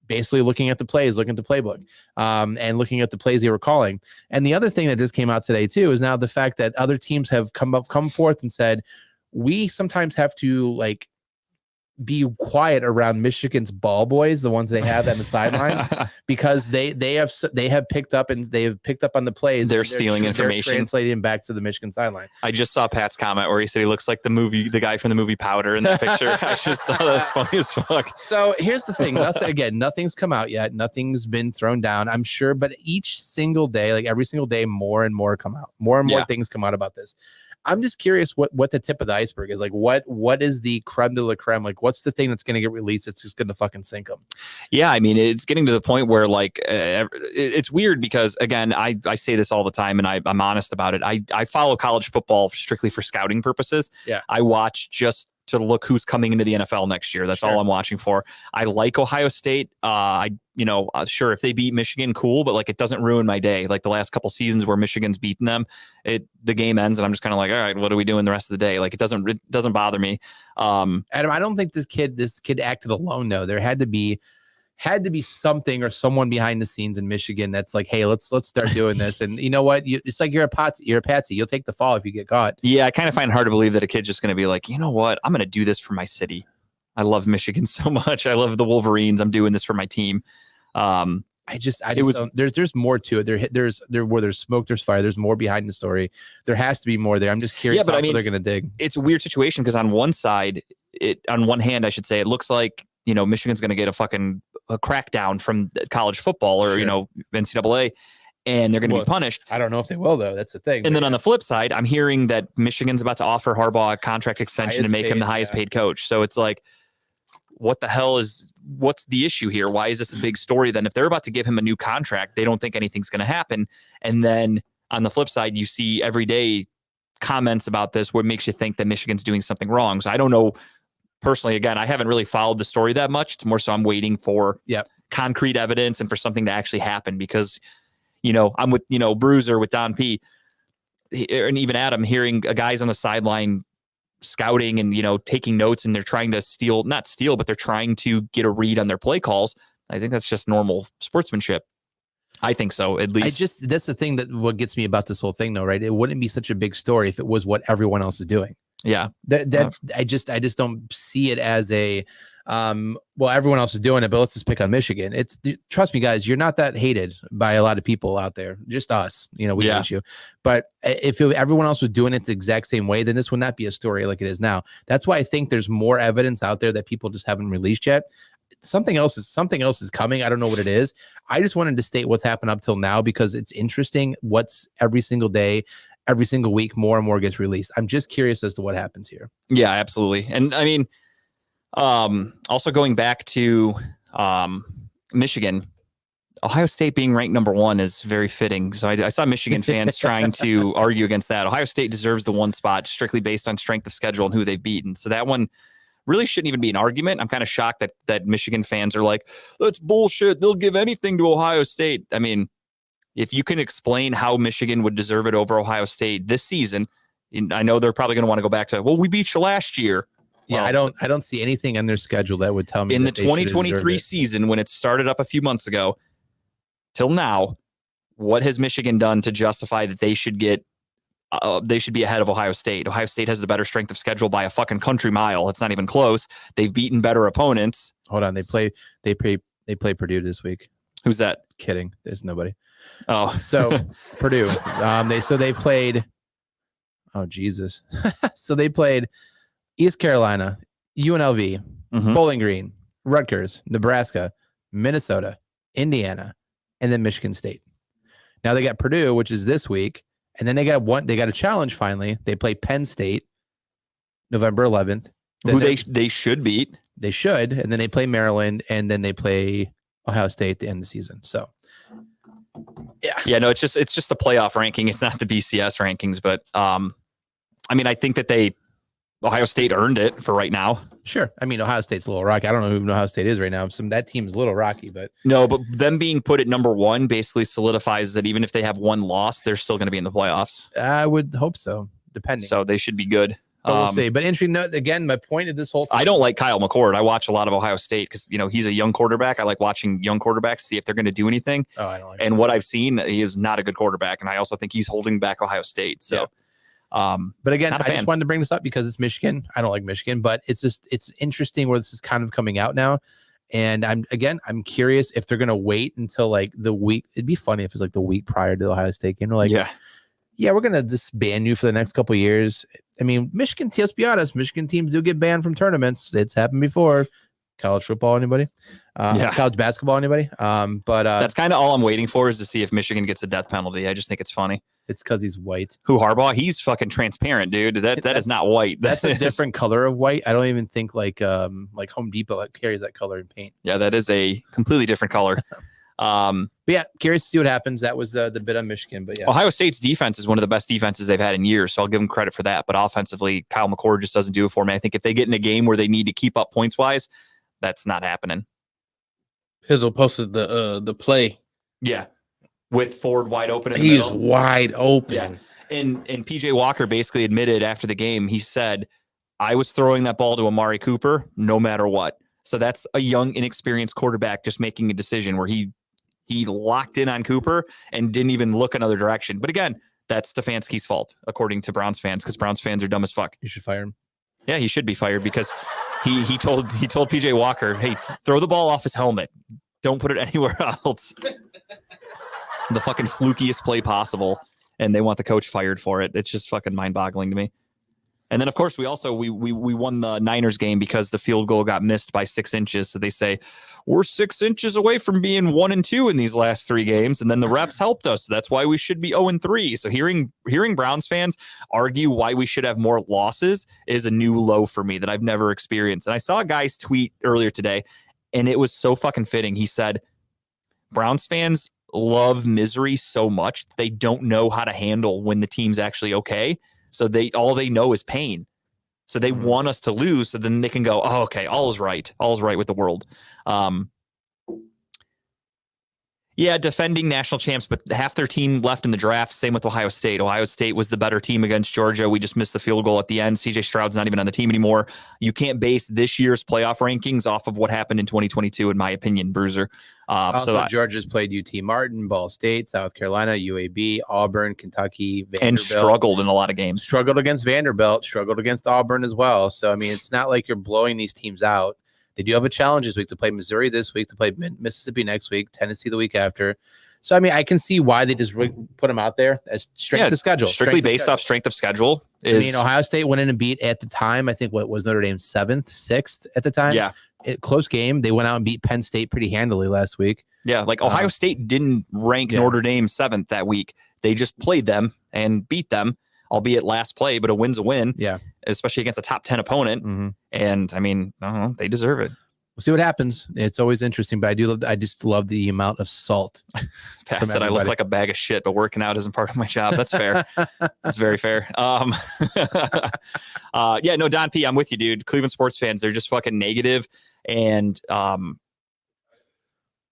basically looking at the plays, looking at the playbook, and looking at the plays they were calling. And the other thing that just came out today too is now the fact that other teams have come forth and said, we sometimes have to be quiet around Michigan's ball boys, the ones they have on the sideline, because they have picked up on the plays. They're stealing information, they're translating back to the Michigan sideline. I just saw Pat's comment where he said he looks like the guy from the movie Powder in the picture. I just saw that's funny as fuck. So here's the thing. Nothing's come out yet. Nothing's been thrown down, I'm sure, but each single day, every single day, more and more come out. More and more things come out about this. I'm just curious what the tip of the iceberg is. What is the creme de la creme? What's the thing that's going to get released that's just going to fucking sink them? Yeah, I mean, it's getting to the point where it's weird because, again, I say this all the time and I'm honest about it. I follow college football strictly for scouting purposes. Yeah. I watch just to look who's coming into the NFL next year. That's all I'm watching for. I like Ohio State. Sure, if they beat Michigan, cool, but it doesn't ruin my day. Like the last couple seasons where Michigan's beaten them, the game ends and I'm just kind of like, all right, what are we doing the rest of the day? It doesn't bother me. Adam, I don't think this kid acted alone though. There had to be something or someone behind the scenes in Michigan that's like, hey, let's start doing this. And you know what? It's like you're a patsy. You'll take the fall if you get caught. Yeah, I kind of find it hard to believe that a kid's just going to be like, you know what? I'm going to do this for my city. I love Michigan so much. I love the Wolverines. I'm doing this for my team. There's more to it. Where there's smoke, there's fire. There's more behind the story. There has to be more there. I'm just curious how they're going to dig. It's a weird situation because on one hand, I should say, it looks like, Michigan's going to get a crackdown from college football or, NCAA, and they're going to be punished. I don't know if they will, though. That's the thing. And then on the flip side, I'm hearing that Michigan's about to offer Harbaugh a contract extension to make him the highest paid coach. So it's like, what's the issue here? Why is this a big story then? If they're about to give him a new contract, they don't think anything's going to happen. And then on the flip side, you see every day comments about this, what makes you think that Michigan's doing something wrong. So I don't know. Personally, again, I haven't really followed the story that much. It's more so I'm waiting for concrete evidence and for something to actually happen because, I'm with, Bruiser with Don P and even Adam hearing guys on the sideline scouting and, taking notes and they're trying to not steal, but they're trying to get a read on their play calls. I think that's just normal sportsmanship. I think so, at least. That's the thing what gets me about this whole thing though, right? It wouldn't be such a big story if it was what everyone else is doing. Yeah. I just don't see it as a Well, everyone else is doing it, but let's just pick on Michigan. Trust me, guys, you're not that hated by a lot of people out there. Just us, we hate you. But if everyone else was doing it the exact same way, then this would not be a story like it is now. That's why I think there's more evidence out there that people just haven't released yet. Something else is coming. I don't know what it is. I just wanted to state what's happened up till now because it's interesting. What's every single day, every single week, more and more gets released. I'm just curious as to what happens here. Yeah, absolutely. And I mean, also going back to Michigan, Ohio State being ranked number 1 is very fitting. So I saw Michigan fans trying to argue against that. Ohio State deserves the 1 spot strictly based on strength of schedule and who they've beaten. So that one really shouldn't even be an argument. I'm kind of shocked that Michigan fans are like, that's bullshit. They'll give anything to Ohio State. I mean, if you can explain how Michigan would deserve it over Ohio State this season, I know they're probably going to want to go back to, well, we beat you last year. Yeah, well, I don't see anything on their schedule that would tell me in the that 2023 season when it started up a few months ago till now, what has Michigan done to justify that they should get they should be ahead of Ohio State? Ohio State has the better strength of schedule by a fucking country mile. It's not even close. They've beaten better opponents. Hold on, they play Purdue this week. Who's that? Kidding. There's nobody. Oh, so Purdue. They played. Oh Jesus. So they played East Carolina, UNLV, Bowling Green, Rutgers, Nebraska, Minnesota, Indiana, and then Michigan State. Now they got Purdue, which is this week, and then they got a challenge finally. They play Penn State November 11th. Who they should beat. They should, and then they play Maryland, and then they play Ohio State at the end of the season. So yeah, no, it's just the playoff ranking. It's not the BCS rankings, but I mean, I think that Ohio State earned it for right now. Sure. I mean, Ohio State's a little rocky. I don't know who Ohio State is right now. That team's a little rocky, but no, but them being put at number 1 basically solidifies that even if they have 1 loss, they're still going to be in the playoffs. I would hope so, depending. So they should be good. But we'll see. But interesting note, again, my point of this whole thing. I don't like Kyle McCord. I watch a lot of Ohio State because, he's a young quarterback. I like watching young quarterbacks, see if they're going to do anything. Oh, I don't like And what I've seen, he is not a good quarterback. And I also think he's holding back Ohio State. So, yeah. But again, I just wanted to bring this up because it's Michigan. I don't like Michigan, but it's interesting where this is kind of coming out now. And I'm curious if they're going to wait until like the week. It'd be funny if it's like the week prior to the Ohio State game. They're like, yeah, we're going to disband you for the next couple of years. I mean, Michigan, let's be honest, Michigan teams do get banned from tournaments. It's happened before. College football, anybody? College basketball, anybody? But that's kind of all I'm waiting for is to see if Michigan gets a death penalty. I just think it's funny. It's because he's white. Who, Harbaugh? He's fucking transparent, dude. That is not white. That's a different color of white. I don't even think like Home Depot carries that color in paint. Yeah, that is a completely different color. But yeah, curious to see what happens. That was the bit on Michigan. But yeah, Ohio State's defense is one of the best defenses they've had in years, so I'll give them credit for that. But offensively, Kyle McCord just doesn't do it for me. I think if they get in a game where they need to keep up points wise, that's not happening. Hizzle posted the play. Yeah. With Ford wide open in the middle. He's wide open. Yeah. And PJ Walker basically admitted after the game, he said, I was throwing that ball to Amari Cooper no matter what. So that's a young, inexperienced quarterback just making a decision where he locked in on Cooper and didn't even look another direction. But again, that's Stefanski's fault, according to Browns fans, because Browns fans are dumb as fuck. You should fire him. Yeah, he should be fired because he told PJ Walker, hey, throw the ball off his helmet. Don't put it anywhere else. The fucking flukiest play possible, and they want the coach fired for it. It's just fucking mind-boggling to me. And then, of course, we won the Niners game because the field goal got missed by 6 inches. So they say, we're 6 inches away from being 1-2 in these last 3 games, and then the refs helped us. So that's why we should be 0-3. So hearing Browns fans argue why we should have more losses is a new low for me that I've never experienced. And I saw a guy's tweet earlier today, and it was so fucking fitting. He said, Browns fans love misery so much they don't know how to handle when the team's actually okay. So all they know is pain. So they want us to lose so then they can go, oh, okay, all is right. All is right with the world. Yeah, defending national champs, but half their team left in the draft. Same with Ohio State. Ohio State was the better team against Georgia. We just missed the field goal at the end. CJ Stroud's not even on the team anymore. You can't base this year's playoff rankings off of what happened in 2022, in my opinion, Bruiser. Georgia's played UT Martin, Ball State, South Carolina, UAB, Auburn, Kentucky, Vanderbilt. And struggled in a lot of games. Struggled against Vanderbilt, struggled against Auburn as well. So, I mean, it's not like you're blowing these teams out. They do have a challenge this week to play Missouri this week, to play Mississippi next week, Tennessee the week after. So, I mean, I can see why they just put them out there as strength of schedule. Strictly based off strength of schedule. I mean, Ohio State went in and beat at the time, I think, what was Notre Dame 7th, 6th at the time? Yeah. Close game. They went out and beat Penn State pretty handily last week. Yeah, like Ohio State didn't rank Notre Dame 7th that week. They just played them and beat them, albeit last play, but a win's a win. Yeah. Especially against a top 10 opponent. Mm-hmm. And, I mean, I don't know, they deserve it. We'll see what happens. It's always interesting, but I just love the amount of salt. Pat said I look like a bag of shit, but working out isn't part of my job. That's fair. That's very fair. Yeah, no, Don P, I'm with you, dude. Cleveland sports fans, they're just fucking negative. And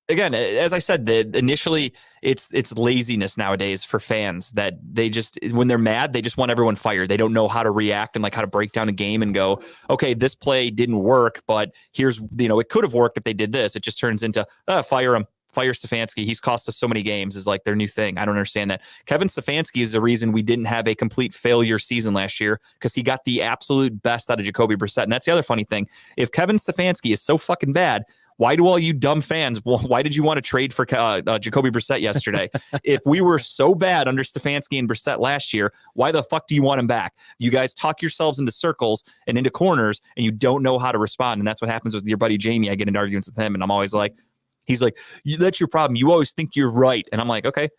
again, as I said, initially it's laziness nowadays for fans that they just, when they're mad, they just want everyone fired. They don't know how to react and like how to break down a game and go, okay, this play didn't work, but here's, it could have worked if they did this. It just turns into fire him. Fire Stefanski. He's cost us so many games is like their new thing. I don't understand that. Kevin Stefanski is the reason we didn't have a complete failure season last year because he got the absolute best out of Jacoby Brissett. And that's the other funny thing. If Kevin Stefanski is so fucking bad, why do all you dumb fans, why did you want to trade for Jacoby Brissett yesterday? If we were so bad under Stefanski and Brissett last year, why the fuck do you want him back? You guys talk yourselves into circles and into corners and you don't know how to respond. And that's what happens with your buddy Jamie. I get into arguments with him and I'm always like, he's like, that's your problem. You always think you're right. And I'm like, okay,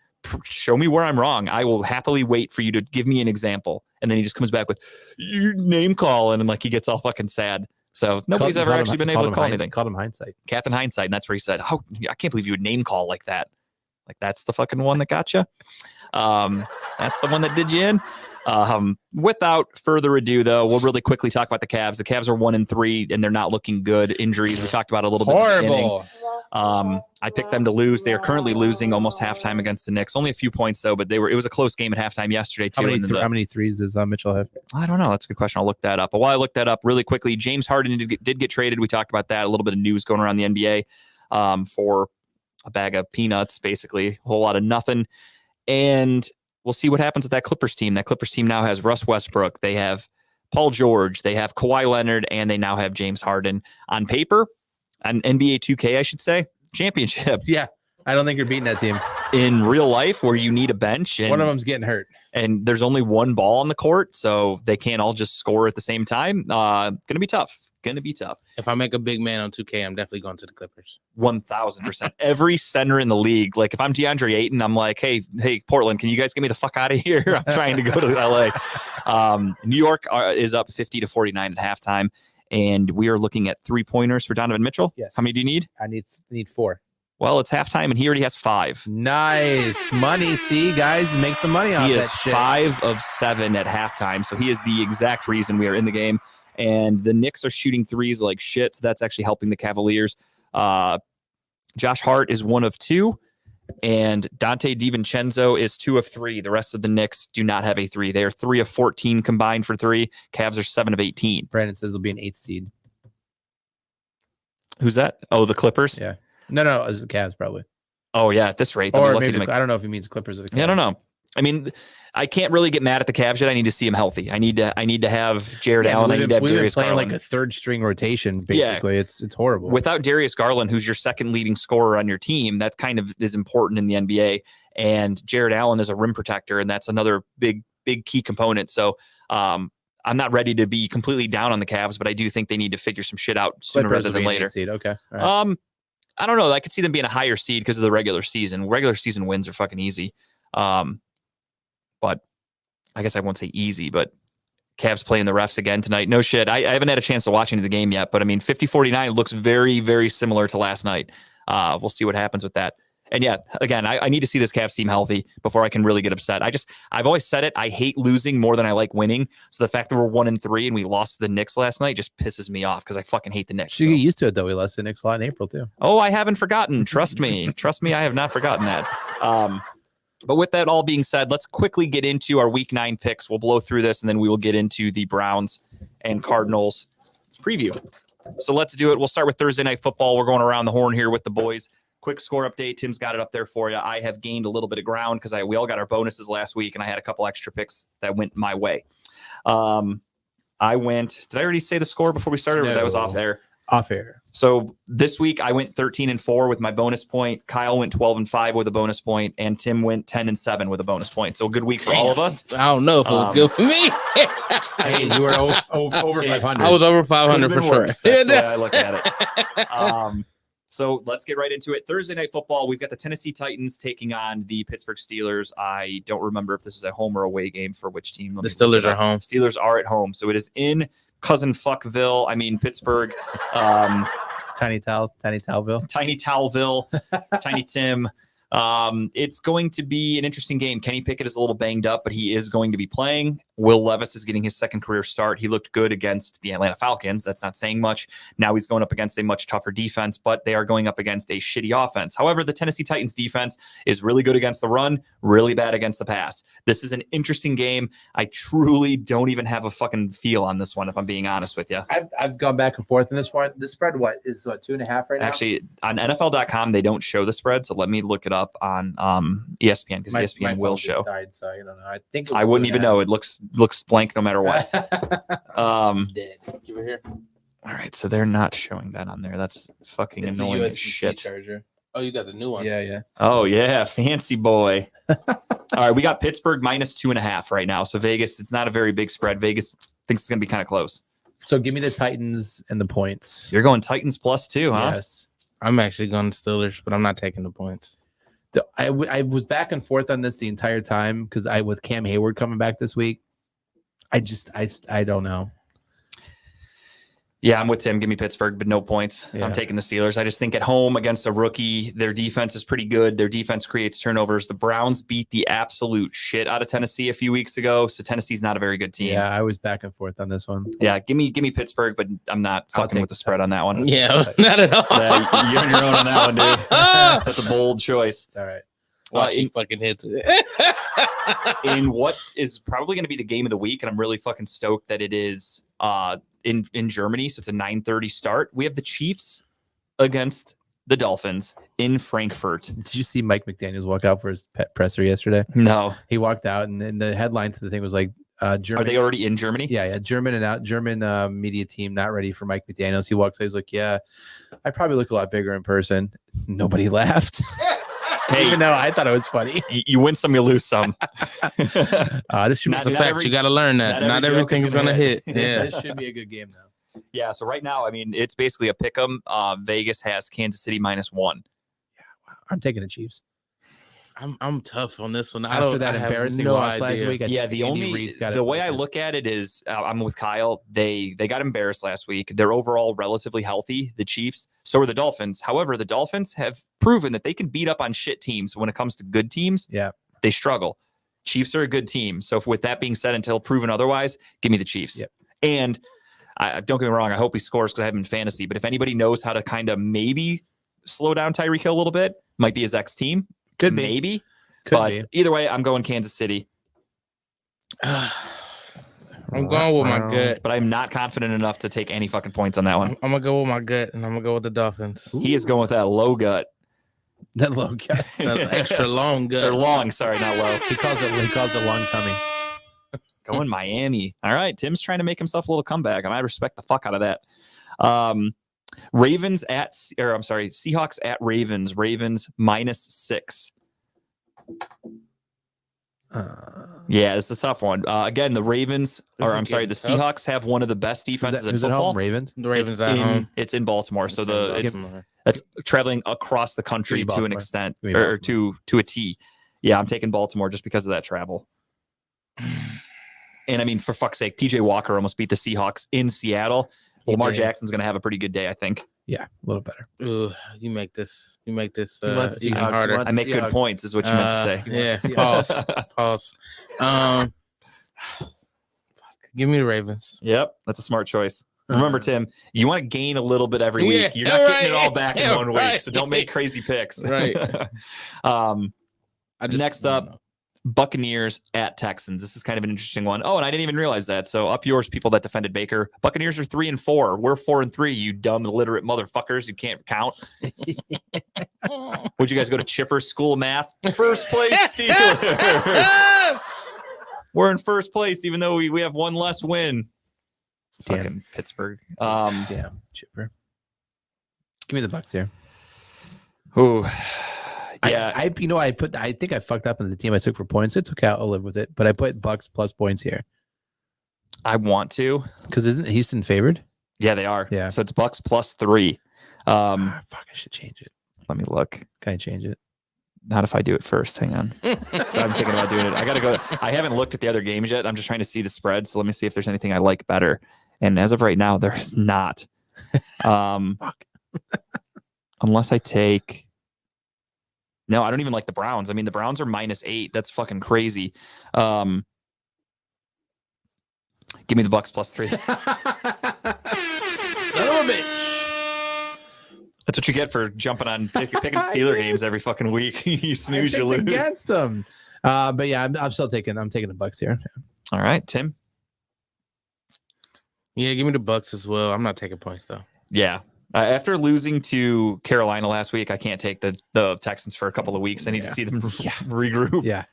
show me where I'm wrong. I will happily wait for you to give me an example. And then he just comes back with you name calling. And like, he gets all fucking sad. So nobody's ever actually been able to call anything. Called him hindsight. Captain Hindsight. And that's where he said, oh, I can't believe you would name call like that. Like, that's the fucking one that got you. That's the one that did you in. Without further ado, though, we'll really quickly talk about the Cavs. The Cavs are 1-3, and they're not looking good. Injuries, we talked about a little bit. Horrible. I picked them to lose. They are currently losing almost halftime against the Knicks. Only a few points, though, but it was a close game at halftime yesterday, too. How many threes does Mitchell have? I don't know. That's a good question. I'll look that up. But while I look that up really quickly, James Harden did get traded. We talked about that. A little bit of news going around the NBA for a bag of peanuts, basically. A whole lot of nothing. And we'll see what happens with that Clippers team. That Clippers team now has Russ Westbrook. They have Paul George. They have Kawhi Leonard. And they now have James Harden. On paper, on NBA 2K, I should say, championship. Yeah, I don't think you're beating that team. In real life, where you need a bench. And, one of them's getting hurt. And there's only one ball on the court, so they can't all just score at the same time. Going to be tough. Going to be tough. If I make a big man on 2K, I'm definitely going to the Clippers. 1,000%. Every center in the league, like if I'm DeAndre Ayton, I'm like, hey, Portland, can you guys get me the fuck out of here? I'm trying to go to LA. New York is up 50-49 at halftime, and we are looking at 3-pointers for Donovan Mitchell. Yes. How many do you need? I need 4. Well, it's halftime, and he already has 5. Nice money. See, guys, make some money off that shit. He is 5 of 7 at halftime, so he is the exact reason we are in the game. And the Knicks are shooting threes like shit, so that's actually helping the Cavaliers. Josh Hart is 1 of 2, and Dante DiVincenzo is 2 of 3. The rest of the Knicks do not have a 3. They are 3 of 14 combined for 3. Cavs are 7 of 18. Brandon says it'll be an 8th seed. Who's that? Oh, the Clippers? Yeah. No, it's the Cavs probably. Oh, yeah, at this rate. Or maybe I don't know if he means Clippers or the Cavs. Yeah, I don't know. I mean, I can't really get mad at the Cavs yet. I need to see him healthy. I need to have Jared Allen. I need to have Darius playing Garland. Like a 3rd string rotation, basically. Yeah. It's horrible. Without Darius Garland, who's your second leading scorer on your team, that kind of is important in the NBA. And Jared Allen is a rim protector, and that's another big key component. So I'm not ready to be completely down on the Cavs, but I do think they need to figure some shit out sooner rather than later. Seed. Okay. Right. I don't know. I could see them being a higher seed because of the regular season. Regular season wins are fucking easy. But I guess I won't say easy, but Cavs playing the refs again tonight. No shit. I haven't had a chance to watch any of the game yet, but I mean, 50-49 looks very, very similar to last night. We'll see what happens with that. And yeah, again, I need to see this Cavs team healthy before I can really get upset. I've always said it. I hate losing more than I like winning. So the fact that we're 1-3 and we lost to the Knicks last night just pisses me off because I fucking hate the Knicks. You get used to it though. We lost the Knicks a lot in April too. Oh, I haven't forgotten. Trust me. I have not forgotten that. But with that all being said, let's quickly get into our Week 9 picks. We'll blow through this, and then we will get into the Browns and Cardinals preview. So let's do it. We'll start with Thursday Night Football. We're going around the horn here with the boys. Quick score update. Tim's got it up there for you. I have gained a little bit of ground because we all got our bonuses last week, and I had a couple extra picks that went my way. Did I already say the score before we started? No. Or that was off there? Off air. So this week I went 13-4 with my bonus point. Kyle went 12-5 with a bonus point, and Tim went 10-7 with a bonus point. So a good week for all of us. I don't know if it was good for me. Hey, you were over 500. I was over 500 for sure. That's the way I look at it. So let's get right into it. Thursday Night Football, we've got the Tennessee Titans taking on the Pittsburgh Steelers. I don't remember if this is a home or away game for which team. The Steelers are home. Steelers are at home. So it is in Cousin Fuckville. I mean, Pittsburgh. Tiny Towelville. Tiny Towelville. Tiny Tim. It's going to be an interesting game. Kenny Pickett is a little banged up, but he is going to be playing. Will Levis is getting his second career start. He looked good against the Atlanta Falcons. That's not saying much. Now he's going up against a much tougher defense, but they are going up against a shitty offense. However, the Tennessee Titans defense is really good against the run, really bad against the pass. This is an interesting game. I truly don't even have a fucking feel on this one, if I'm being honest with you. I've gone back and forth in this one. The spread, is 2.5 right now? Actually, on NFL.com, they don't show the spread, so let me look it up on ESPN, because ESPN will show. Died, so I don't know. I think I wouldn't even know. It looks blank no matter what. Dead. Give it here. All right, so they're not showing that on there. That's fucking It's annoying a as USB-C shit. charger. Oh, you got the new one. Yeah. Oh yeah, fancy boy. All right, we got Pittsburgh -2.5 right now. So Vegas, it's not a very big spread. Vegas thinks it's gonna be kind of close. So give me the Titans and the points. You're going Titans +2, huh? Yes. I'm actually going to Steelers, but I'm not taking the points. I was back and forth on this the entire time because with Cam Hayward coming back this week. I don't know. Yeah, I'm with Tim. Give me Pittsburgh, but no points. Yeah. I'm taking the Steelers. I just think at home against a rookie, their defense is pretty good. Their defense creates turnovers. The Browns beat the absolute shit out of Tennessee a few weeks ago, so Tennessee's not a very good team. Yeah, I was back and forth on this one. Yeah, give me Pittsburgh, but I'm not fucking with the spread on that one. Yeah, not at all. Yeah, you're on your own on that one, dude. That's a bold choice. It's all right. Watch he fucking hits it. In what is probably going to be the game of the week, and I'm really fucking stoked that it is in Germany, so it's a 9:30 start. We have the Chiefs against the Dolphins in Frankfurt. Did you see Mike McDaniels walk out for his pet presser yesterday? No. He walked out, and the headline to the thing was like, German. Are they already in Germany? Yeah. German media team not ready for Mike McDaniels. He walks out, he's like, yeah, I probably look a lot bigger in person. Nobody laughed. Hey, even though I thought it was funny. You win some, you lose some. This should be That's a fact. You got to learn that. Not everything is going to hit. Yeah. This should be a good game, though. Yeah. So right now, I mean, it's basically a pick 'em. Vegas has Kansas City -1. Yeah, wow. I'm taking the Chiefs. I'm tough on this one. After that embarrassing loss last week, I yeah, think the Andy only Reid's got the way I look at it is I'm with Kyle. They got embarrassed last week. They're overall relatively healthy, the Chiefs. So are the Dolphins. However, the Dolphins have proven that they can beat up on shit teams. When it comes to good teams, yeah, they struggle. Chiefs are a good team. So with that being said, until proven otherwise, give me the Chiefs. Yep. And don't get me wrong, I hope he scores because I have him in fantasy. But if anybody knows how to kind of maybe slow down Tyreek Hill a little bit, might be his ex team. Could be. Maybe. Could but be. Either way, I'm going Kansas City. I'm going with my gut. But I'm not confident enough to take any fucking points on that one. I'm going to go with my gut, and I'm going to go with the Dolphins. He is going with that low gut. That low gut. That extra long gut. Or long, sorry, not low. He calls it long tummy. Going Miami. All right, Tim's trying to make himself a little comeback, and I respect the fuck out of that. Seahawks at Ravens. Ravens -6. Yeah, it's a tough one. Again, the Ravens, the Seahawks have one of the best defenses in football. Ravens? The Ravens at home. It's in Baltimore, so that's traveling across the country to an extent, or to a T. Yeah, I'm taking Baltimore just because of that travel. And I mean, for fuck's sake, PJ Walker almost beat the Seahawks in Seattle. Lamar Jackson's going to have a pretty good day, I think. Yeah, a little better. Ooh, you make this even harder. I make good points, is what you meant to say. Yeah, pause. Give me the Ravens. Yep, that's a smart choice. Remember, Tim, you want to gain a little bit every week. You're not getting it all back in 1 week, so don't make crazy picks. Right. Next up, Buccaneers at Texans. This is kind of an interesting one. Oh, and I didn't even realize that. So up yours, people that defended Baker. Buccaneers are 3-4. We're 4-3. You dumb illiterate motherfuckers. You can't count. Would you guys go to Chipper School of Math? First place Steelers. We're in first place, even though we have one less win. Damn. Fucking Pittsburgh. Damn, Chipper. Give me the Bucks here. Oh, yeah. I think I fucked up in the team I took for points. It's okay. I'll live with it. But I put Bucks plus points here. I want to. Because isn't Houston favored? Yeah, they are. Yeah. So it's Bucks plus 3. Fuck, I should change it. Let me look. Can I change it? Not if I do it first. Hang on. So I'm thinking about doing it. I got to go. I haven't looked at the other games yet. I'm just trying to see the spread. So let me see if there's anything I like better. And as of right now, there's not. Fuck. Unless I take. No, I don't even like the Browns. I mean, the Browns are -8. That's fucking crazy. Give me the Bucks plus 3. Son of a bitch. That's what you get for jumping on picking Steeler games every fucking week. You snooze, you lose. Against them. But yeah, I'm still taking the Bucks here. All right, Tim. Yeah, give me the Bucks as well. I'm not taking points though. Yeah. After losing to Carolina last week, I can't take the Texans for a couple of weeks. I need to see them regroup. Yeah.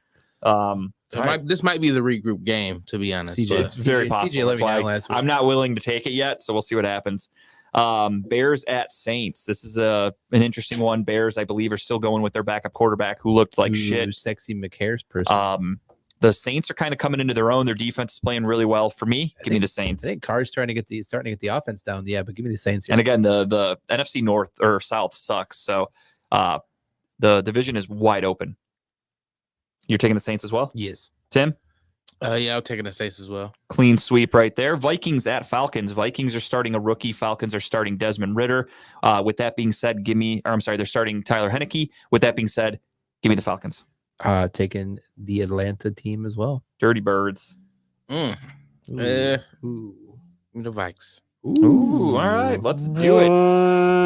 This might be the regroup game, to be honest. It's very possible. That's why I'm not willing to take it yet, so we'll see what happens. Bears at Saints. This is an interesting one. Bears, I believe, are still going with their backup quarterback who looked like shit. Sexy McCare's person. The Saints are kind of coming into their own. Their defense is playing really well. For me, give me the Saints. I think Carr's starting to get the offense down. Yeah, but give me the Saints here. And again, the NFC North or South sucks. So the division is wide open. You're taking the Saints as well? Yes. Tim? Yeah, I'm taking the Saints as well. Clean sweep right there. Vikings at Falcons. Vikings are starting a rookie. Falcons are starting Desmond Ridder. With that being said, they're starting Tyler Henneke. With that being said, give me the Falcons. Taking the Atlanta team as well. Dirty Birds. Ooh. Ooh. Give me the Vikes. Ooh, all right, let's do it.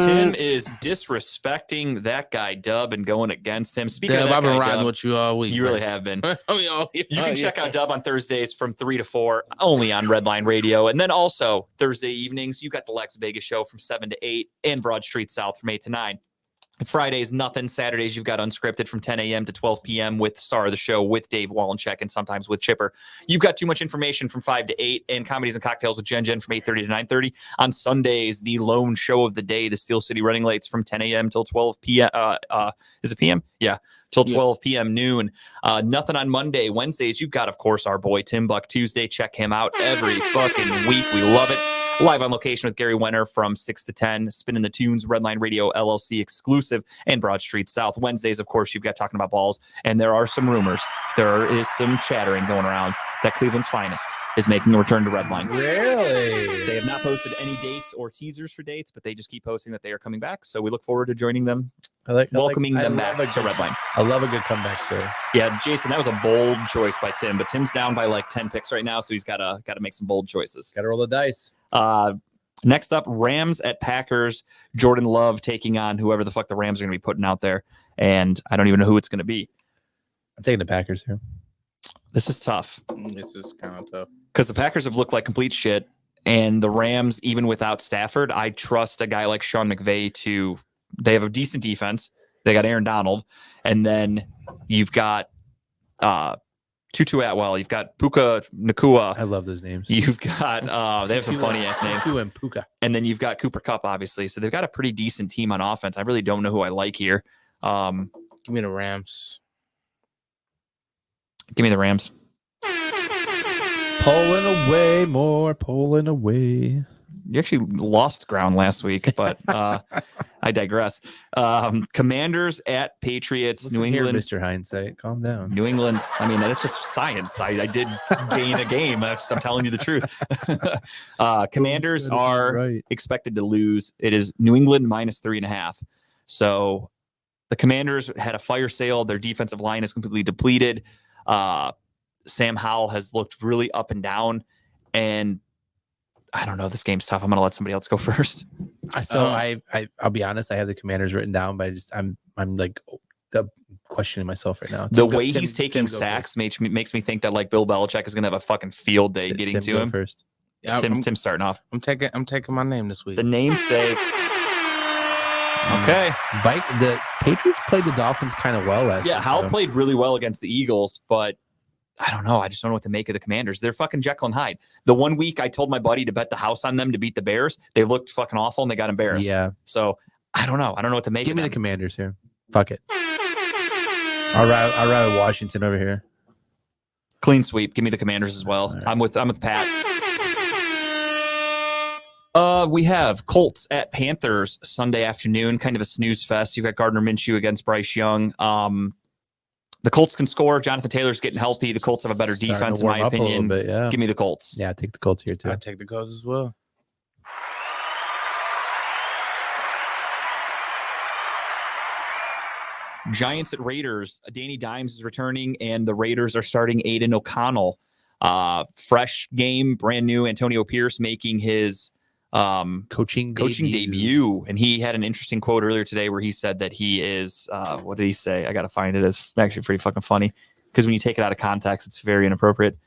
Tim is disrespecting that guy Dub and going against him. Speaking of that I've been guy, riding Dub, with you all week. you really have been. You You can check out Dub on Thursdays from 3 to 4, only on Redline Radio. And then also Thursday evenings, you got the Lex Vegas show from 7 to 8 and Broad Street South from 8 to 9. Fridays, nothing. Saturdays, you've got Unscripted from 10 a.m. to 12 p.m. with star of the show, with Dave Wallencheck, and sometimes with Chipper. You've got Too Much Information from 5 to 8 and Comedies and Cocktails with Jen from 8:30 to 9:30. On Sundays, the lone show of the day, the Steel City Running Lates from 10 a.m. till 12 p.m. Is it p.m.? Yeah, till 12 p.m. noon. Nothing on Monday. Wednesdays, you've got, of course, our boy Tim Buck Tuesday. Check him out every fucking week. We love it. Live on location with Gary Wenner from 6 to 10, Spinning the Tunes, Redline Radio, LLC exclusive, and Broad Street South. Wednesdays, of course, you've got Talking About Balls, and there are some rumors. There is some chattering going around that Cleveland's finest is making a return to Redline. Really? They have not posted any dates or teasers for dates, but they just keep posting that they are coming back. So we look forward to joining them, welcoming them back to Redline. I love a good comeback, sir. Yeah, Jason, that was a bold choice by Tim, but Tim's down by like 10 picks right now, so he's got to make some bold choices. Got to roll the dice. Next up, Rams at Packers. Jordan Love taking on whoever the fuck the Rams are going to be putting out there, and I don't even know who it's going to be. I'm taking the Packers here. This is tough. This is kind of tough because the Packers have looked like complete shit, and the Rams, even without Stafford, I trust a guy like Sean McVay to. They have a decent defense. They got Aaron Donald, and then you've got Tutu Atwell. You've got Puka Nacua. I love those names. You've got they have some funny ass names. Tutu and Puka. And then you've got Cooper Kupp, obviously. So they've got a pretty decent team on offense. I really don't know who I like here. Give me the Rams. Give me the Rams. Pulling away. You actually lost ground last week, but I digress. Commanders at Patriots. Listen New England. here, Mr. Hindsight, calm down. New England. I mean, that's just science. I did gain a game. I'm telling you the truth. Commanders are expected to lose. It is New England -3.5. So the Commanders had a fire sale. Their defensive line is completely depleted. Sam Howell has looked really up and down, and I don't know. This game's tough. I'm going to let somebody else go first. So I'll be honest. I have the Commanders written down, but I'm like questioning myself right now. The way he's taking sacks makes me think that like Bill Belichick is going to have a fucking field day getting to him first. Yeah, Tim's starting off. I'm taking my name this week. The namesake. Okay. The Patriots played the Dolphins kind of well last week. Yeah, Howell played really well against the Eagles, but I don't know. I just don't know what to make of the Commanders. They're fucking Jekyll and Hyde. The one week I told my buddy to bet the house on them to beat the Bears, they looked fucking awful and they got embarrassed. Yeah. So I don't know. I don't know what to make. Give of me the them. Commanders here. Fuck it. I'll ride Washington over here. Clean sweep. Give me the Commanders as well. Right. I'm with Pat. We have Colts at Panthers Sunday afternoon, kind of a snooze fest. You've got Gardner Minshew against Bryce Young. The Colts can score. Jonathan Taylor's getting healthy. The Colts have a better Starting to defense, in warm my up a little opinion. bit, yeah. Give me the Colts. Yeah, take the Colts here too. I'd take the Colts as well. Giants at Raiders. Danny Dimes is returning, and the Raiders are starting Aiden O'Connell. Fresh game, brand new. Antonio Pierce making his Coaching debut. And he had an interesting quote earlier today where he said that he is, what did he say? I got to find it. It's actually pretty fucking funny because when you take it out of context, it's very inappropriate.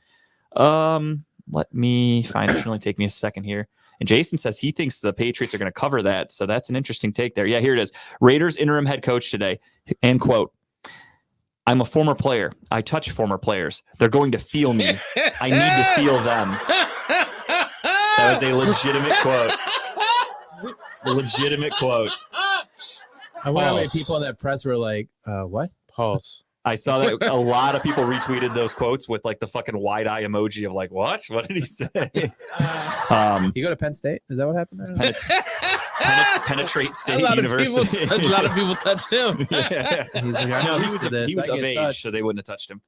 Let me find it. It should only take me a second here. And Jason says he thinks the Patriots are going to cover that. So that's an interesting take there. Yeah, here it is. Raiders interim head coach today. And quote, I'm a former player. I touch former players. They're going to feel me. I need to feel them. That was a legitimate quote. Legitimate quote. I wonder how many people in that press were like, what? Pulse. I saw that a lot of people retweeted those quotes with like the fucking wide eye emoji of like, what? What did he say? You go to Penn State? Is that what happened there? Penetrate State University. A lot of people touched him. Yeah. He's like, No, I'm he used was to this. he was I of get age, touched. so they wouldn't have touched him.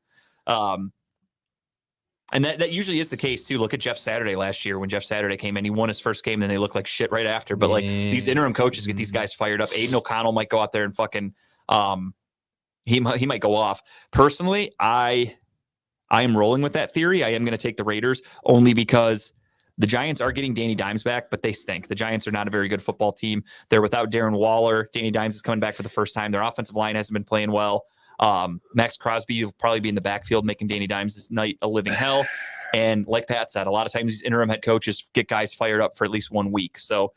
And that usually is the case too. Look at Jeff Saturday last year when Jeff Saturday came in. He won his first game, then they looked like shit right after. But like these interim coaches get these guys fired up. Aiden O'Connell might go out there and fucking he might go off. Personally, I am rolling with that theory. I am going to take the Raiders only because the Giants are getting Danny Dimes back, but they stink. The Giants are not a very good football team. They're without Darren Waller. Danny Dimes is coming back for the first time. Their offensive line hasn't been playing well. Max Crosby will probably be in the backfield making Danny Dimes' night a living hell. And like Pat said, a lot of times these interim head coaches get guys fired up for at least 1 week. So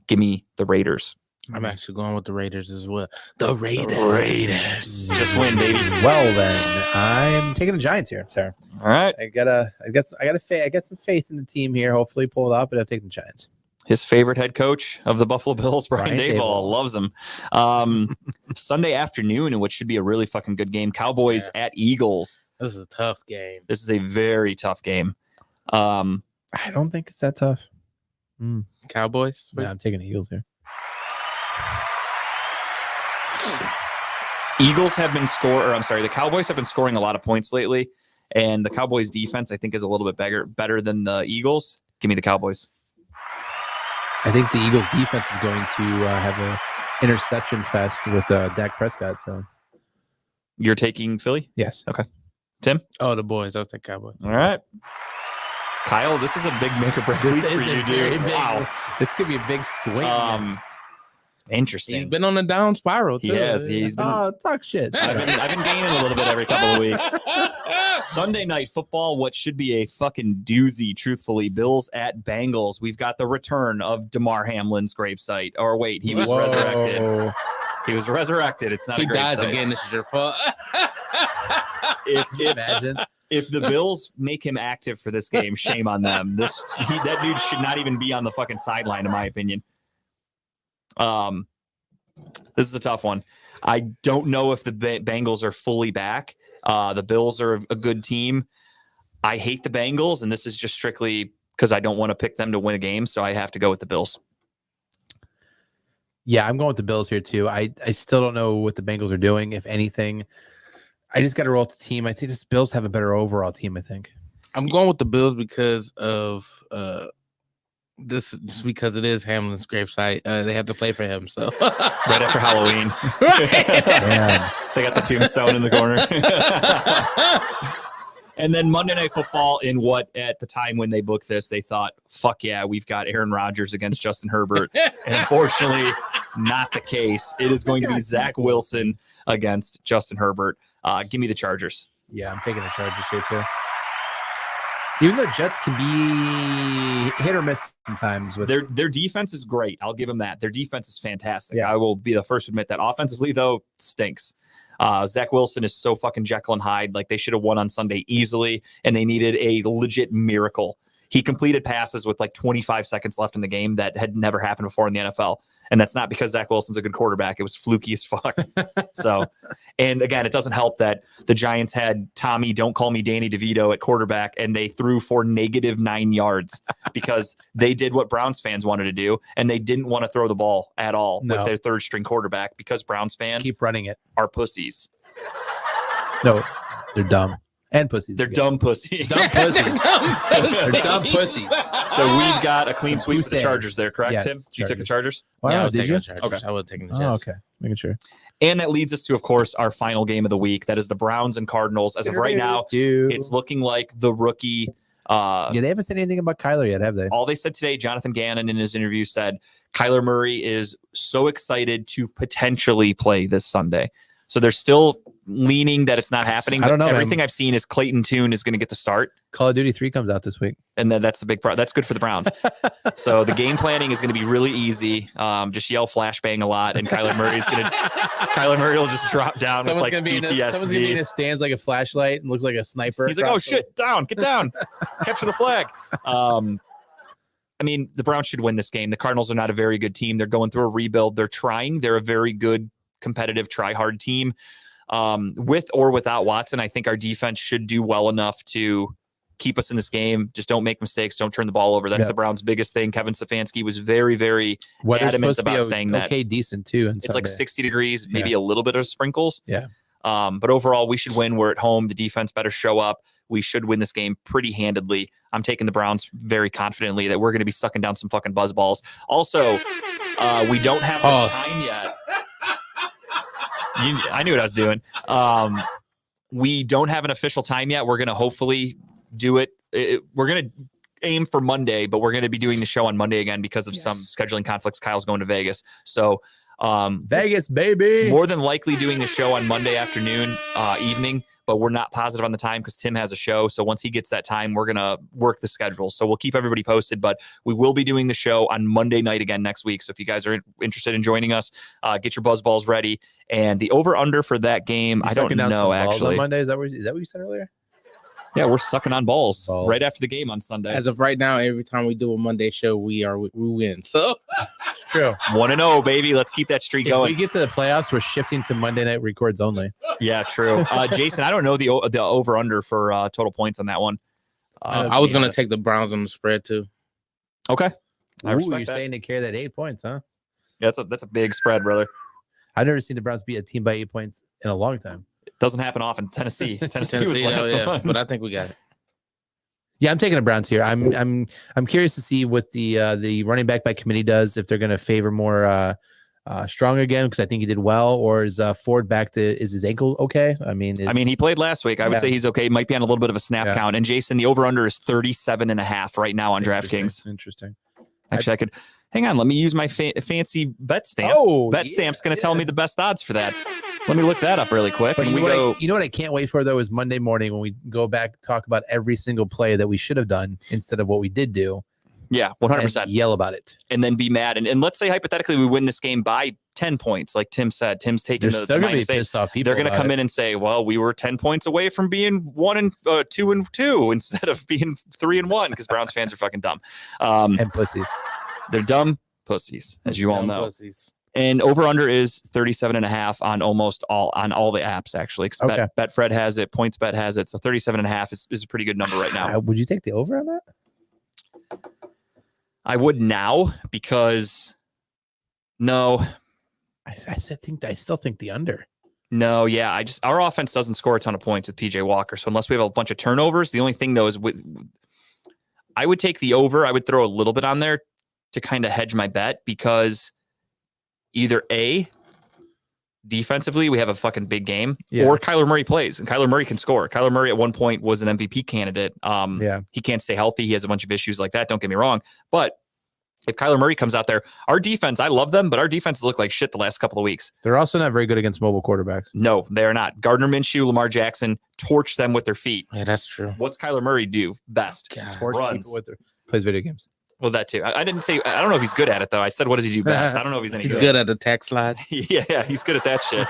give me the Raiders. I'm actually going with the Raiders as well. The Raiders. Just win, baby. Well then, I'm taking the Giants here, sir. All right. I got some faith in the team here. Hopefully pull it off, but I'll take the Giants. His favorite head coach of the Buffalo Bills, Brian Brian Daboll, loves him. Sunday afternoon, in which should be a really fucking good game. Cowboys at Eagles. This is a tough game. This is a very tough game. I don't think it's that tough. Cowboys. Yeah, I'm taking the Eagles here. The Cowboys have been scoring a lot of points lately, and the Cowboys defense, I think, is a little bit better than the Eagles. Give me the Cowboys. I think the Eagles defense is going to have a interception fest with Dak Prescott. So You're taking Philly? yes. Okay. Tim? Oh, the boys. I'll take Cowboys. All right. Kyle, this is a big make or break week for you, dude. Wow. This could be a big swing. Interesting. He's been on a down spiral, too. He has. He's been. Talk shit. I've been gaining a little bit every couple of weeks. Sunday night football, what should be a fucking doozy, truthfully. Bills at Bengals. We've got the return of DeMar Hamlin's gravesite. Or wait, he was resurrected. He was resurrected. It's not he a gravesite. dies again. This is your fault. Imagine. If the Bills make him active for this game, shame on them. That dude should not even be on the fucking sideline, in my opinion. This is a tough one. I don't know if the Bengals are fully back. The Bills are a good team. I hate the Bengals, and this is just strictly because I don't want to pick them to win a game, so I have to go with the Bills. Yeah, I'm going with the Bills here too. I still don't know what the Bengals are doing. If anything, I just got to roll with the team. I think the Bills have a better overall team, I think. I'm going with the Bills because of this, just because it is Hamlin's gravesite. They have to play for him, so Right after Halloween. Yeah. They got the tombstone in the corner. And then Monday Night Football, in what at the time when they booked this, they thought, fuck yeah, we've got Aaron Rodgers against Justin Herbert. And unfortunately, not the case. It is going to be Zach Wilson against Justin Herbert. Give me the Chargers. Yeah, I'm taking the Chargers here too. Even though Jets can be hit or miss sometimes with Their defense is great. I'll give them that. Their defense is fantastic. Yeah. I will be the first to admit that. Offensively, though, stinks. Zach Wilson is so fucking Jekyll and Hyde. Like, they should have won on Sunday easily, and they needed a legit miracle. He completed passes with like 25 seconds left in the game that had never happened before in the NFL. And that's not because Zach Wilson's a good quarterback. It was fluky as fuck. So, and again, it doesn't help that the Giants had Tommy, don't call me Danny DeVito at quarterback, and they threw for -9 yards because they did what Browns fans wanted to do, and they didn't want to throw the ball at all with their third string quarterback because Browns fans keep running it. Are pussies. No, they're dumb. And pussies. They're dumb pussies. Dumb pussies. They're dumb pussies. So we've got a clean sweep for the Chargers there, correct, yes, Tim? You took the Chargers? Wow, yeah, I was did taking you? the Chargers. Okay. I would have taken the Oh, Jets. okay. Making sure. And that leads us to, of course, our final game of the week. That is the Browns and Cardinals. As of right now, it's looking like the rookie. Yeah, they haven't said anything about Kyler yet, have they? All they said today, Jonathan Gannon in his interview said, Kyler Murray is so excited to potentially play this Sunday. So they're still leaning that it's not happening. I don't know. Everything I've seen is Clayton Tune is going to get the start. Call of Duty 3 comes out this week. And that's the big part. That's good for the Browns. So the game planning is going to be really easy. Just yell flashbang a lot, and Kyler Murray will just drop down with like PTSD. Someone's gonna be in his stands like a flashlight and looks like a sniper. He's like, "Oh shit, down, get down, capture the flag." I mean, the Browns should win this game. The Cardinals are not a very good team. They're going through a rebuild. They're trying. They're a very good, competitive, try-hard team. With or without Watson, I think our defense should do well enough to keep us in this game. Just don't make mistakes. Don't turn the ball over. That's the Browns' biggest thing. Kevin Stefanski was very, very adamant about saying that. Okay, decent too. And it's like 60 degrees, maybe a little bit of sprinkles. Yeah. But overall, we should win. We're at home. The defense better show up. We should win this game pretty handedly. I'm taking the Browns very confidently that we're going to be sucking down some fucking buzzballs. Also, we don't have time yet. I knew what I was doing. We don't have an official time yet. We're going to hopefully do it. We're going to aim for Monday, but we're going to be doing the show on Monday again because of some scheduling conflicts. Kyle's going to Vegas. So Vegas, baby. More than likely doing the show on Monday afternoon, evening, but we're not positive on the time because Tim has a show. So once he gets that time, we're going to work the schedule. So we'll keep everybody posted, but we will be doing the show on Monday night again next week. So if you guys are interested in joining us, get your buzz balls ready. And the over under for that game, I don't know actually. On Monday, is that what you said earlier? Yeah, we're sucking on balls right after the game on Sunday. As of right now, every time we do a Monday show, we win. So it's true. 1-0, baby. Let's keep that streak going. If we get to the playoffs, we're shifting to Monday night records only. Yeah, true. Jason, I don't know the over under for total points on that one. I was going to take the Browns on the spread too. Okay. You're saying they carry that 8 points, huh? Yeah, that's a big spread, brother. I've never seen the Browns beat a team by 8 points in a long time. Doesn't happen often. Tennessee was last one. But I think we got it. Yeah, I'm taking the Browns here. I'm curious to see what the running back by committee does, if they're going to favor more Strong again, because I think he did well, or is Ford back to, is his ankle okay? I mean, he played last week. I would say he's okay. Might be on a little bit of a snap count. And Jason, the over under is 37.5 right now on DraftKings. Interesting. Actually, I could hang on. Let me use my fancy bet stamp. Stamp's going to tell me the best odds for that. Let me look that up really quick. But you know what I can't wait for though is Monday morning when we go back, talk about every single play that we should have done instead of what we did do. Yeah, 100%. Yell about it. And then be mad. And let's say hypothetically we win this game by 10 points, like Tim said. Tim's taking They're still going to be pissed off people. They're going to come in and say, well, we were 10 points away from being 2-2 instead of being 3-1 because Browns fans are fucking dumb. And pussies. They're dumb pussies, as you all know. Pussies. And over under is 37.5 on all the apps, actually. Because Betfred has it, PointsBet has it. So 37.5 is a pretty good number right now. Would you take the over on that? I would now because no. I still think the under. No, yeah. Our offense doesn't score a ton of points with PJ Walker. So unless we have a bunch of turnovers, the only thing though is I would take the over. I would throw a little bit on there to kind of hedge my bet because either A, defensively, we have a fucking big game, or Kyler Murray plays, and Kyler Murray can score. Kyler Murray at one point was an MVP candidate. He can't stay healthy. He has a bunch of issues like that. Don't get me wrong. But if Kyler Murray comes out there, our defense, I love them, but our defenses look like shit the last couple of weeks. They're also not very good against mobile quarterbacks. No, they are not. Gardner Minshew, Lamar Jackson, torch them with their feet. Yeah, that's true. What's Kyler Murray do best? Torch runs. Plays video games. Well, that too. I didn't say. I don't know if he's good at it though. I said, what does he do best? I don't know if he's any good. He's good at the tech slide. Yeah, he's good at that shit.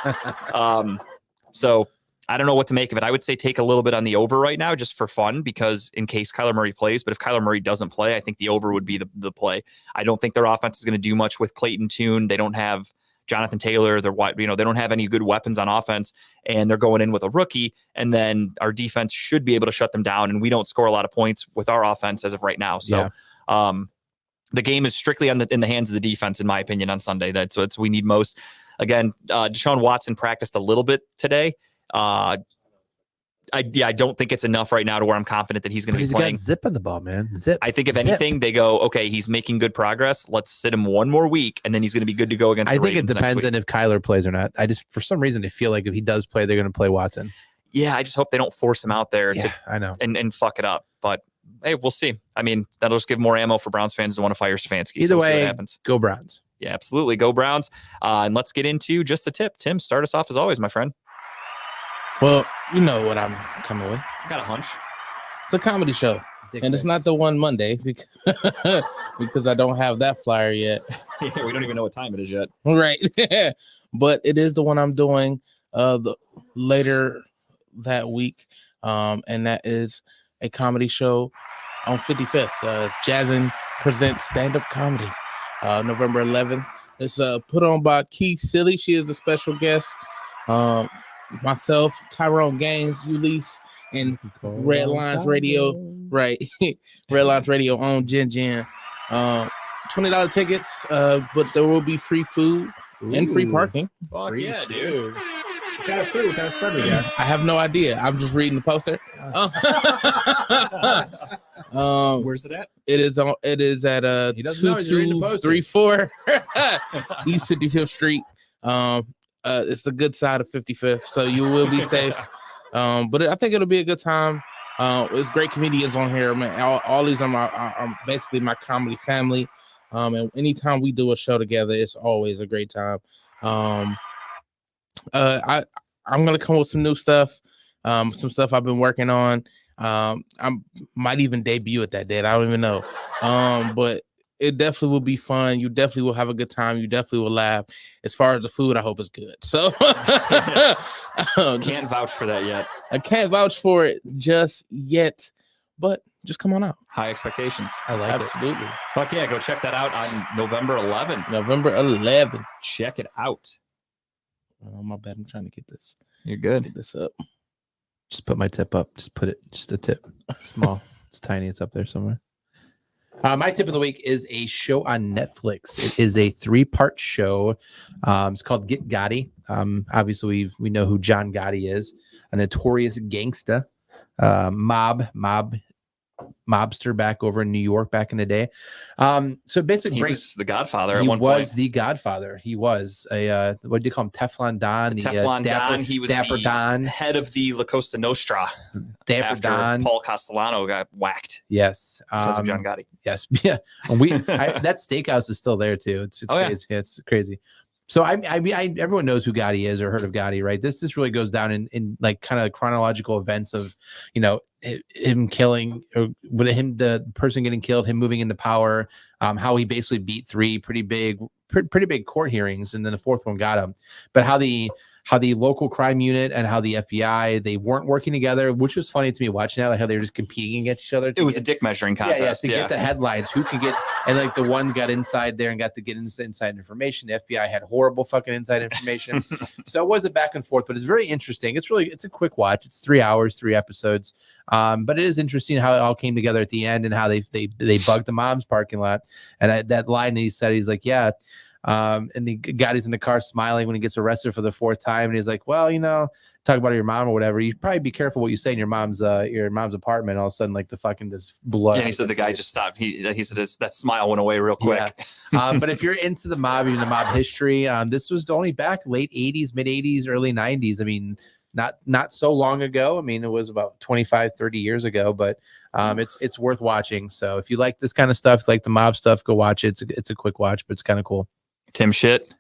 So I don't know what to make of it. I would say take a little bit on the over right now just for fun, because in case Kyler Murray plays. But if Kyler Murray doesn't play, I think the over would be the play. I don't think their offense is going to do much with Clayton Tune. They don't have Jonathan Taylor. They don't have any good weapons on offense, and they're going in with a rookie. And then our defense should be able to shut them down. And we don't score a lot of points with our offense as of right now. So, the game is strictly in the hands of the defense, in my opinion, on Sunday. That's what we need most. Again, Deshaun Watson practiced a little bit today. I don't think it's enough right now to where I'm confident that he's going to be playing. Got zip on the ball, man. Zip. I think if anything, they go, okay, he's making good progress. Let's sit him one more week, and then he's going to be good to go against. I think it depends on if Kyler plays or not. For some reason, I feel like if he does play, they're going to play Watson. Yeah, I just hope they don't force him out there I know. and fuck it up. But hey, we'll see. I mean, that'll just give more ammo for Browns fans to want to fire Stefanski. Either way, we'll see what happens. Go Browns. Yeah, absolutely. Go Browns. And let's get into just the tip. Tim, start us off as always, my friend. Well, you know what I'm coming with. I got a hunch. It's a comedy show. And it's not the one Monday because I don't have that flyer yet. Yeah, we don't even know what time it is yet. Right. But it is the one I'm doing later that week. And that is a comedy show on 55th. It's Jazzin Presents Stand-Up Comedy, November 11th. It's put on by Key Silly. She is a special guest. Myself, Tyrone Gaines, Ulysses, and Red Lines Radio. Right. Red Lines Radio on Gen. $20 tickets, but there will be free food and free parking. Fuck yeah, dude. What kind of food? What kind of spread we got? I have no idea. I'm just reading the poster. Where's it at? It is at 2234 East 55th Street. It's the good side of 55th, so you will be safe. But I think it'll be a good time. There's great comedians on here, man. All these are basically my comedy family. And anytime we do a show together, it's always a great time. I'm gonna come with some new stuff, some stuff I've been working on. I might even debut at that date. I don't even know. But it definitely will be fun. You definitely will have a good time. You definitely will laugh. As far as the food, I hope it's good. So can't vouch for that yet. I can't vouch for it just yet, but just come on out. High expectations. I like Absolutely. it. Fuck yeah, go check that out on November 11th. November 11th. Check it out. Oh, my bad. I'm trying to get this. You're good. Get this up. Just put my tip up. Just a tip. Small. It's tiny. It's up there somewhere. My tip of the week is a show on Netflix. It is a 3-part show. It's called Get Gotti. Obviously, we know who John Gotti is, a notorious gangsta, mobster back over in New York back in the day. So basically, he was the Godfather. He at one was point. the Godfather. He was a what do you call him? Teflon Don. Teflon Don. He was Dapper the Don, head of the La Costa Nostra. Dapper after Don. Paul Castellano got whacked. Yes, Because of John Gotti. Yes, yeah. And that steakhouse is still there too. It's crazy. Yeah, it's crazy. So I everyone knows who Gotti is or heard of Gotti, right? This really goes down in like kind of chronological events of, him killing or with him, the person getting killed, him moving into power, how he basically beat 3 pretty big court hearings, and then the 4th one got him. But how the local crime unit and how the FBI, they weren't working together, which was funny to me watching that, like how they were just competing against each other. It was a dick measuring contest. To get the headlines, who can get, and like the one got inside there and got to get inside information. The FBI had horrible fucking inside information. So it was a back and forth, but it's very interesting. It's a quick watch. It's 3 hours, 3 episodes. But it is interesting how it all came together at the end and how they bugged the mom's parking lot. And that line that he said, he's like, yeah. And the guy is in the car smiling when he gets arrested for the 4th time, and he's like, well, talk about your mom or whatever, you probably be careful what you say in your mom's apartment. All of a sudden, like the fucking this blood. And he said the guy just stopped. He said that smile went away real quick. Yeah. But if you're into the mob, the mob history, this was only back late 80s, mid 80s, early 90s. I mean, not so long ago. I mean, it was about 25, 30 years ago, but it's worth watching. So if you like this kind of stuff, like the mob stuff, go watch it. It's a quick watch, but it's kind of cool. Tim shit.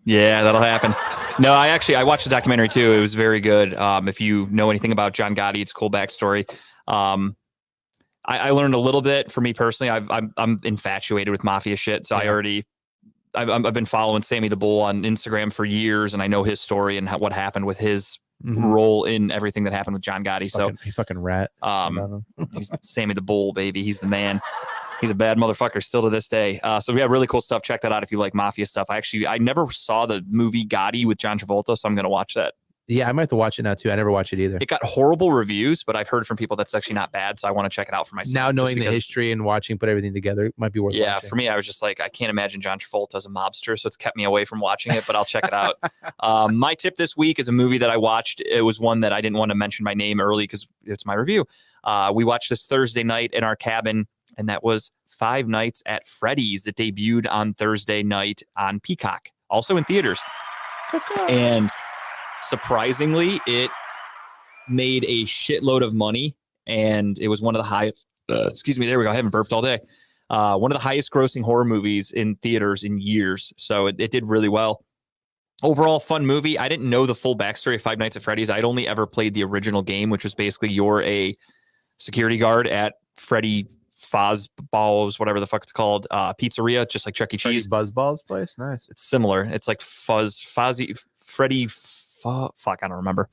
Yeah, that'll happen. No, I watched the documentary too. It was very good. If you know anything about John Gotti, it's a cool backstory. I learned a little bit. For me personally, I'm infatuated with mafia shit. So I've been following Sammy the Bull on Instagram for years, and I know his story and what happened with his role in everything that happened with John Gotti. He fucking rat. He's Sammy the Bull, baby. He's the man. He's a bad motherfucker still to this day. So we have really cool stuff. Check that out if you like mafia stuff. I never saw the movie Gotti with John Travolta, so I'm going to watch that. Yeah, I might have to watch it now too. I never watched it either. It got horrible reviews, but I've heard from people that's actually not bad, so I want to check it out for myself. Now knowing the history and put everything together, it might be worth watching. For me, I was just like, I can't imagine John Travolta as a mobster, so it's kept me away from watching it, but I'll check it out. My tip this week is a movie that I watched. It was one that I didn't want to mention my name early because it's my review. We watched this Thursday night in our cabin, and that was Five Nights at Freddy's. It debuted on Thursday night on Peacock, also in theaters. And surprisingly, it made a shitload of money, and it was one of the highest. Excuse me, there we go. I haven't burped all day. One of the highest grossing horror movies in theaters in years. So it did really well. Overall, fun movie. I didn't know the full backstory of Five Nights at Freddy's. I'd only ever played the original game, which was basically you're a security guard at Freddy Fuzzballs, whatever the fuck it's called, pizzeria, just like Chuck E. Cheese. Buzzballs place, nice. It's similar. It's like Freddy. Fuck, I don't remember.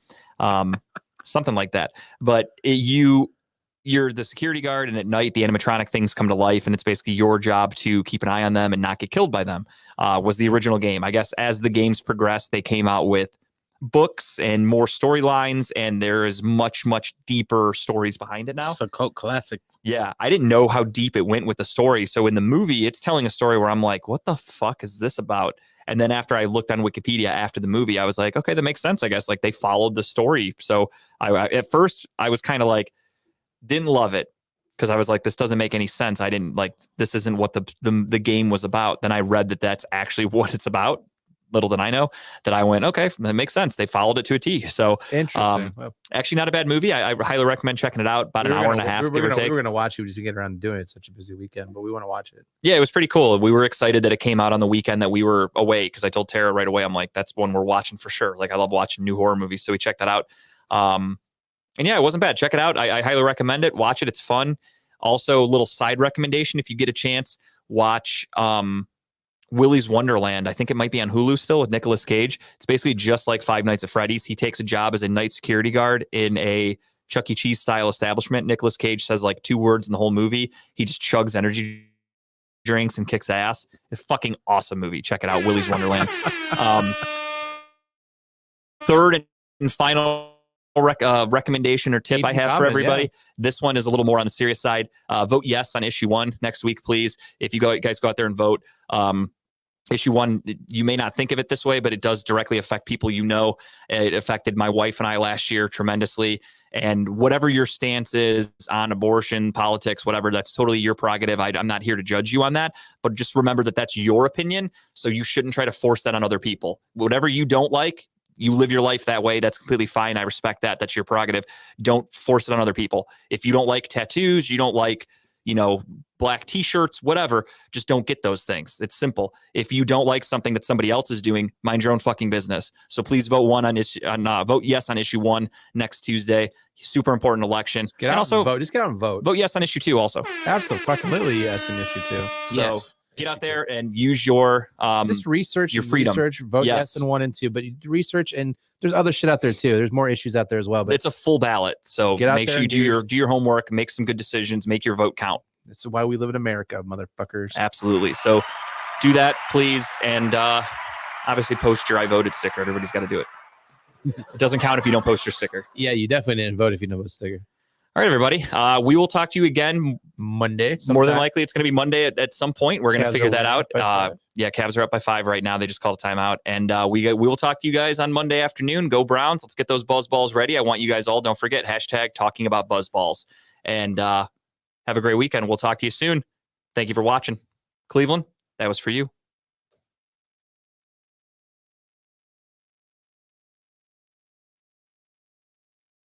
Something like that. But you're the security guard, and at night the animatronic things come to life, and it's basically your job to keep an eye on them and not get killed by them. Was the original game. I guess as the games progressed, they came out with books and more storylines, and there is much deeper stories behind it now. It's a cult classic. Yeah, I didn't know how deep it went with the story. So in the movie, it's telling a story where I'm like, what the fuck is this about? And then after I looked on Wikipedia after the movie, I was like, okay, that makes sense, I guess. Like, they followed the story. So at first I was kind of like, didn't love it, because I was like, this doesn't make any sense. I didn't like, this isn't what the game was about. Then I read that that's actually what it's about. Little did I know that I went, okay, that makes sense. They followed it to a T. So interesting. Actually not a bad movie. I highly recommend checking it out. About an hour and a half, give or take. We were going to watch it. We just get around to doing it. It's such a busy weekend, but we want to watch it. Yeah, it was pretty cool. We were excited that it came out on the weekend that we were away, because I told Tara right away, I'm like, that's one we're watching for sure. Like, I love watching new horror movies. So we checked that out. And yeah, it wasn't bad. Check it out. I highly recommend it. Watch it. It's fun. Also, a little side recommendation. If you get a chance, watch Willy's Wonderland. I think it might be on Hulu still, with Nicolas Cage. It's basically just like Five Nights at Freddy's. He takes a job as a night security guard in a Chuck E. Cheese style establishment. Nicolas Cage says like 2 words in the whole movie. He just chugs energy drinks and kicks ass. It's a fucking awesome movie. Check it out, Willy's Wonderland. Third and final recommendation or tip I have for everybody. Yeah. This one is a little more on the serious side. Vote yes on issue 1 next week, please. If you guys go out there and vote. Issue 1, you may not think of it this way, but it does directly affect people you know. It affected my wife and I last year tremendously. And whatever your stance is on abortion, politics, whatever, that's totally your prerogative. I'm not here to judge you on that, but just remember that that's your opinion. So you shouldn't try to force that on other people. Whatever you don't like, you live your life that way. That's completely fine. I respect that. That's your prerogative. Don't force it on other people. If you don't like tattoos, you don't like, black t-shirts, whatever, just don't get those things. It's simple. If you don't like something that somebody else is doing, mind your own fucking business. So please vote vote yes on issue 1 next Tuesday. Super important election. Just get out and vote. Just get out and vote. Vote yes on issue 2 also. Absolutely yes on issue 2. So yes. Get out there and use your just research your freedom. Vote yes on 1 and 2, but you research, and there's other shit out there too. There's more issues out there as well. But it's a full ballot, so make sure you do your homework, make some good decisions, make your vote count. That's why we live in America, motherfuckers. Absolutely. So do that, please, and obviously post your "I voted" sticker. Everybody's got to do it. It doesn't count if you don't post your sticker. Yeah, you definitely didn't vote if you don't post a sticker. All right, everybody. We will talk to you again Monday. More than likely, it's going to be Monday at some point. We're going to figure that out. Yeah, Cavs are up by 5 right now. They just called a timeout. And we will talk to you guys on Monday afternoon. Go Browns. Let's get those buzz balls ready. I want you guys all, don't forget, #talkingaboutbuzzballs. And have a great weekend. We'll talk to you soon. Thank you for watching. Cleveland, that was for you.